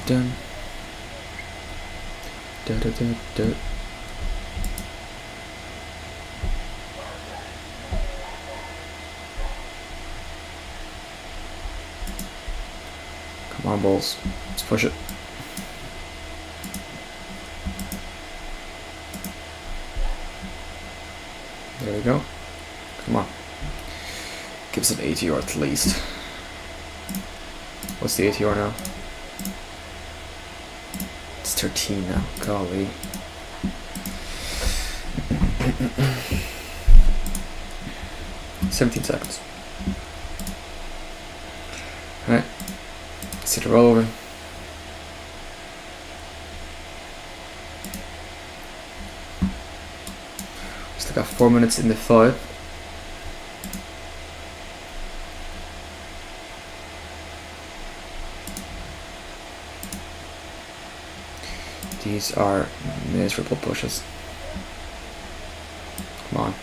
Dun. Da, da, da, da. Come on, balls. Let's push it. There we go. Come on. Give us an ATR at least. What's the ATR now? It's 13 now. Golly. $17 seconds. Alright. Let's hit a rollover. Still got 4 minutes in the 5. These are miserable pushes. Come on.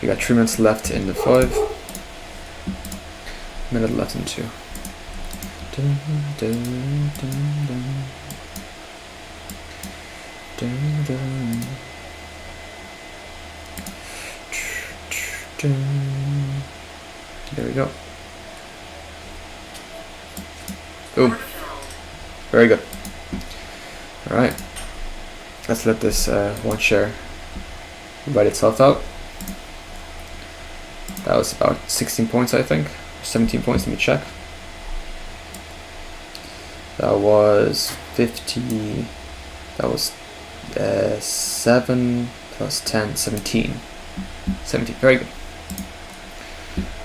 We got 3 minutes left in the 5. Minute left in 2. There we go. Boom. Very good. Alright. Let's let this one share write itself out. That was about 16 points, I think. 17 points, let me check. That was 50. That was 7 plus 10, 17. 17, very good.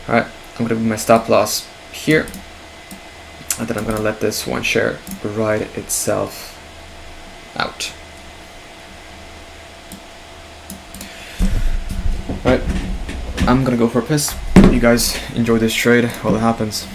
Alright, I'm gonna put my stop loss here. And then I'm gonna let this one share ride itself out. Alright, I'm gonna go for a piss. You guys enjoy this trade while it happens.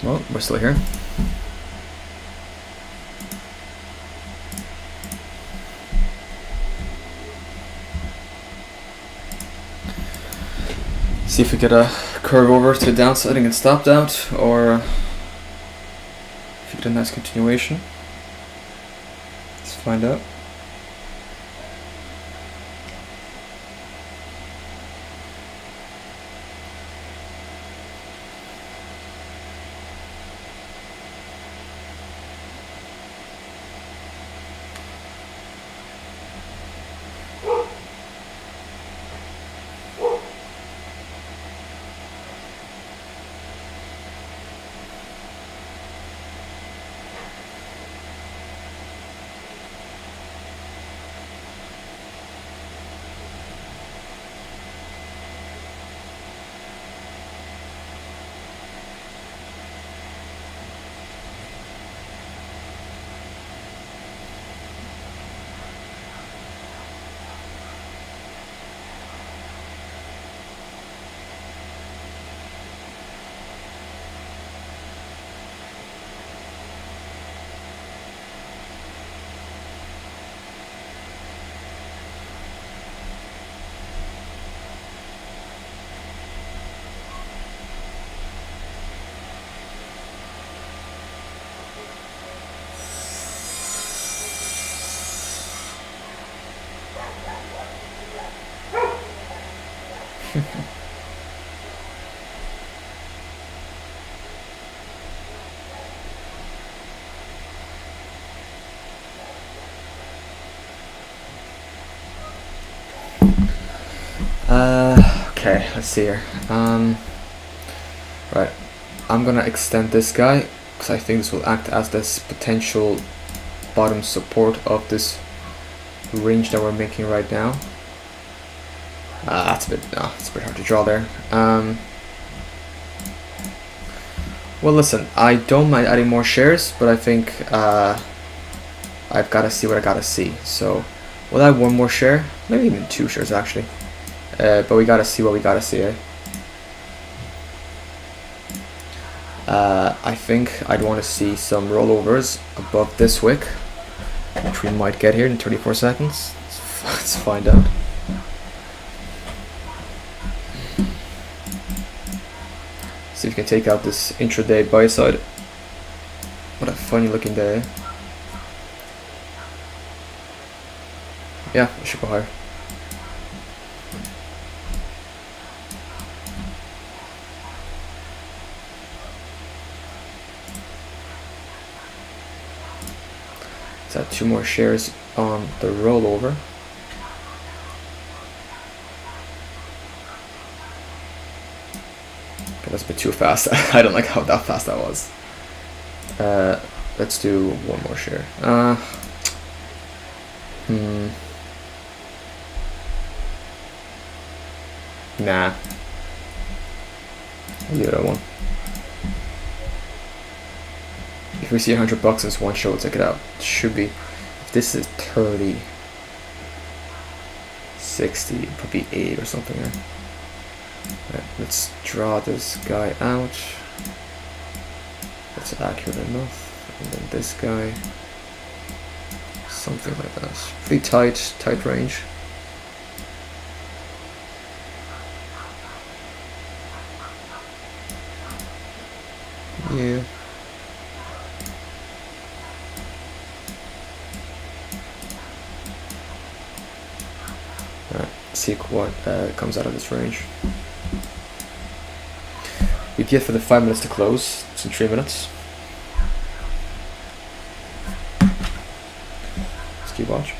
Well, we're still here. See if we get a curve over to the downside and get stopped out, or if we get a nice continuation. Let's find out. Okay, let's see here. Right, I'm gonna extend this guy because I think this will act as this potential bottom support of this range that we're making right now. It's a bit hard to draw there. Well, listen, I don't mind adding more shares, but I think I've got to see what I gotta see. So we'll add one more share, maybe even 2 shares actually. But we gotta see what we gotta see. I think I'd want to see some rollovers above this wick, which we might get here in 34 seconds. Let's find out. See if we can take out this intraday buy side. What a funny looking day. Yeah, I should go higher. Let's add 2 more shares on the rollover. Okay, that's a bit too fast. I don't like how that fast that was. Let's do 1 more share. Nah. I'll leave it at 1. If we see $100 in this one shot, we'll take it out. It should be. If this is 30, 60, probably 8 or something. Right, let's draw this guy out. That's accurate enough. And then this guy, something like that. Pretty tight range. Yeah. See what comes out of this range. We get for the 5 minutes to close. It's in 3 minutes. Let's keep watch.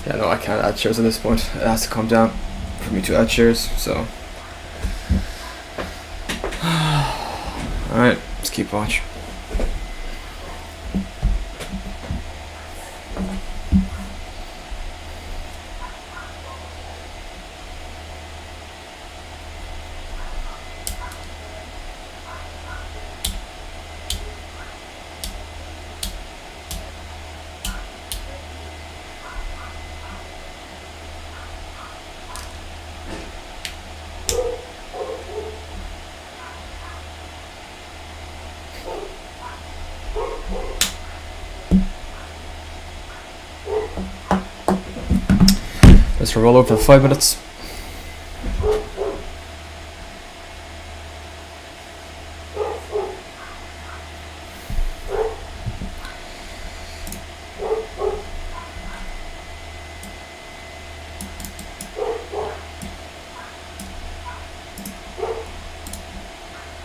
Yeah, no, I can't add shares at this point. It has to come down for me to add shares, so. Alright, let's keep watch. Let's roll over for 5 minutes.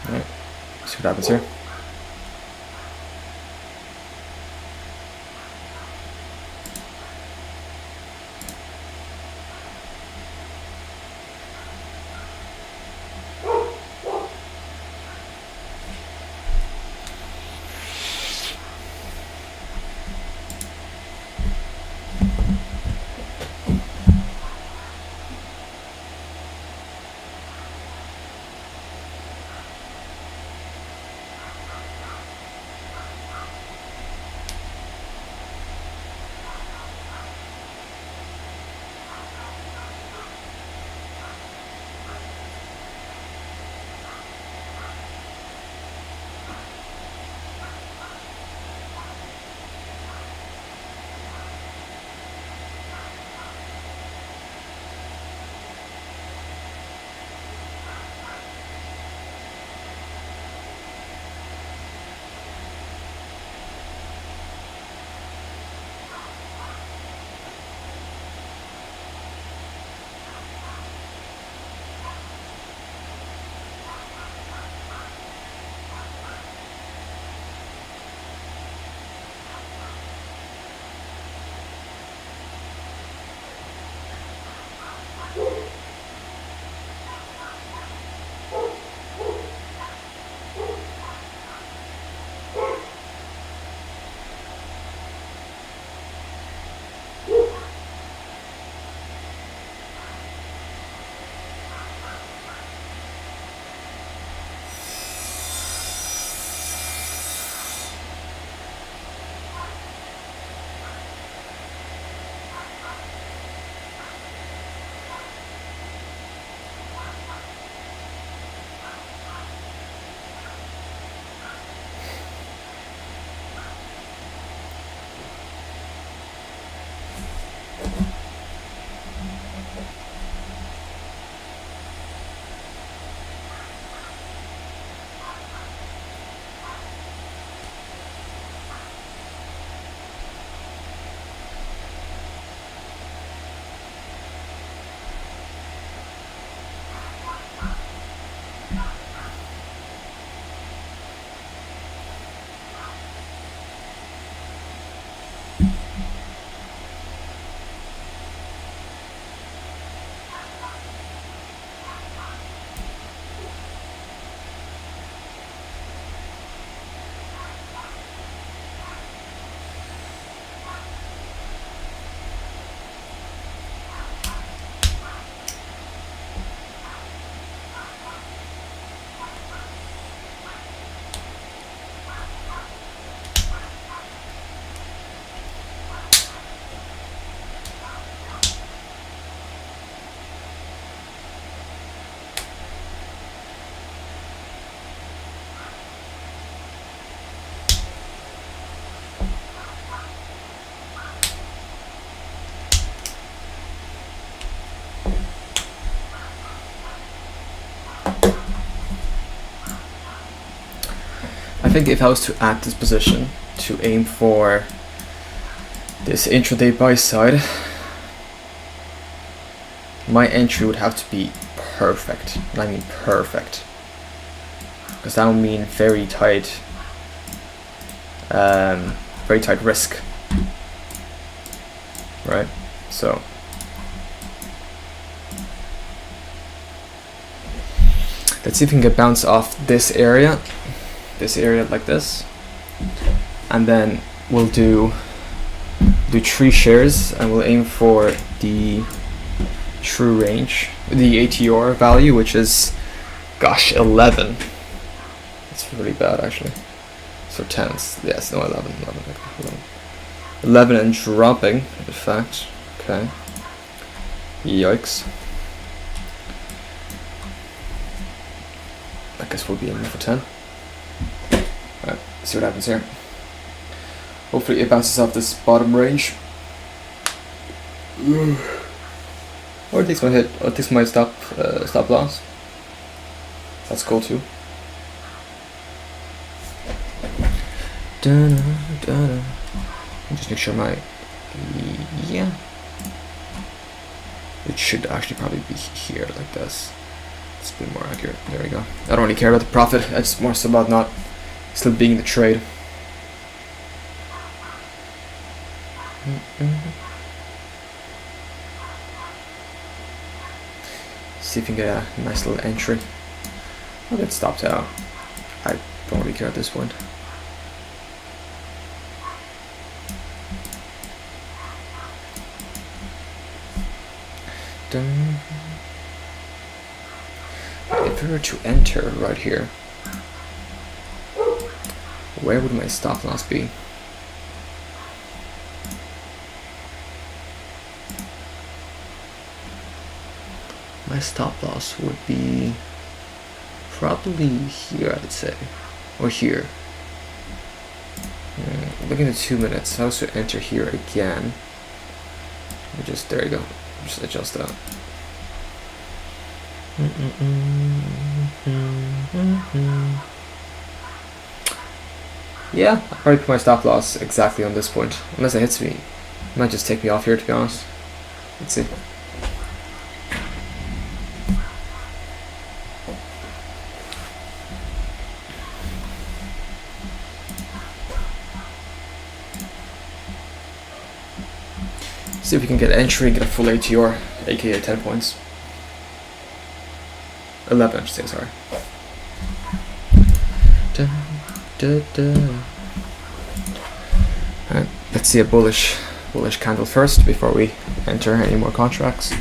Alright, see what happens here. think if I was to add this position to aim for this intraday buy side, my entry would have to be perfect, and I mean perfect, because that would mean very tight risk, right? So let's see if we can get bounce off this area like this, and then we'll do 3 shares, and we'll aim for the true range, the ATR value, which is, gosh, 11. It's really bad actually. So 10s, yes, no, 11 and dropping, in fact. Okay. Yikes. I guess we'll be aiming for 10. Alright, see what happens here. Hopefully it bounces off this bottom range. Or it takes my hit, or it takes my stop loss. That's cool too. Just make sure my, yeah, it should actually probably be here like this. It's a bit more accurate. There we go. I don't really care about the profit. It's more so about not still being in the trade. See if we can get a nice little entry. I'll get stopped out. I don't really care at this point. If we were to enter right here, where would my stop loss be? My stop loss would be probably here, I would say, or here. Looking at 2 minutes, I was to enter here again. Just, there you go. Just adjust that. Yeah, I'll probably put my stop loss exactly on this point. Unless it hits me. It might just take me off here, to be honest. Let's see. See if we can get entry and get a full ATR, aka 10 points. 11, I should say, sorry. Alright, let's see a bullish candle first before we enter any more contracts.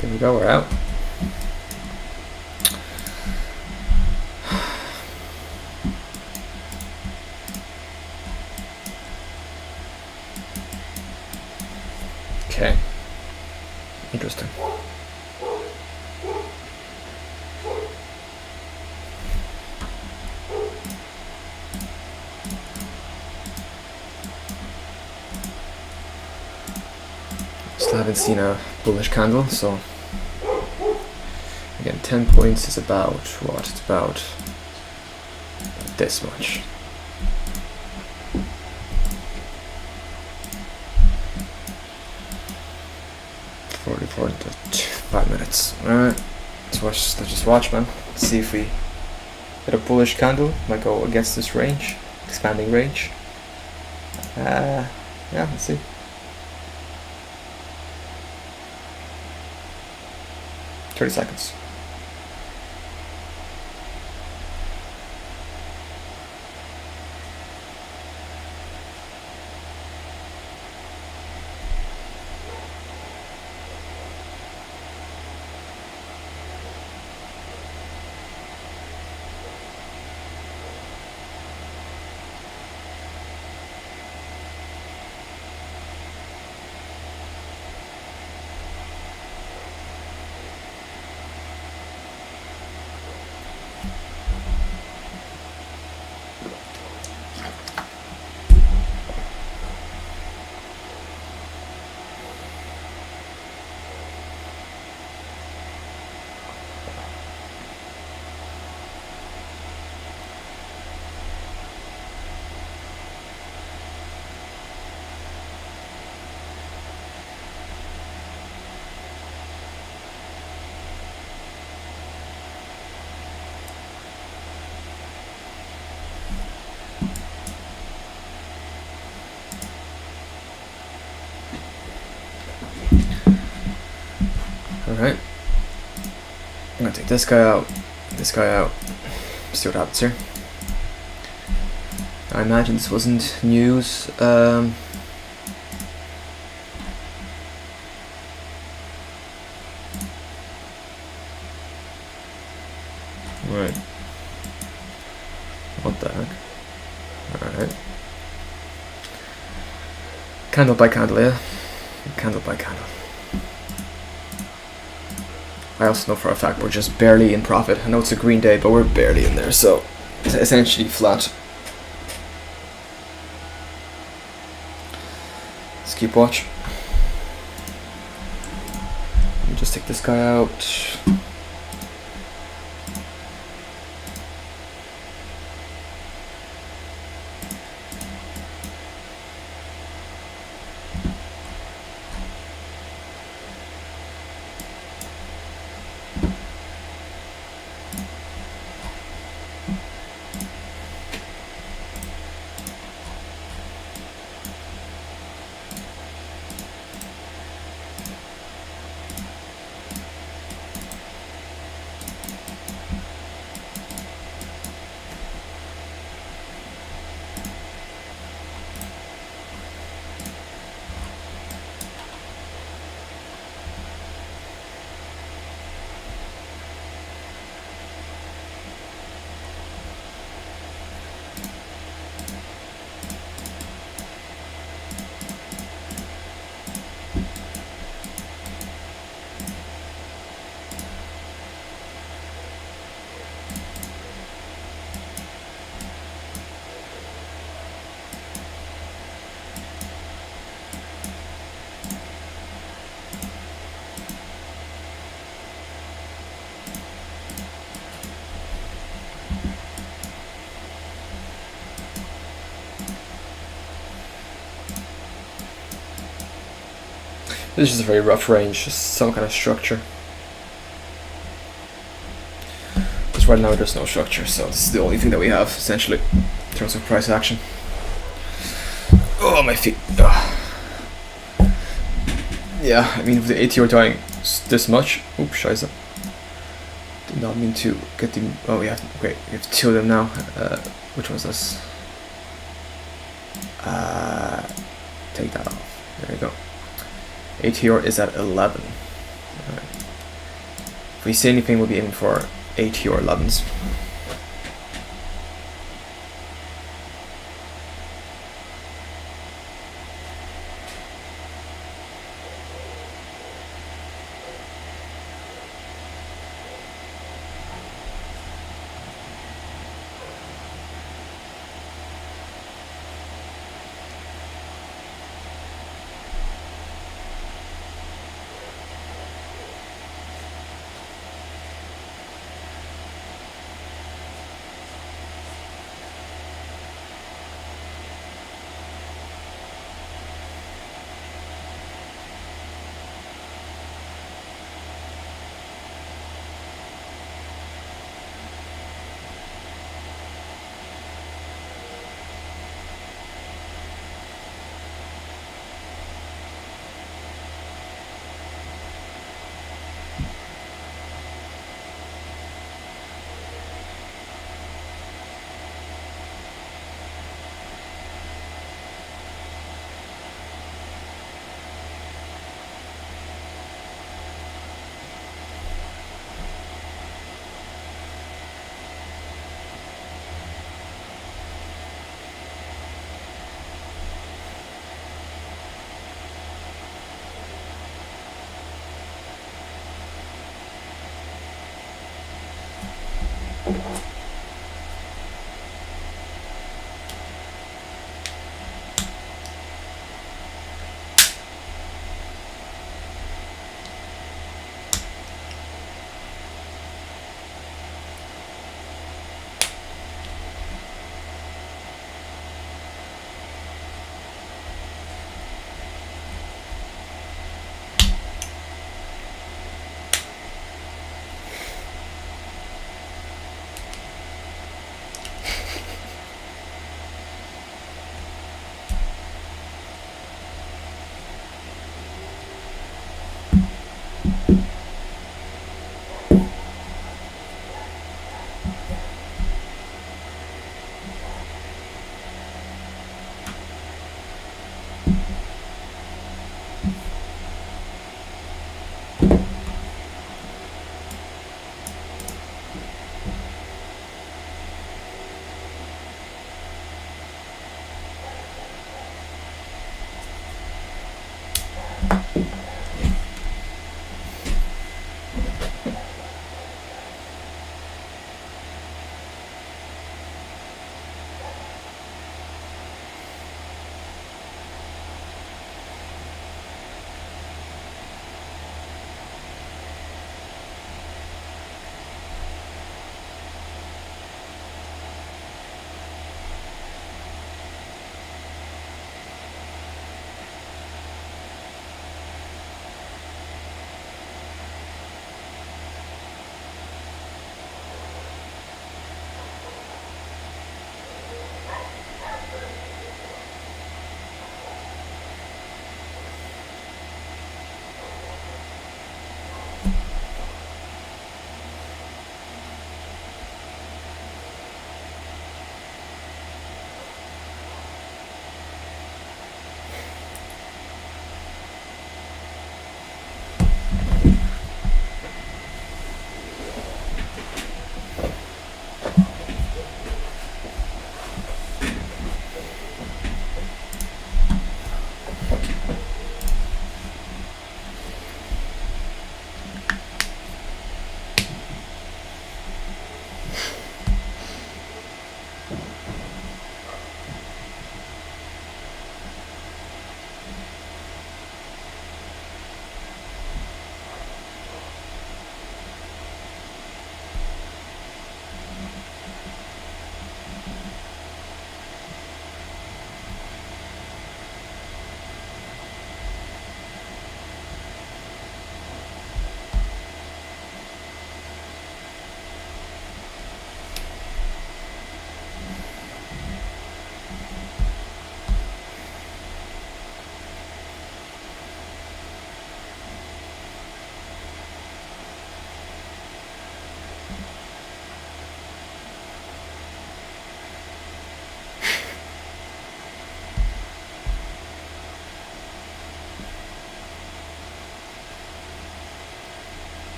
There we go, we're out. Okay. Interesting. Still haven't seen a bullish candle, so again, 10 points is about what? It's about this much. To 5 minutes. Alright, let's just watch, man. Let's see if we get a bullish candle. Might go against this range, expanding range. Yeah, let's see. Thirty seconds. Alright. I'm gonna take this guy out, see what happens here. I imagine this wasn't news. Right. What the heck? Alright. Candle by candle, yeah? Candle by candle. I also know for a fact we're just barely in profit. I know it's a green day, but we're barely in there, so it's essentially flat. Let's keep watch. Let me just take this guy out. This is a very rough range, just some kind of structure. Because right now there's no structure, so this is the only thing that we have, essentially, in terms of price action. Oh, my feet. Ugh. Yeah, I mean, if the ATR dying this much, oops, scheiße. Did not mean to get the. Oh, we have. Great, we have two of them now. Which was this? Take that off. There you go. ATR is at 11. Right. If we see anything, we'll be aiming for ATR 11s.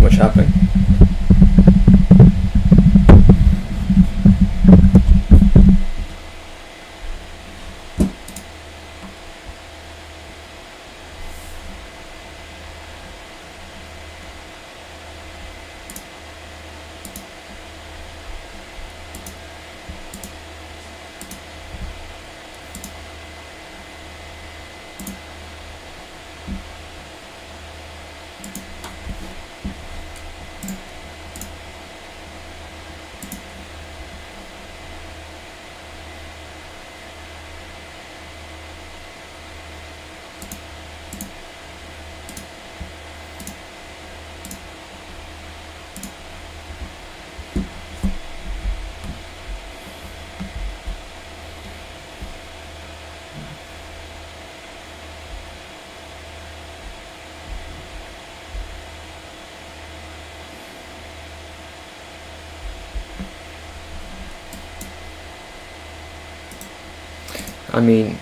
too much happening. I mean,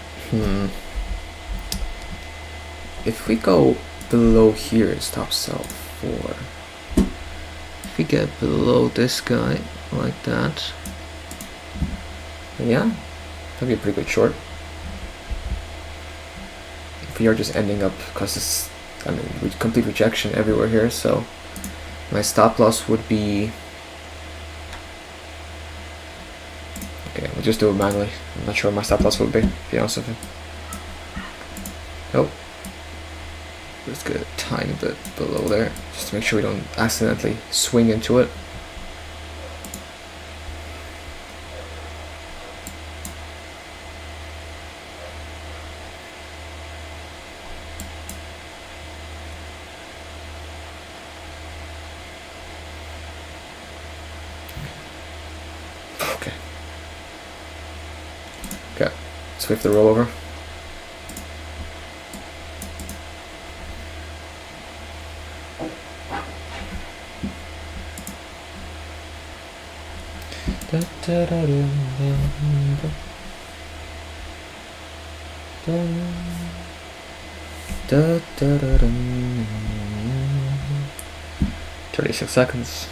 if we go below here is top cell 4. If we get below this guy like that, yeah, that'd be a pretty good short. If we are just ending up, because it's, I mean, with complete rejection everywhere here, so my stop loss would be, okay, we'll just do it manually. I'm not sure what my stop loss would be, to be honest with you. Nope. Just get a tiny bit below there, just to make sure we don't accidentally swing into it. Okay. Okay, let's wait for the rollover. Da, da, da, da. 36 seconds.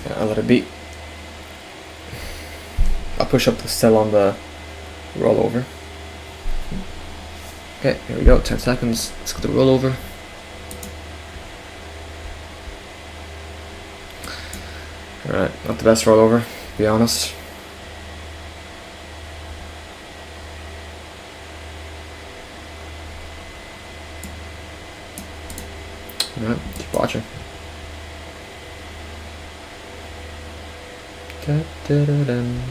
Yeah, I'll let it be. I'll push up the cell on the rollover. Okay, here we go, 10 seconds. Let's go to the rollover. Alright, not the best rollover, to be honest. Alright, keep watching. Da, da, da, dum.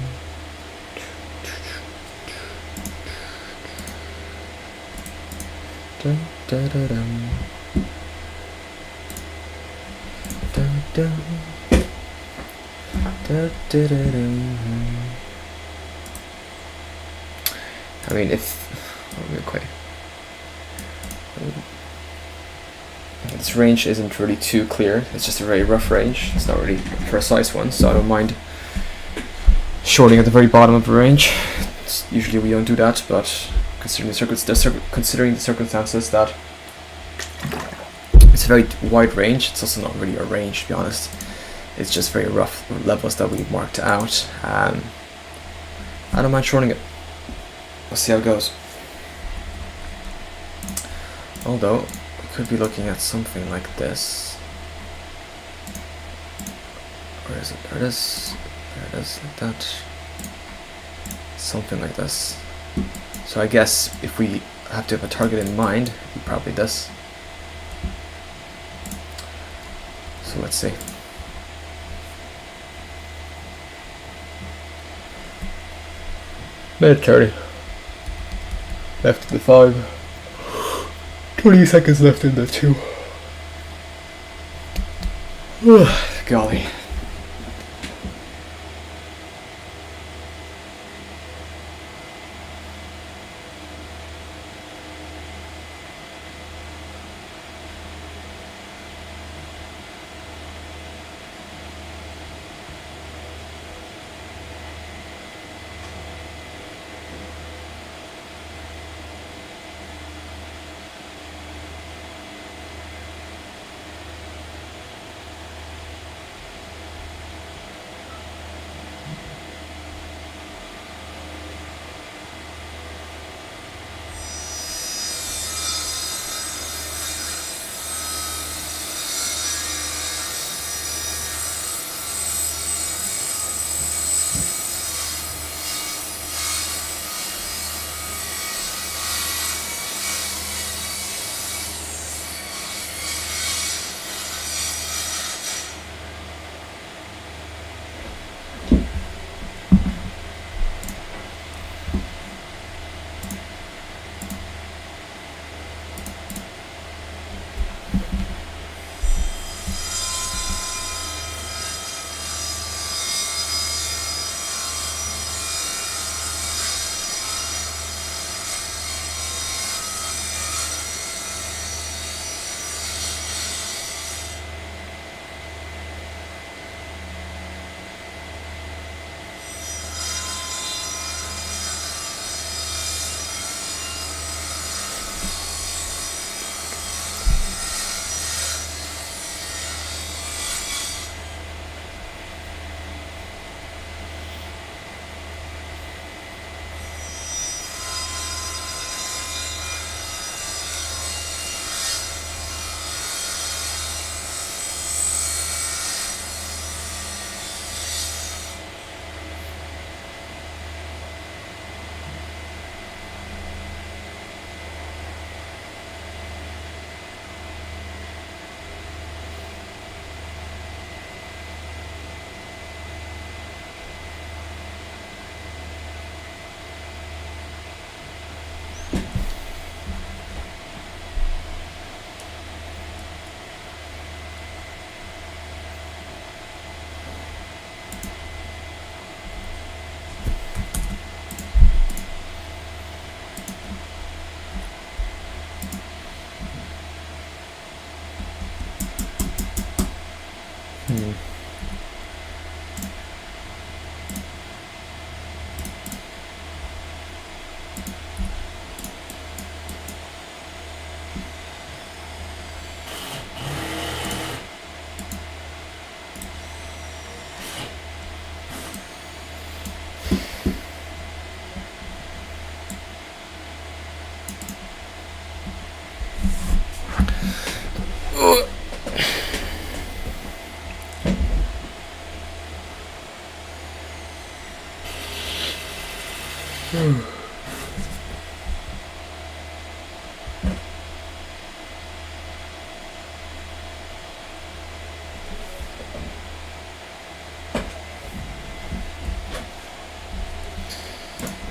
Da, da, da, dum. Da, da. Da, da, da, dum. I mean, this range isn't really too clear. It's just a very rough range. It's not really a precise one, so I don't mind shorting at the very bottom of the range. Usually we don't do that, but considering the circumstances that it's a very wide range, it's also not really a range, to be honest. It's just very rough levels that we marked out. I don't mind shorting it. Let's see how it goes. Although we could be looking at something like this. Where is it? There it is. There it is, like that. Something like this. So I guess if we have to have a target in mind, it'd be probably this. So let's see. Minute 30. Left in the 5. 20 seconds left in the 2. Golly.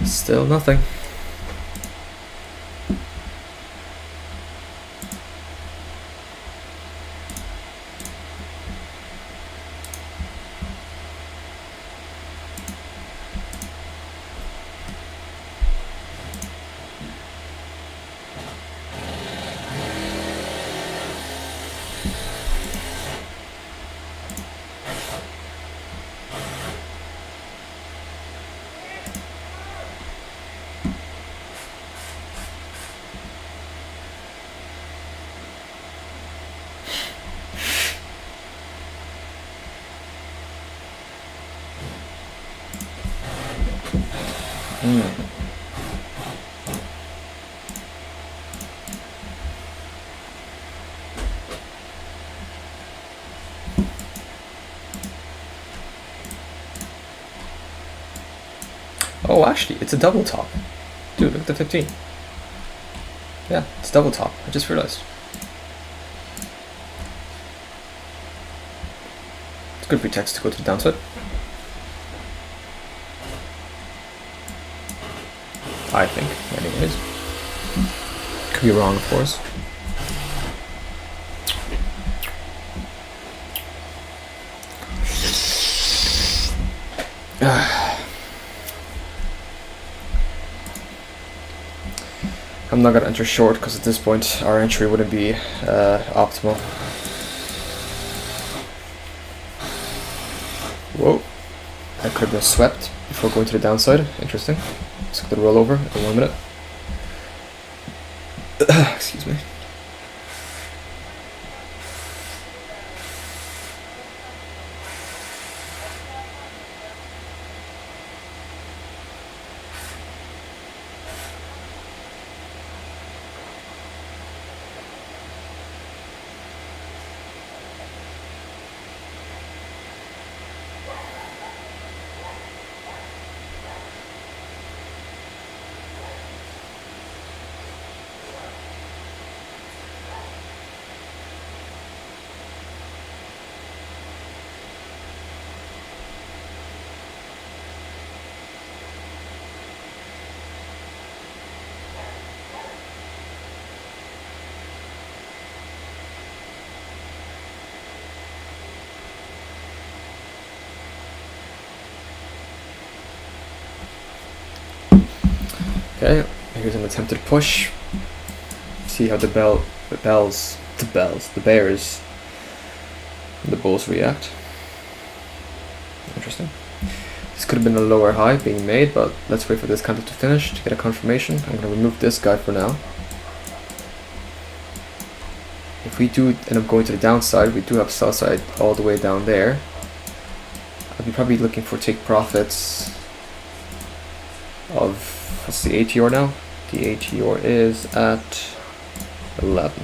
Still nothing. Oh, actually, it's a double top. Dude, look at the 15. Yeah, it's double top. I just realized. It's good pretext to go to the downside. I think, anyways. Could be wrong, of course. I'm not gonna enter short because at this point our entry wouldn't be optimal. Whoa, I could have been swept before going to the downside. Interesting. Let's look at the rollover in 1 minute. Excuse me. Okay, here's an attempted push. See how the Bears, and the Bulls react. Interesting. This could have been a lower high being made, but let's wait for this candle to finish to get a confirmation. I'm going to remove this guy for now. If we do end up going to the downside, we do have sell side all the way down there. I'll be probably looking for take profits of, what's the ATR now? The ATR is at 11.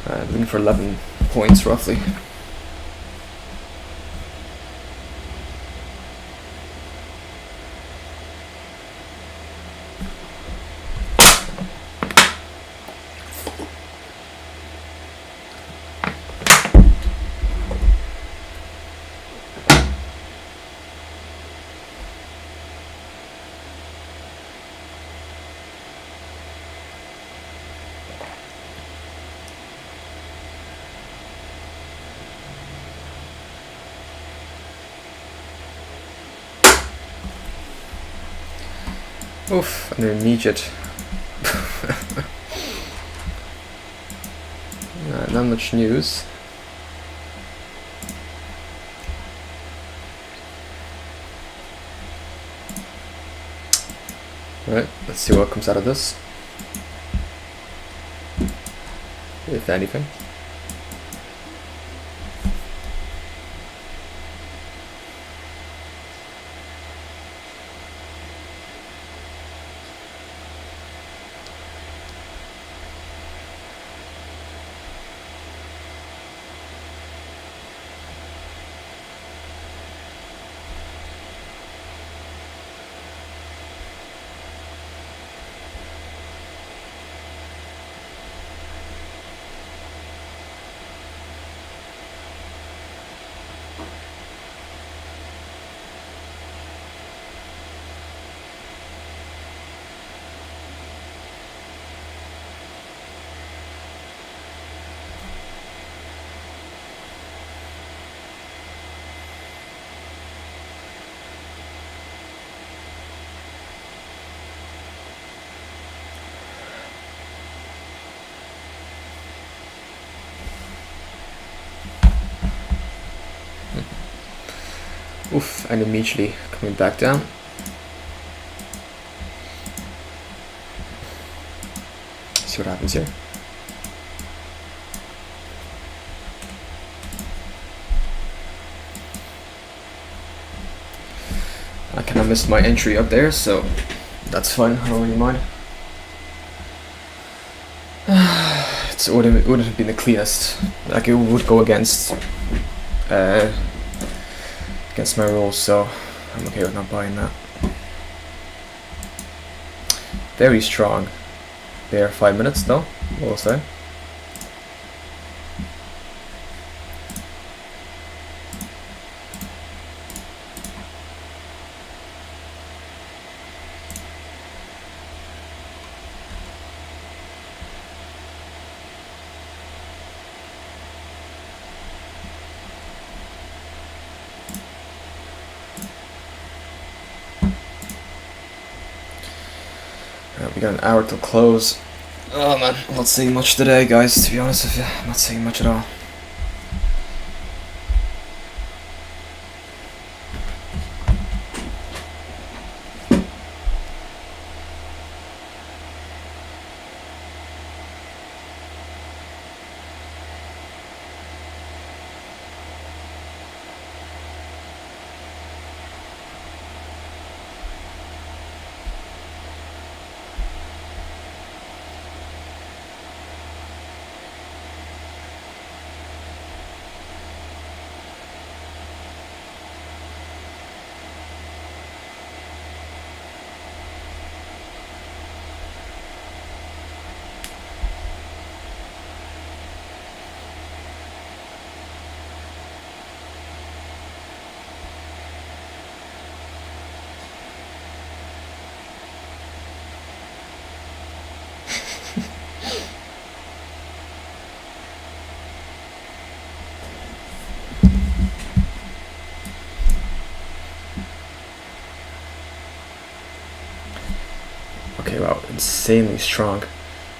I'm looking for 11 points roughly. Oof, an immediate. Not much news. Alright, let's see what comes out of this. If anything. Oof, and immediately coming back down. See what happens here. I kind of missed my entry up there, so that's fine. I don't really mind. It wouldn't have been the cleanest. Like, it would go against my rules, so I'm okay with not buying that. Very strong. There, 5 minutes though, we'll say. We got an hour till close. Oh man, I'm not seeing much today, guys, to be honest with you. I'm not seeing much at all. Okay, wow, insanely strong.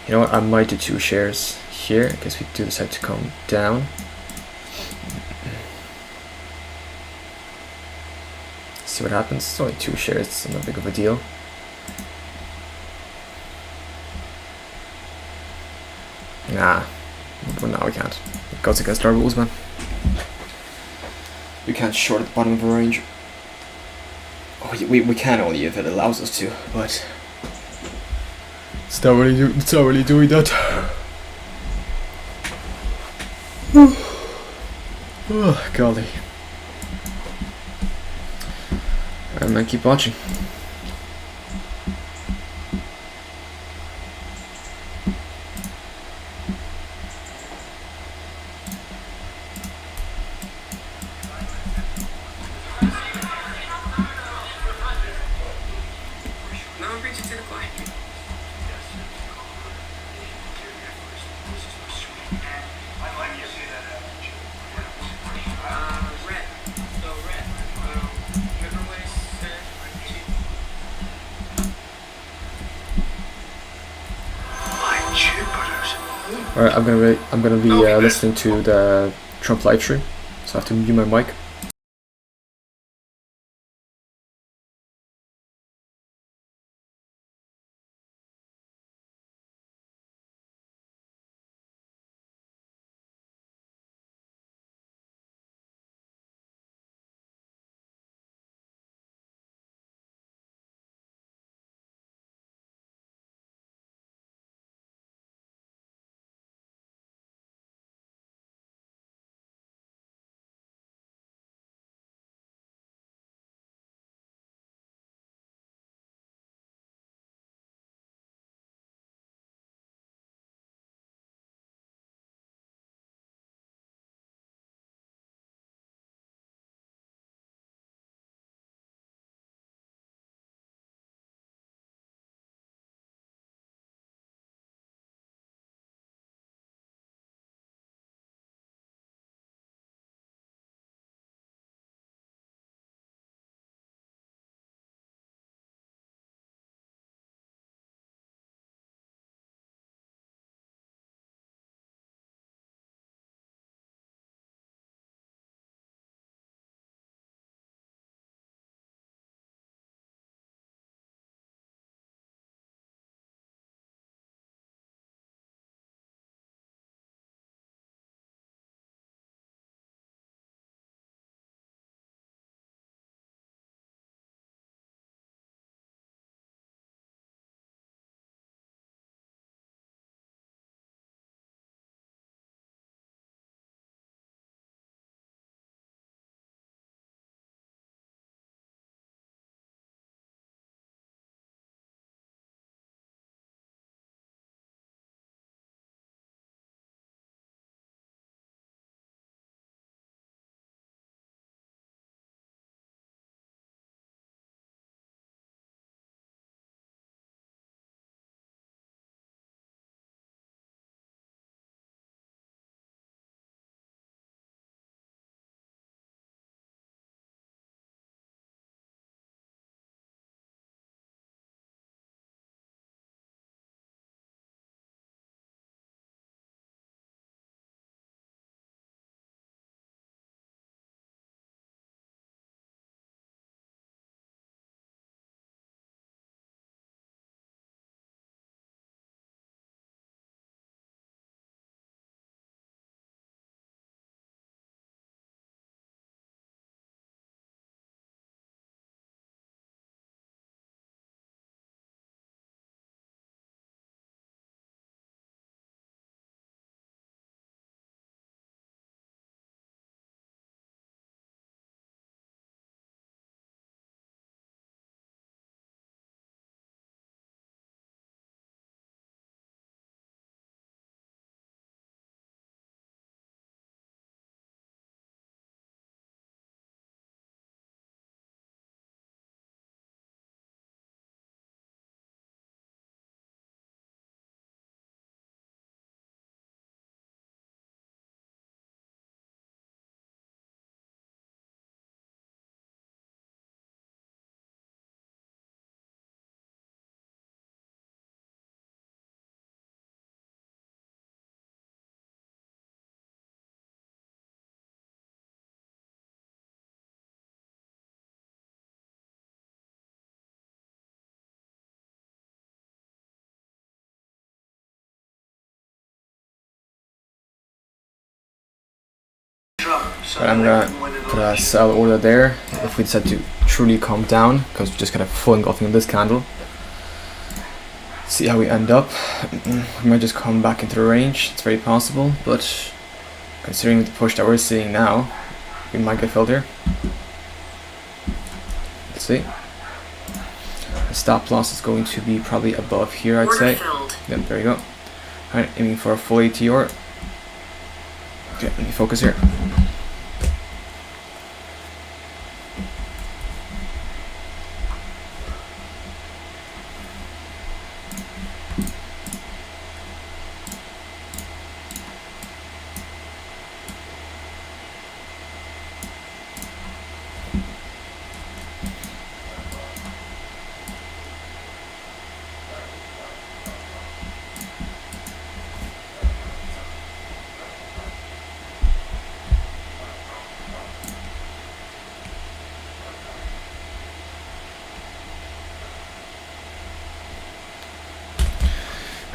You know what, I might do 2 shares here, in case we do decide to come down. See what happens. It's only 2 shares, it's not big of a deal. Nah, well, no, we can't. It goes against our rules, man. We can't short at the bottom of a range. Oh, we can only if it allows us to, but it's not really doing that. Oh, golly. Alright, man, keep watching. No, I'll bring you to the client. Red. So red. Remember what I said? Alright, I'm gonna be listening to the Trump live stream, so I have to mute my mic. But I'm gonna put a sell order there if we decide to truly calm down, because we're just kind of full engulfing in this candle. See how we end up. We might just come back into the range. It's very possible, but considering the push that we're seeing now, we might get filled here. Let's see. The stop loss is going to be probably above here, I'd say. Yep, there you go. Alright, aiming for a full ATR. Okay, let me focus here.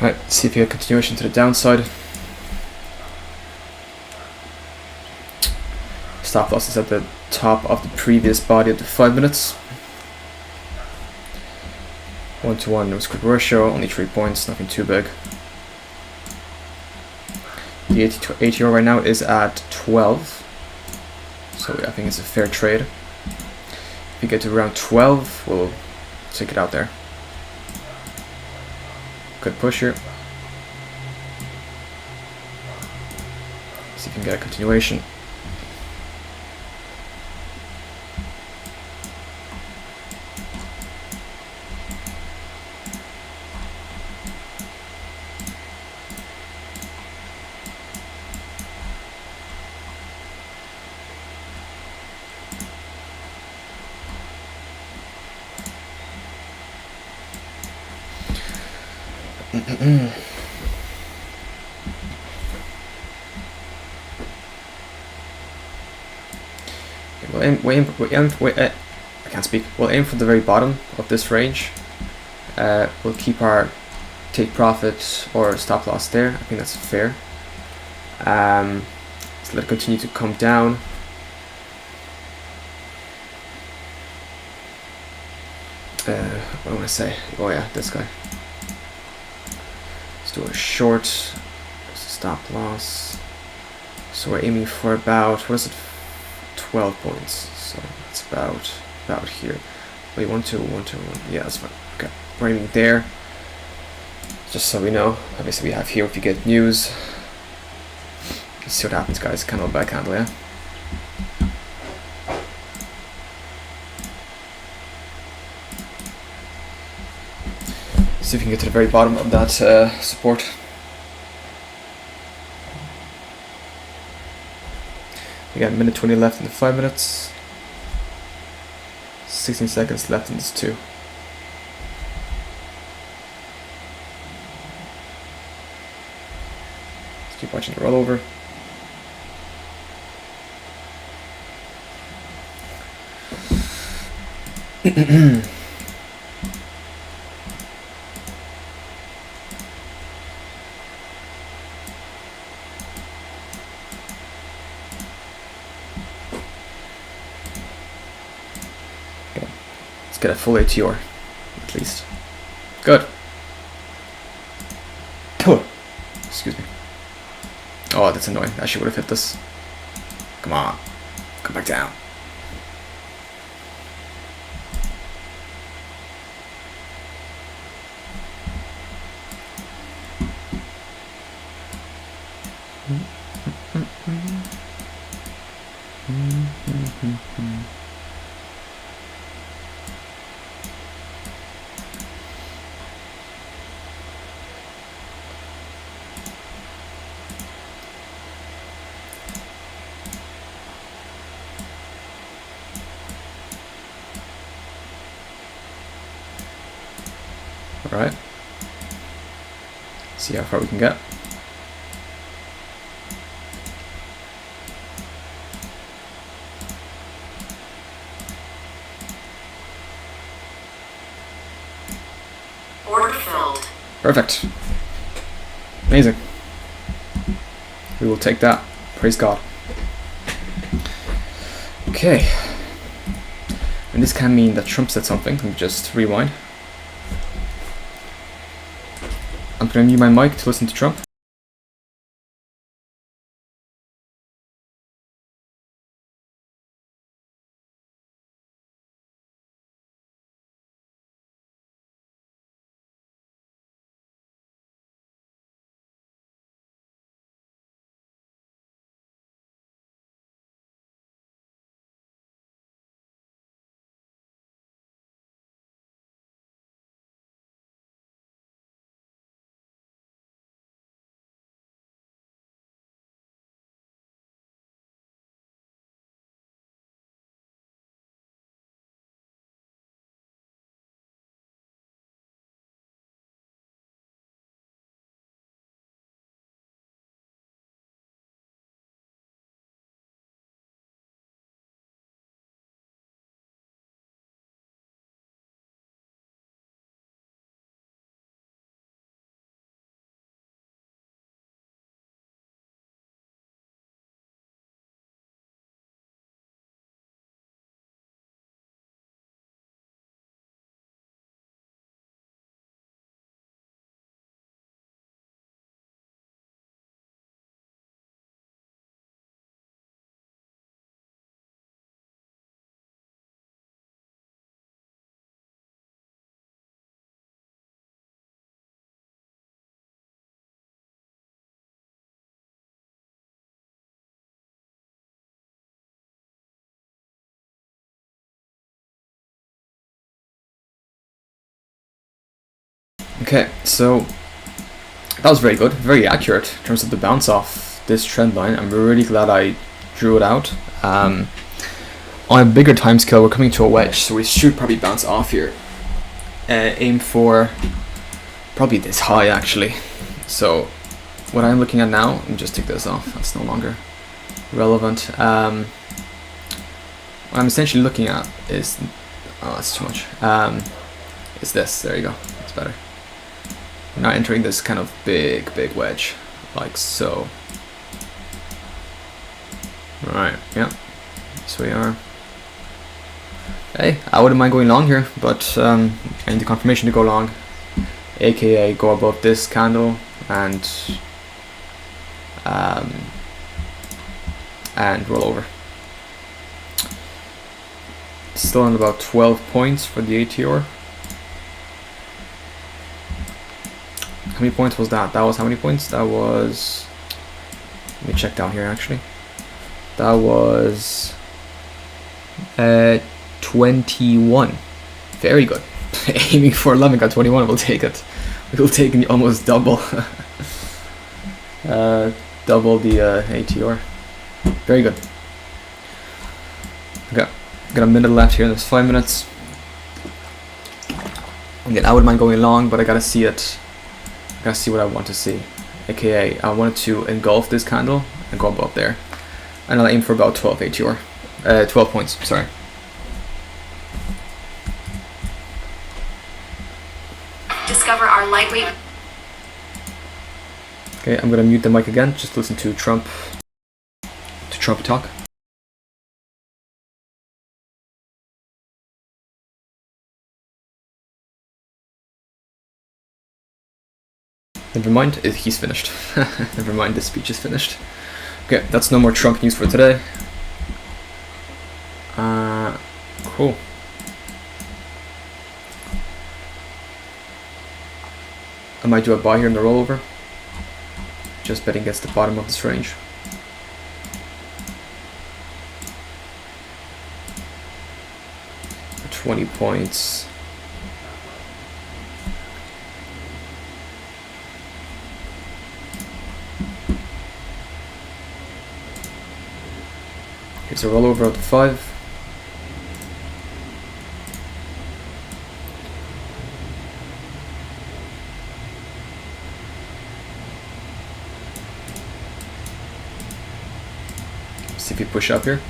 Alright, see if we get continuation to the downside. Stop loss is at the top of the previous body of the 5 minutes. 1-to-1, no squid ratio, only 3 points, nothing too big. The ATR right now is at 12, so I think it's a fair trade. If we get to around 12, we'll take it out there. Good push here. See if we can get a continuation. I can't speak. We'll aim for the very bottom of this range. We'll keep our take profit or stop loss there. I think that's fair. So let it continue to come down. What do I want to say? Oh yeah, this guy. Let's do a short. Stop loss. So we're aiming for about, what is it? 12 points. So it's about here. Wait, 1, 2, 1, 2, 1. Yeah, that's fine. Okay, we're aiming there. Just so we know. Obviously, we have here if you get news. Let's see what happens, guys. Candle by candle, yeah. See if we can get to the very bottom of that support. We got a minute 20 left in the 5 minutes. 16 seconds left in this 2. Let's keep watching the rollover. Get a full ATR, at least. Good. Cool. Excuse me. Oh, that's annoying. I should would have hit this. Come on. Come back down. Alright. See how far we can get. Order filled. Perfect. Amazing. We will take that. Praise God. Okay. And this can mean that Trump said something. Let me just rewind. I'm going to mute my mic to listen to Trump. Okay, so that was very good, very accurate in terms of the bounce off this trend line. I'm really glad I drew it out. On a bigger time scale, we're coming to a wedge, so we should probably bounce off here. Aim for probably this high actually. So what I'm looking at now, let me just take this off, that's no longer relevant. What I'm essentially looking at is, oh that's too much, is this, there you go, that's better. We're now entering this kind of big wedge, like so. Alright, yeah, so we are. Hey, I wouldn't mind going long here, but I need the confirmation to go long, aka go above this candle and roll over. Still on about 12 points for the ATR. How many points was that? That was how many points? That was, let me check down here actually. That was 21. Very good. Aiming for 11, got 21, we'll take it. We'll take almost double. Double the ATR. Very good. Okay, got a minute left here, there's 5 minutes. Again, I wouldn't mind going long, but I gotta see it. I gotta see what I want to see. AKA, I wanted to engulf this candle and go above there. And I'll aim for about 12 ATR. 12 points, sorry. Discover our lightweight. Okay, I'm gonna mute the mic again, just listen to Trump talk. Never mind, he's finished. Never mind, this speech is finished. Okay, that's no more Trump news for today. Cool. I might do a buy here in the rollover. Just betting against the bottom of this range. For 20 points. Here's a rollover of the 5. See if you push up here.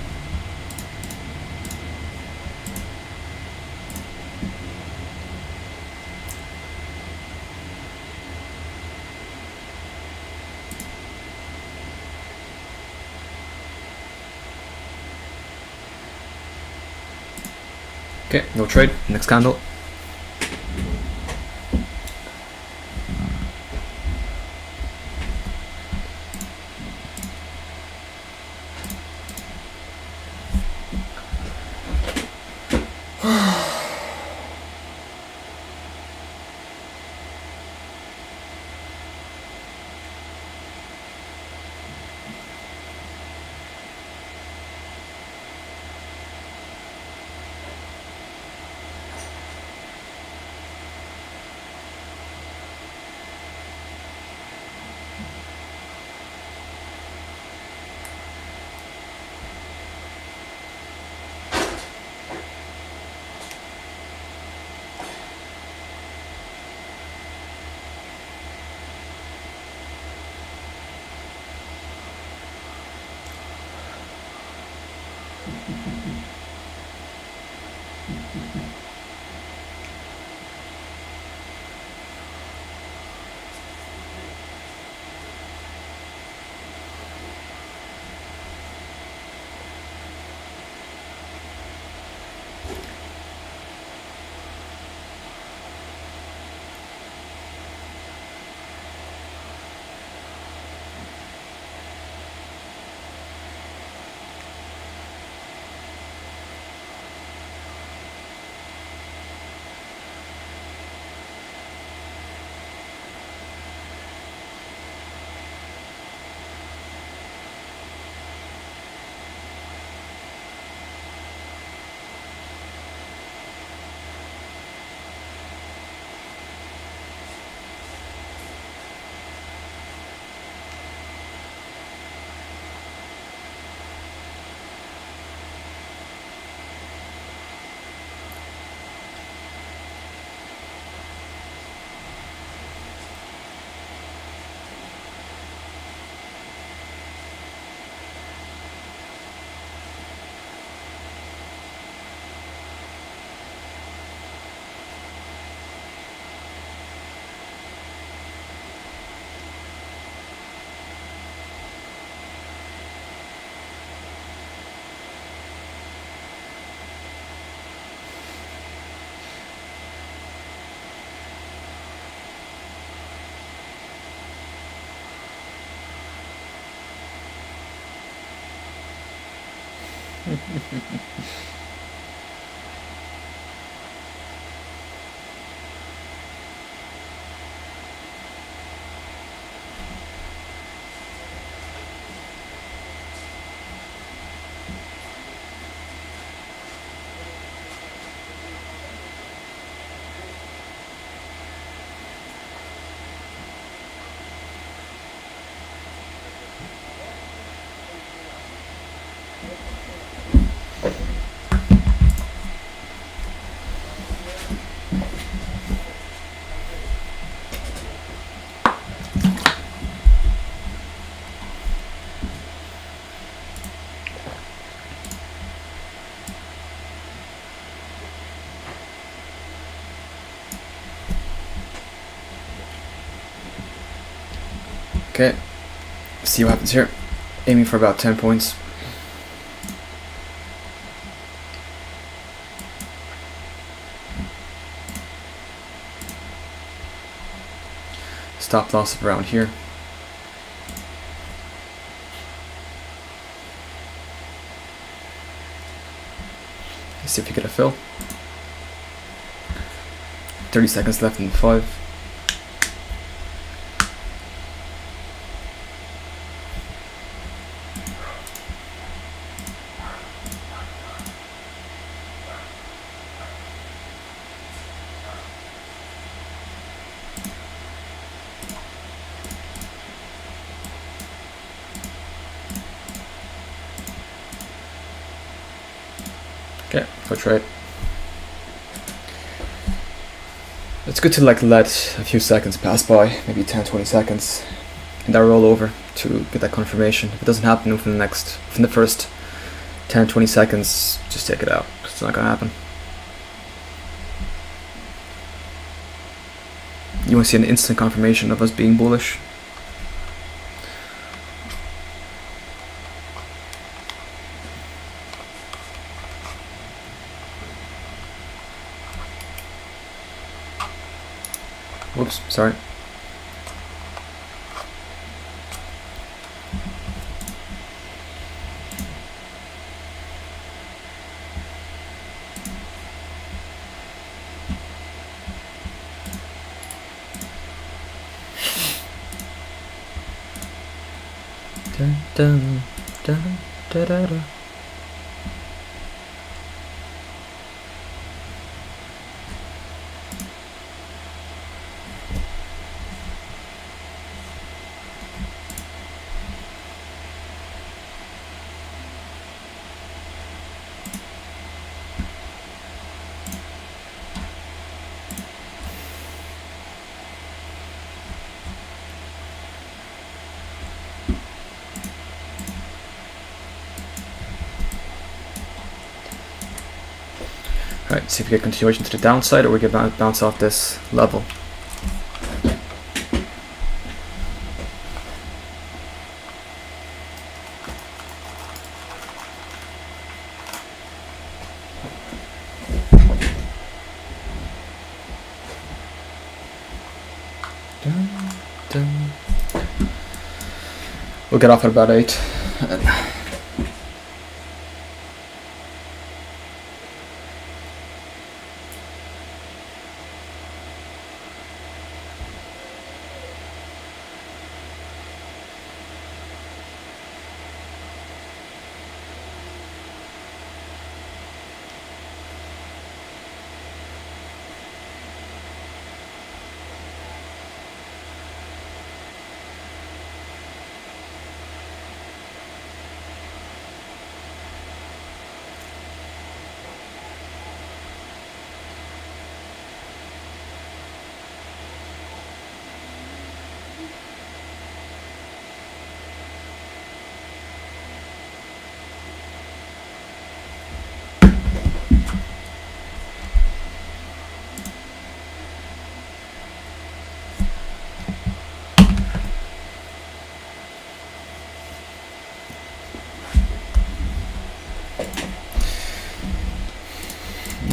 Okay, no trade. Next candle. Okay, see what happens here. Aiming for about 10 points. Stop loss around here. Let's see if you get a fill. 30 seconds left in 5. Okay, go trade. It's good to like let a few seconds pass by, maybe 10-20 seconds, and that roll over to get that confirmation. If it doesn't happen within the first 10-20 seconds, just take it out. It's not gonna happen. You want to see an instant confirmation of us being bullish. Whoops, sorry. Dun, dun, dun, da, da, da. Alright, see if we get continuation to the downside or we get bounce off this level. Dun, dun. We'll get off at about 8.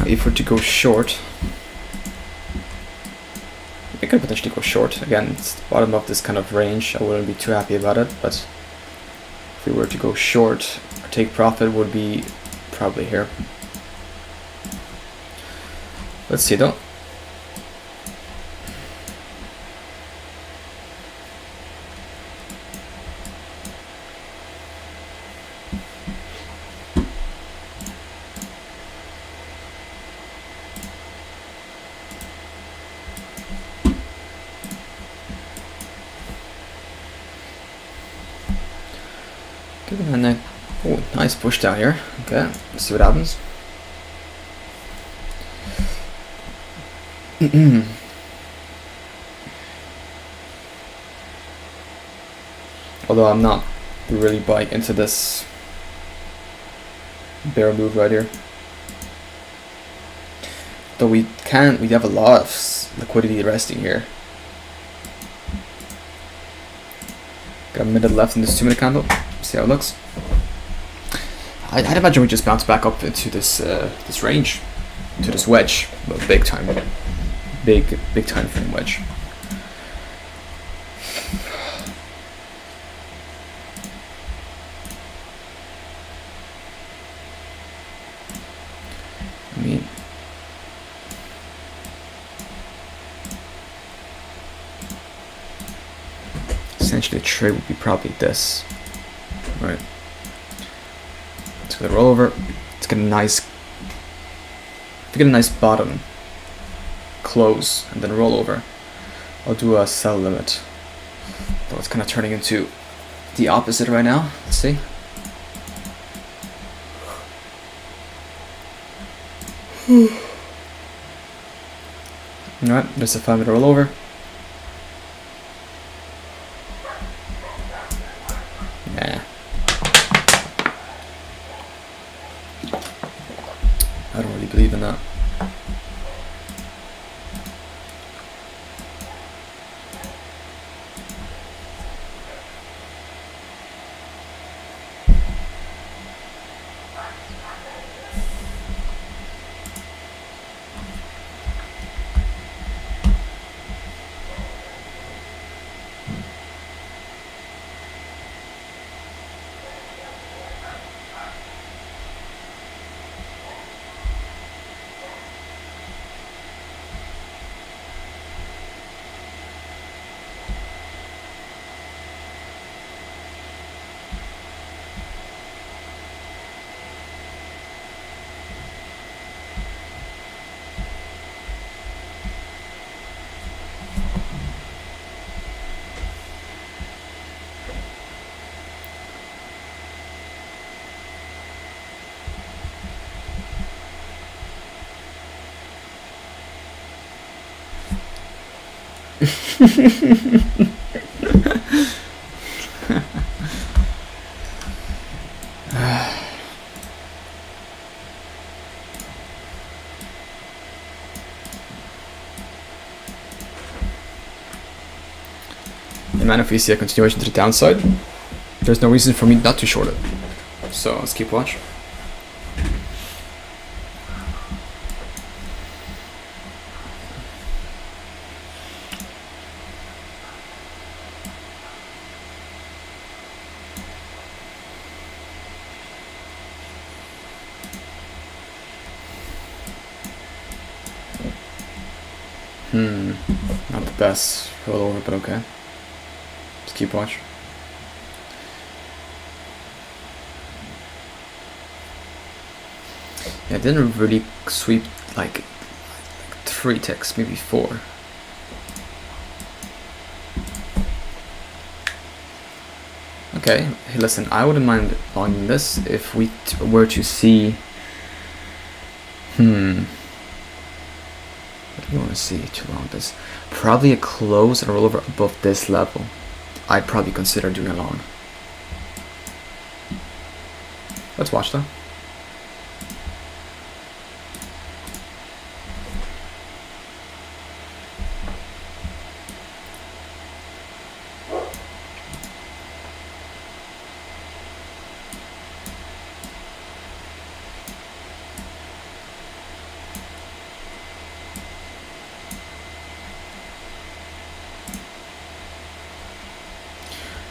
If we're to go short, we could potentially go short. Again, it's the bottom of this kind of range. I wouldn't be too happy about it, but if we were to go short, our take profit would be probably here. Let's see though. And then, oh, nice push down here. Okay, let's see what happens. Although I'm not really buying into this bear move right here. Though we have a lot of liquidity resting here. Got a minute left in this 2-minute candle. See how it looks. I'd imagine we just bounce back up into this this range, to this wedge, well, big time frame wedge. I mean, essentially the trade would be probably this. Right. Let's get a roll over. Let's get a nice. If we get a nice bottom, close, and then roll over, I'll do a sell limit. Though it's kind of turning into the opposite right now. Let's see. Alright, there's a 5-minute rollover. Nah. I don't really believe in that. Man, if we see a continuation to the downside, there's no reason for me not to short it. So let's keep watch. Not the best rollover, but okay. Just keep watch. Yeah, I didn't really sweep like 3 ticks, maybe 4. Okay, hey, listen, I wouldn't mind longing this if we were to see. What do you want to see to long this? Probably a close and rollover above this level. I'd probably consider doing a long. Let's watch though.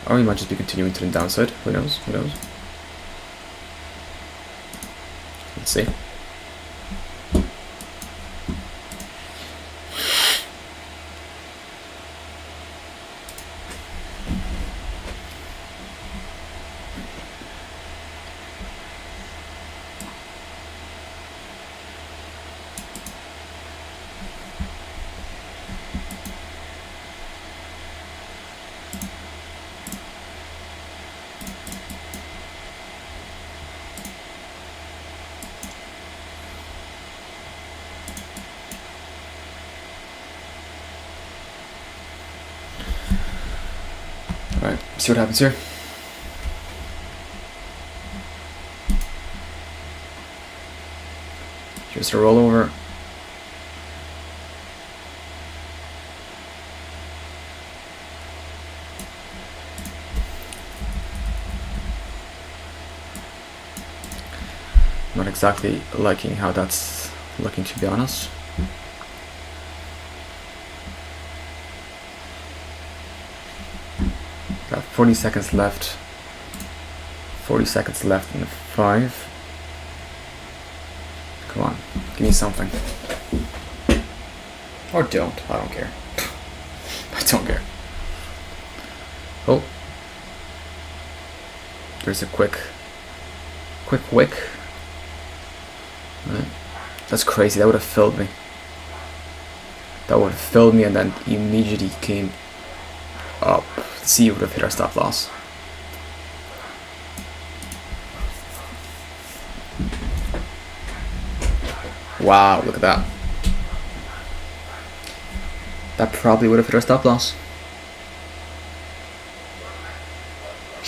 Or we might just be continuing to the downside. Who knows? Who knows? Let's see. Alright, see what happens here. Just a rollover. Not exactly liking how that's looking, to be honest. Got 40 seconds left. 40 seconds left in the 5. Come on, give me something. Or don't, I don't care. I don't care. Oh. There's a quick wick. Right. That's crazy, that would have filled me. That would have filled me and then immediately came up. C would have hit our stop loss. Wow, look at that. That probably would have hit our stop loss.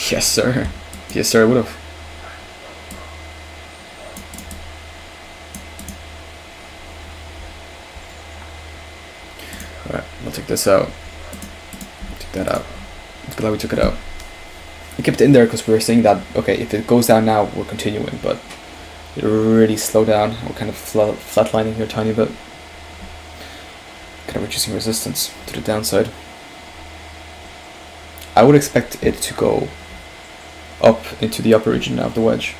Yes, sir. Yes, sir, it would have. Alright, we'll take this out. Take that out. I'm glad we took it out. We kept it in there because we were saying that, okay, if it goes down now, we're continuing, but it really slowed down. We're kind of flatlining here a tiny bit. Kind of reducing resistance to the downside. I would expect it to go up into the upper region now of the wedge.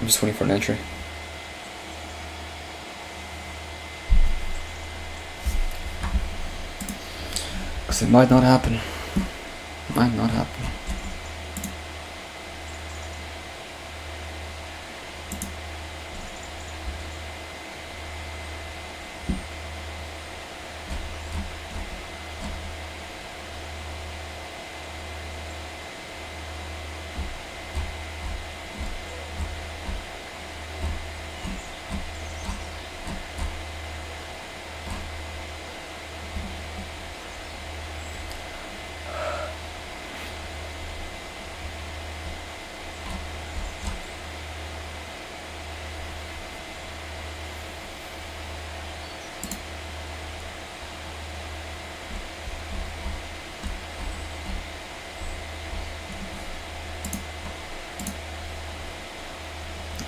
I'm just waiting for an entry. Because it might not happen. Might not happen.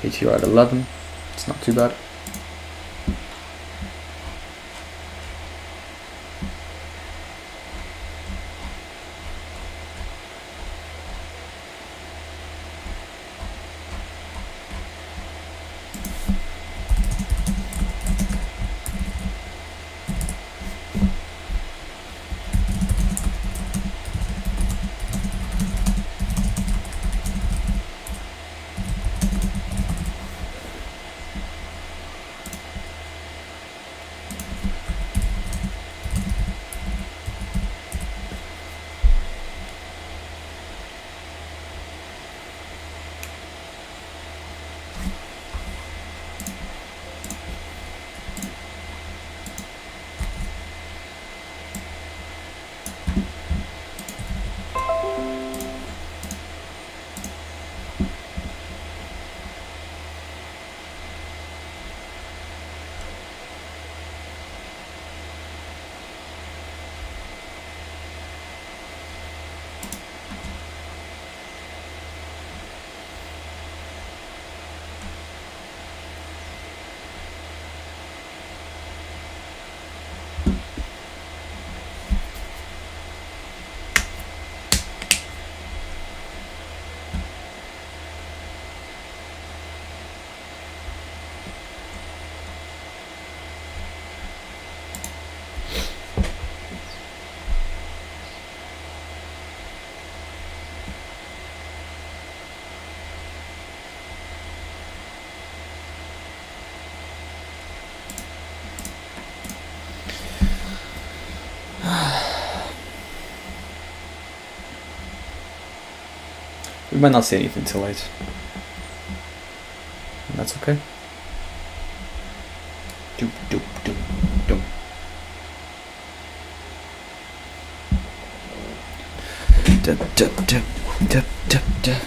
ATR at 11. It's not too bad. We might not see anything till late. And that's okay. Doop, doop, doop, doop. Dup, dup, dup, dup, dup, dup.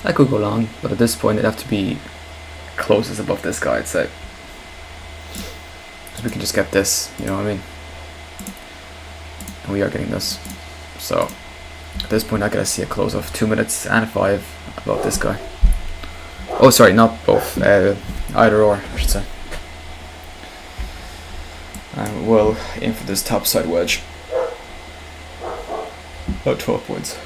I could go long, but at this point it'd have to be closest above this guy, I'd say. Because we can just get this, you know what I mean? And we are getting this. So, at this point I gotta see a close of 2 minutes and 5 above this guy. Oh, sorry, not both. Either or, I should say. And we'll aim for this top side wedge. About 12 points.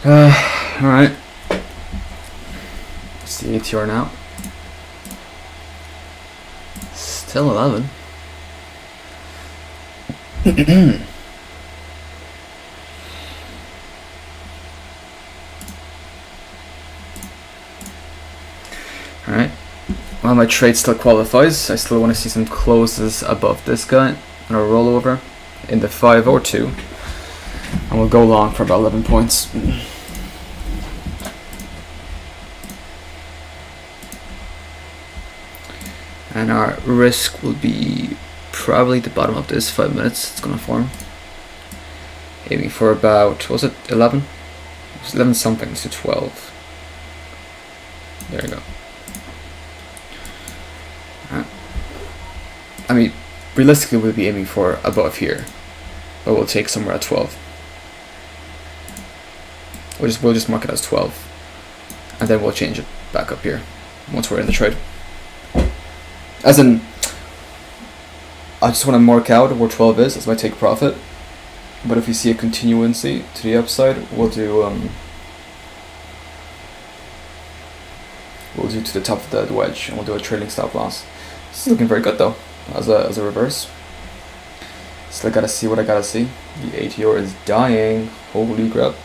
Alright. It's the ATR now. Still 11. Alright. Well, my trade still qualifies. I still want to see some closes above this guy and a rollover in the 5 or 2. And we'll go long for about 11 points. And our risk will be probably the bottom of this 5 minutes. It's going to form. Aiming for about, what was it, 11? It was 11 something to 12. There you go. I mean, realistically we'll be aiming for above here, but we'll take somewhere at 12. We'll just mark it as 12, and then we'll change it back up here once we're in the trade. As in, I just want to mark out where 12 is as my take profit, but if we see a continuancy to the upside, we'll do to the top of the wedge, and we'll do a trailing stop loss. This is looking very good though, as a reverse. Still gotta see what I gotta see. The ATR is dying. Holy crap.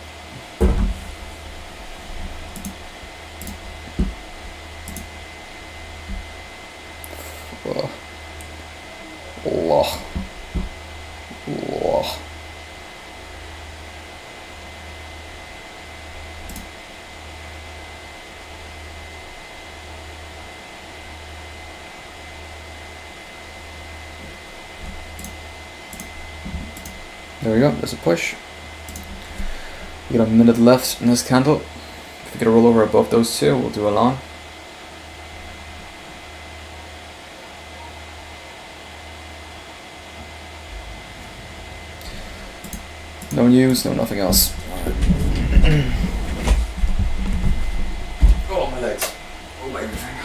Oh. There we go, there's a push. We got a minute left in this candle. If we get a rollover above those two, we'll do a long. No news, no nothing else. Oh, my legs. Oh, my everything.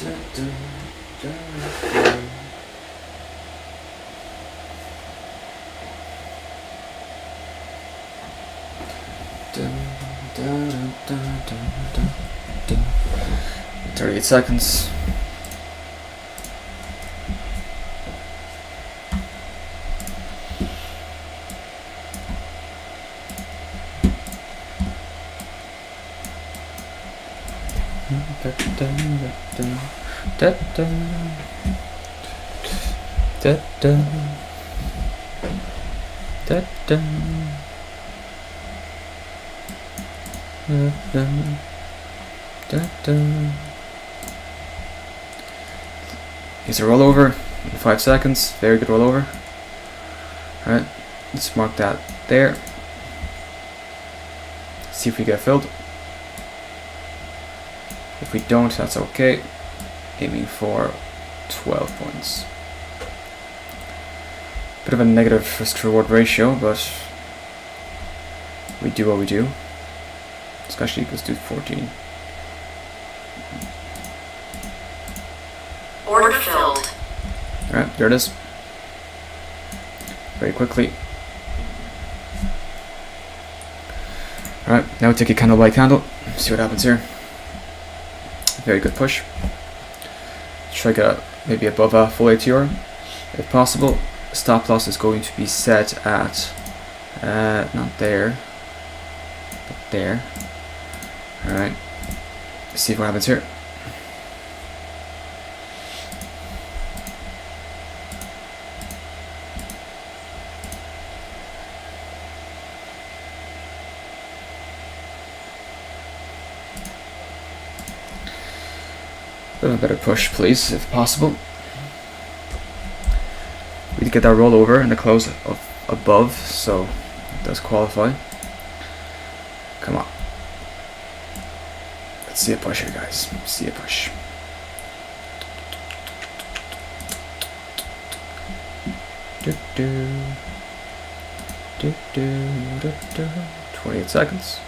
Dun, dun, dun. 38 seconds. Here's a rollover in 5 seconds. Very good rollover. Alright, let's mark that there. See if we get filled. If we don't, that's okay. Aiming for 12 points. Bit of a negative risk to reward ratio, but we do what we do. Especially equals to 14. Order filled. Alright, there it is. Very quickly. Alright, now take a candle by candle. See what happens here. Very good push. Try to get maybe above a full ATR if possible. Stop loss is going to be set at not there, but there. Alright, see what happens here. A better push, please, if possible. We did get that rollover in the close of above, so it does qualify. Come on. Let's see a push here, guys. See a push. Do do. Do do do do. 28 seconds.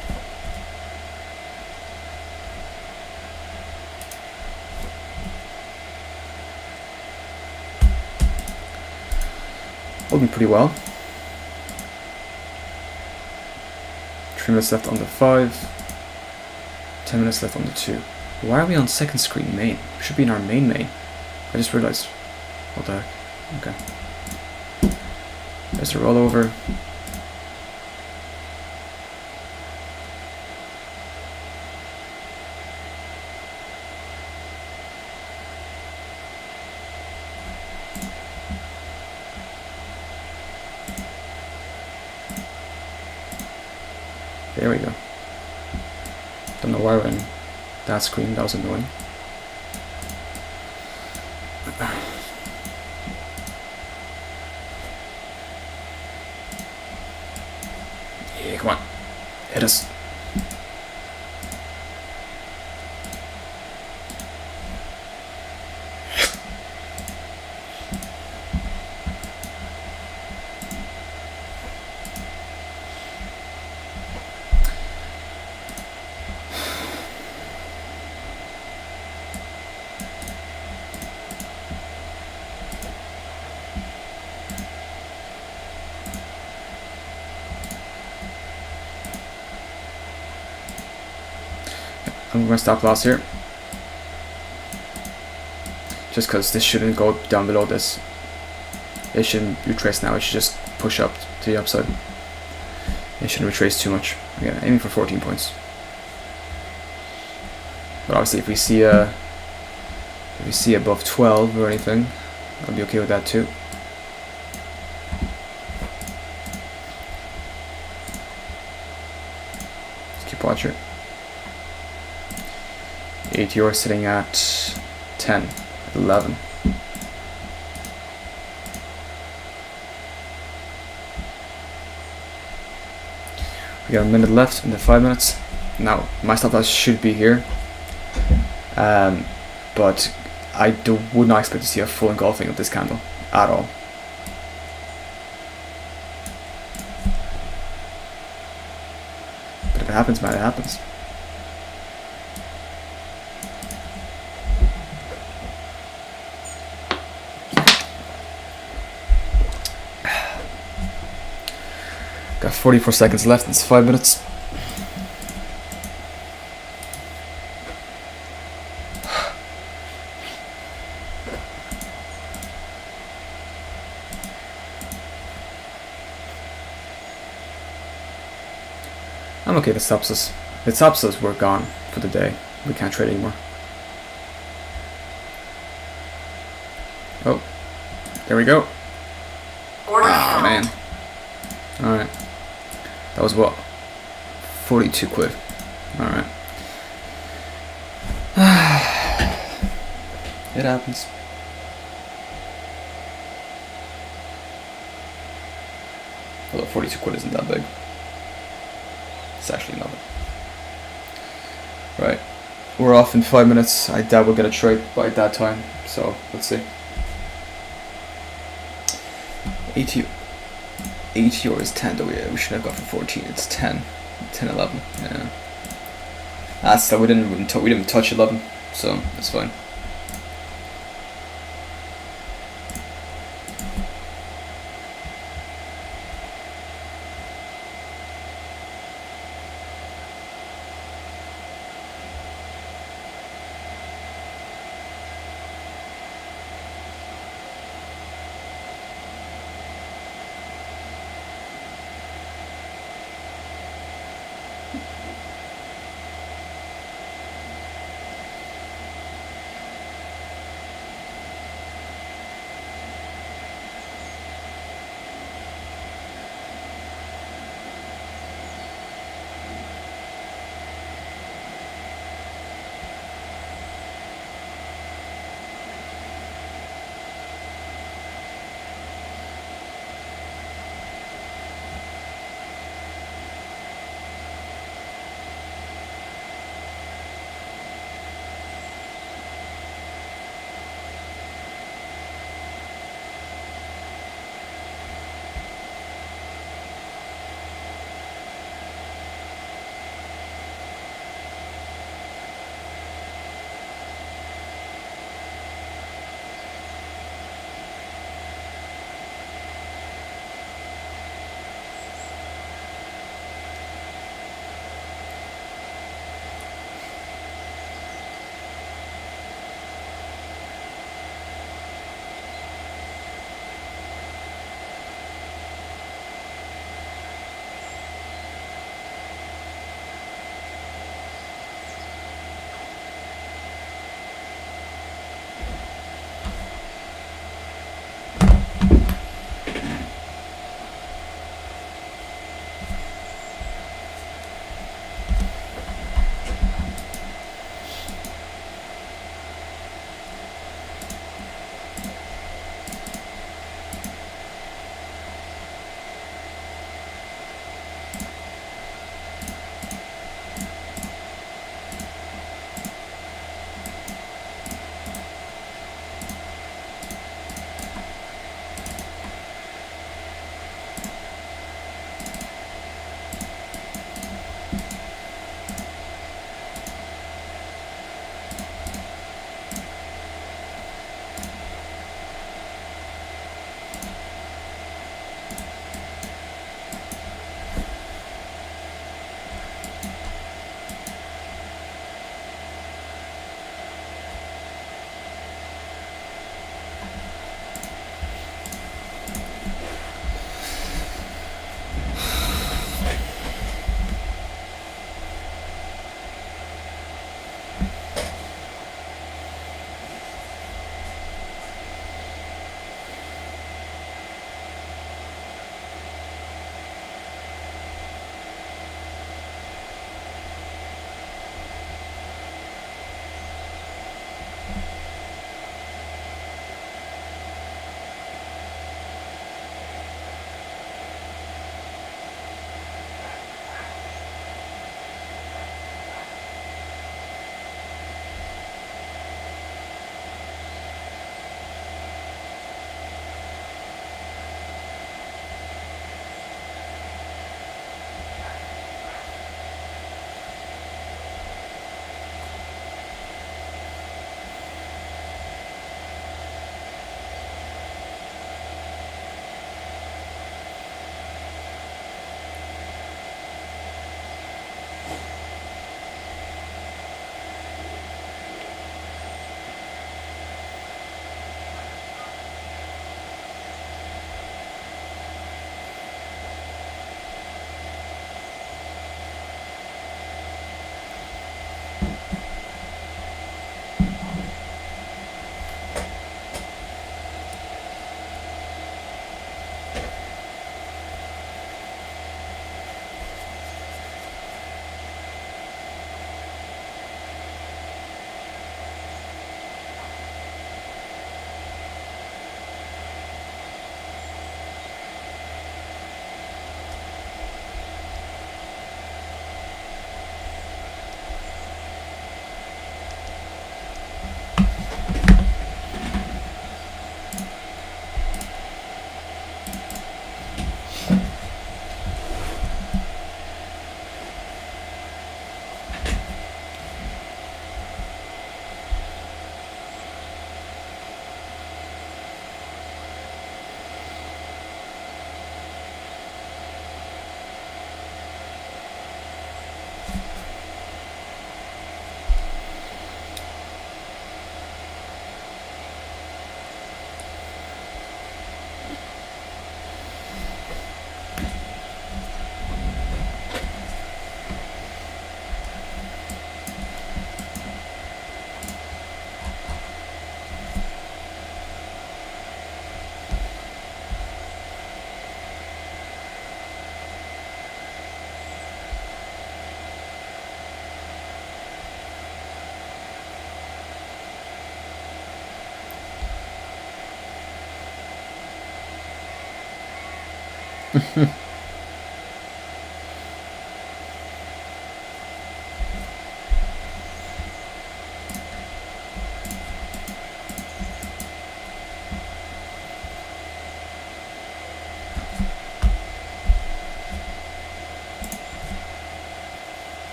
Holding pretty well. 3 minutes left on the 5. 10 minutes left on the 2. Why are we on second screen main? We should be in our main. I just realized. What the heck? Okay. There's a rollover. There we go. Don't know why we're in that screen, that was annoying. Yeah, come on. Hit us. I'm going to stop loss here. Just because this shouldn't go down below this. It shouldn't retrace now, it should just push up to the upside. It shouldn't retrace too much. Again, aiming for 14 points. But obviously if we see above 12 or anything, I'll be okay with that too. Let's keep watching. ATR sitting at 10, 11. We got a minute left in the 5 minutes. Now, my stop loss should be here. But I would not expect to see a full engulfing of this candle at all. But if it happens, man, it happens. Got 44 seconds left, it's 5 minutes. I'm okay, this stops us. It stops us, we're gone for the day. We can't trade anymore. Oh, there we go. Oh man. Alright. That was what? 42 quid. Alright. It happens. Although 42 quid isn't that big. It's actually nothing. Right. We're off in 5 minutes. I doubt we'll get a trade by that time. So, let's see. 80 is 10 though, yeah, we should have got for 14, it's 10, 11, yeah. That's that, we didn't touch 11, so that's fine.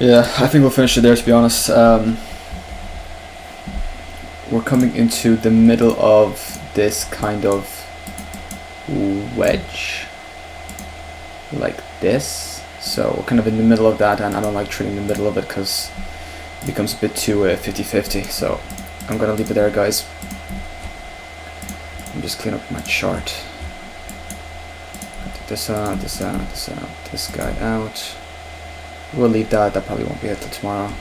Yeah, I think we'll finish it there, to be honest. We're coming into the middle of this kind of wedge, like this. So we're kind of in the middle of that, and I don't like treating the middle of it because it becomes a bit too 50-50. So I'm gonna leave it there, guys. I'm just clean up my chart. Take this out, this out, this out, this guy out. We'll leave that. That probably won't be it till tomorrow.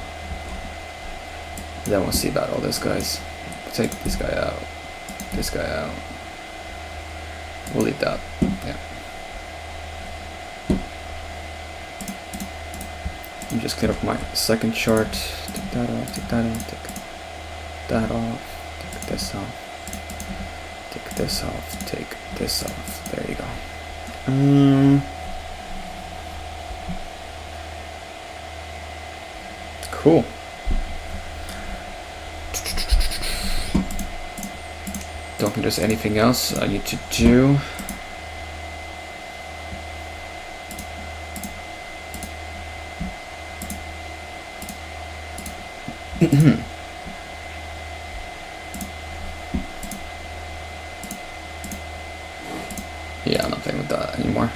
Then we'll see about all this, guys. Take this guy out. This guy out. We'll leave that. Yeah. Let me just clean up my second chart. Take that off. Take that off. Take that off. Take this off. Take this off. Take this off. There you go. Cool. Don't think there's anything else I need to do. Yeah, I'm not playing with that anymore.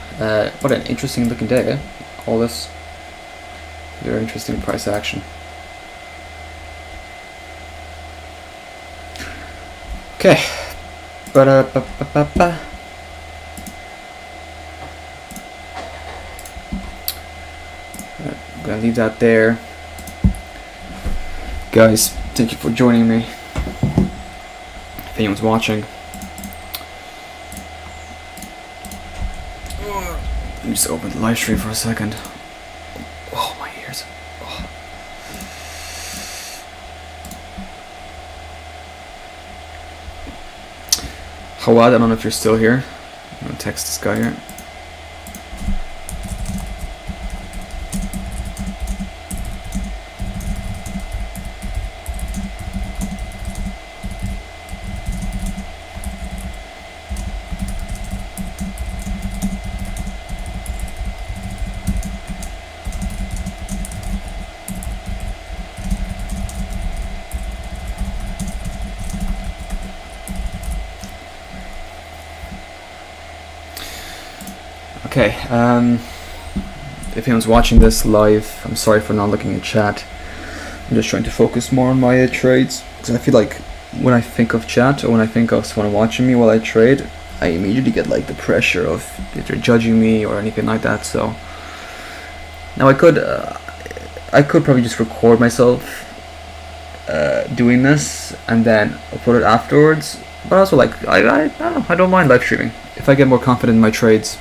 What an interesting looking day, eh? All this. Very interesting price action. Okay. Ba-da-ba-ba-ba-ba. I'm gonna leave that there. Guys, thank you for joining me. If anyone's watching. Let me just open the live stream for a second. Oh, my ears. Oh. Hawad, I don't know if you're still here. I'm gonna text this guy here. Okay, if anyone's watching this live, I'm sorry for not looking at chat. I'm just trying to focus more on my trades, because I feel like when I think of chat, or when I think of someone watching me while I trade, I immediately get like the pressure of if they're judging me or anything like that. So now I could probably just record myself doing this and then upload it afterwards. But also, like, I don't know, I don't mind live streaming if I get more confident in my trades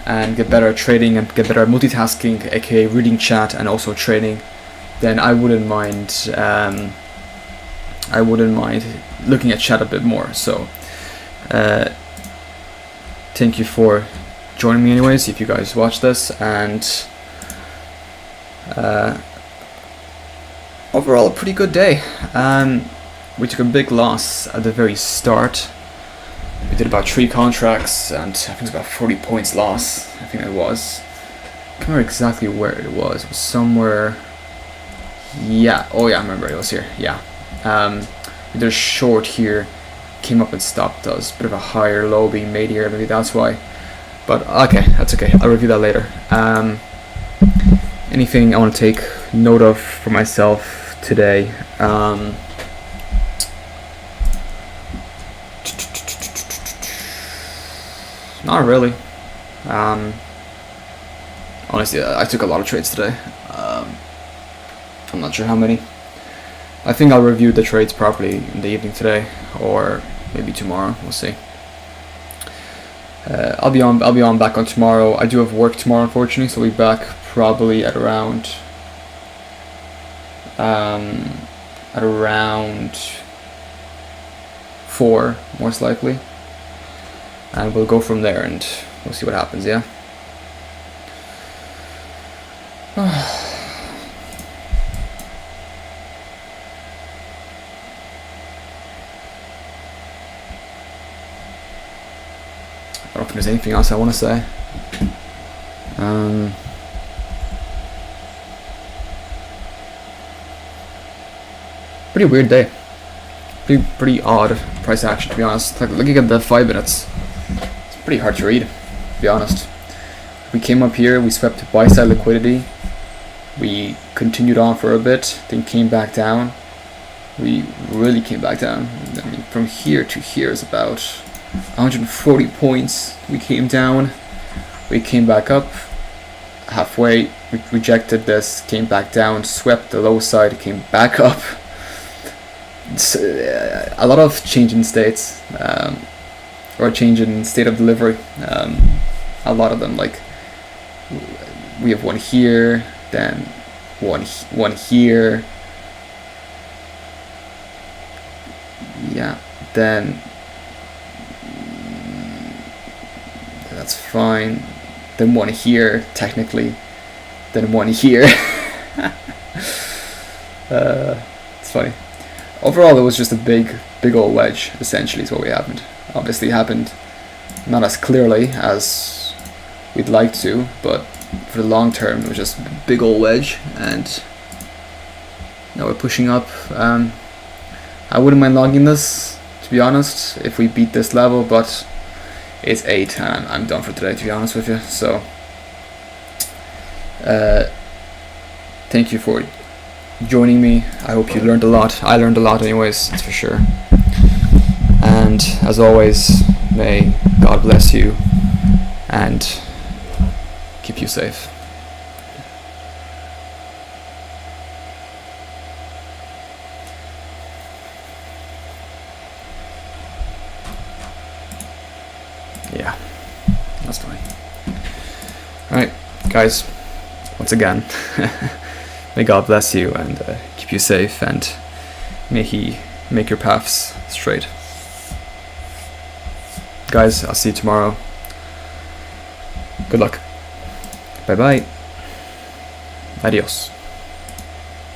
and get better at trading and get better at multitasking, aka reading chat and also trading, then I wouldn't mind looking at chat a bit more. So thank you for joining me anyways, if you guys watch this, and overall a pretty good day. We took a big loss at the very start. We did about 3 contracts and I think it's about 40 points loss. I think it was. I can't remember exactly where it was. It was somewhere. Yeah. Oh yeah, I remember it was here. Yeah. We did a short here. Came up and stopped us. Bit of a higher low being made here. Maybe that's why. But okay, that's okay. I'll review that later. Anything I want to take note of for myself today? Not really. Honestly, I took a lot of trades today. I'm not sure how many. I think I'll review the trades properly in the evening today, or maybe tomorrow. We'll see. I'll be on back on tomorrow. I do have work tomorrow, unfortunately, so I'll be back probably at around 4, most likely, and we'll go from there and we'll see what happens. Yeah. I don't know if there's anything else I want to say. Pretty weird day. Pretty odd price action, to be honest. Like, looking at the 5 minutes, it's pretty hard to read, to be honest. We came up here, we swept buy side liquidity, we continued on for a bit, then came back down. We really came back down. I mean, from here to here is about 140 points. We came down, we came back up halfway, we rejected this, came back down, swept the low side, came back up. It's, a lot of change in states, or change in state of delivery. A lot of them, like, we have one here, then one here, yeah, then that's fine, then one here technically, then one here. It's funny. Overall, it was just a big old wedge, essentially, is what we happened. Obviously, it happened not as clearly as we'd like to, but for the long term, it was just a big old wedge, and now we're pushing up. I wouldn't mind logging this, to be honest, if we beat this level, but it's 8, and I'm done for today, to be honest with you. So, thank you for joining me. I hope you learned a lot. I learned a lot anyways, that's for sure. And as always, may God bless you and keep you safe. Yeah, that's fine. Alright, guys, once again, may God bless you and keep you safe, and may He make your paths straight. Guys, I'll see you tomorrow. Good luck. Bye bye. Adios.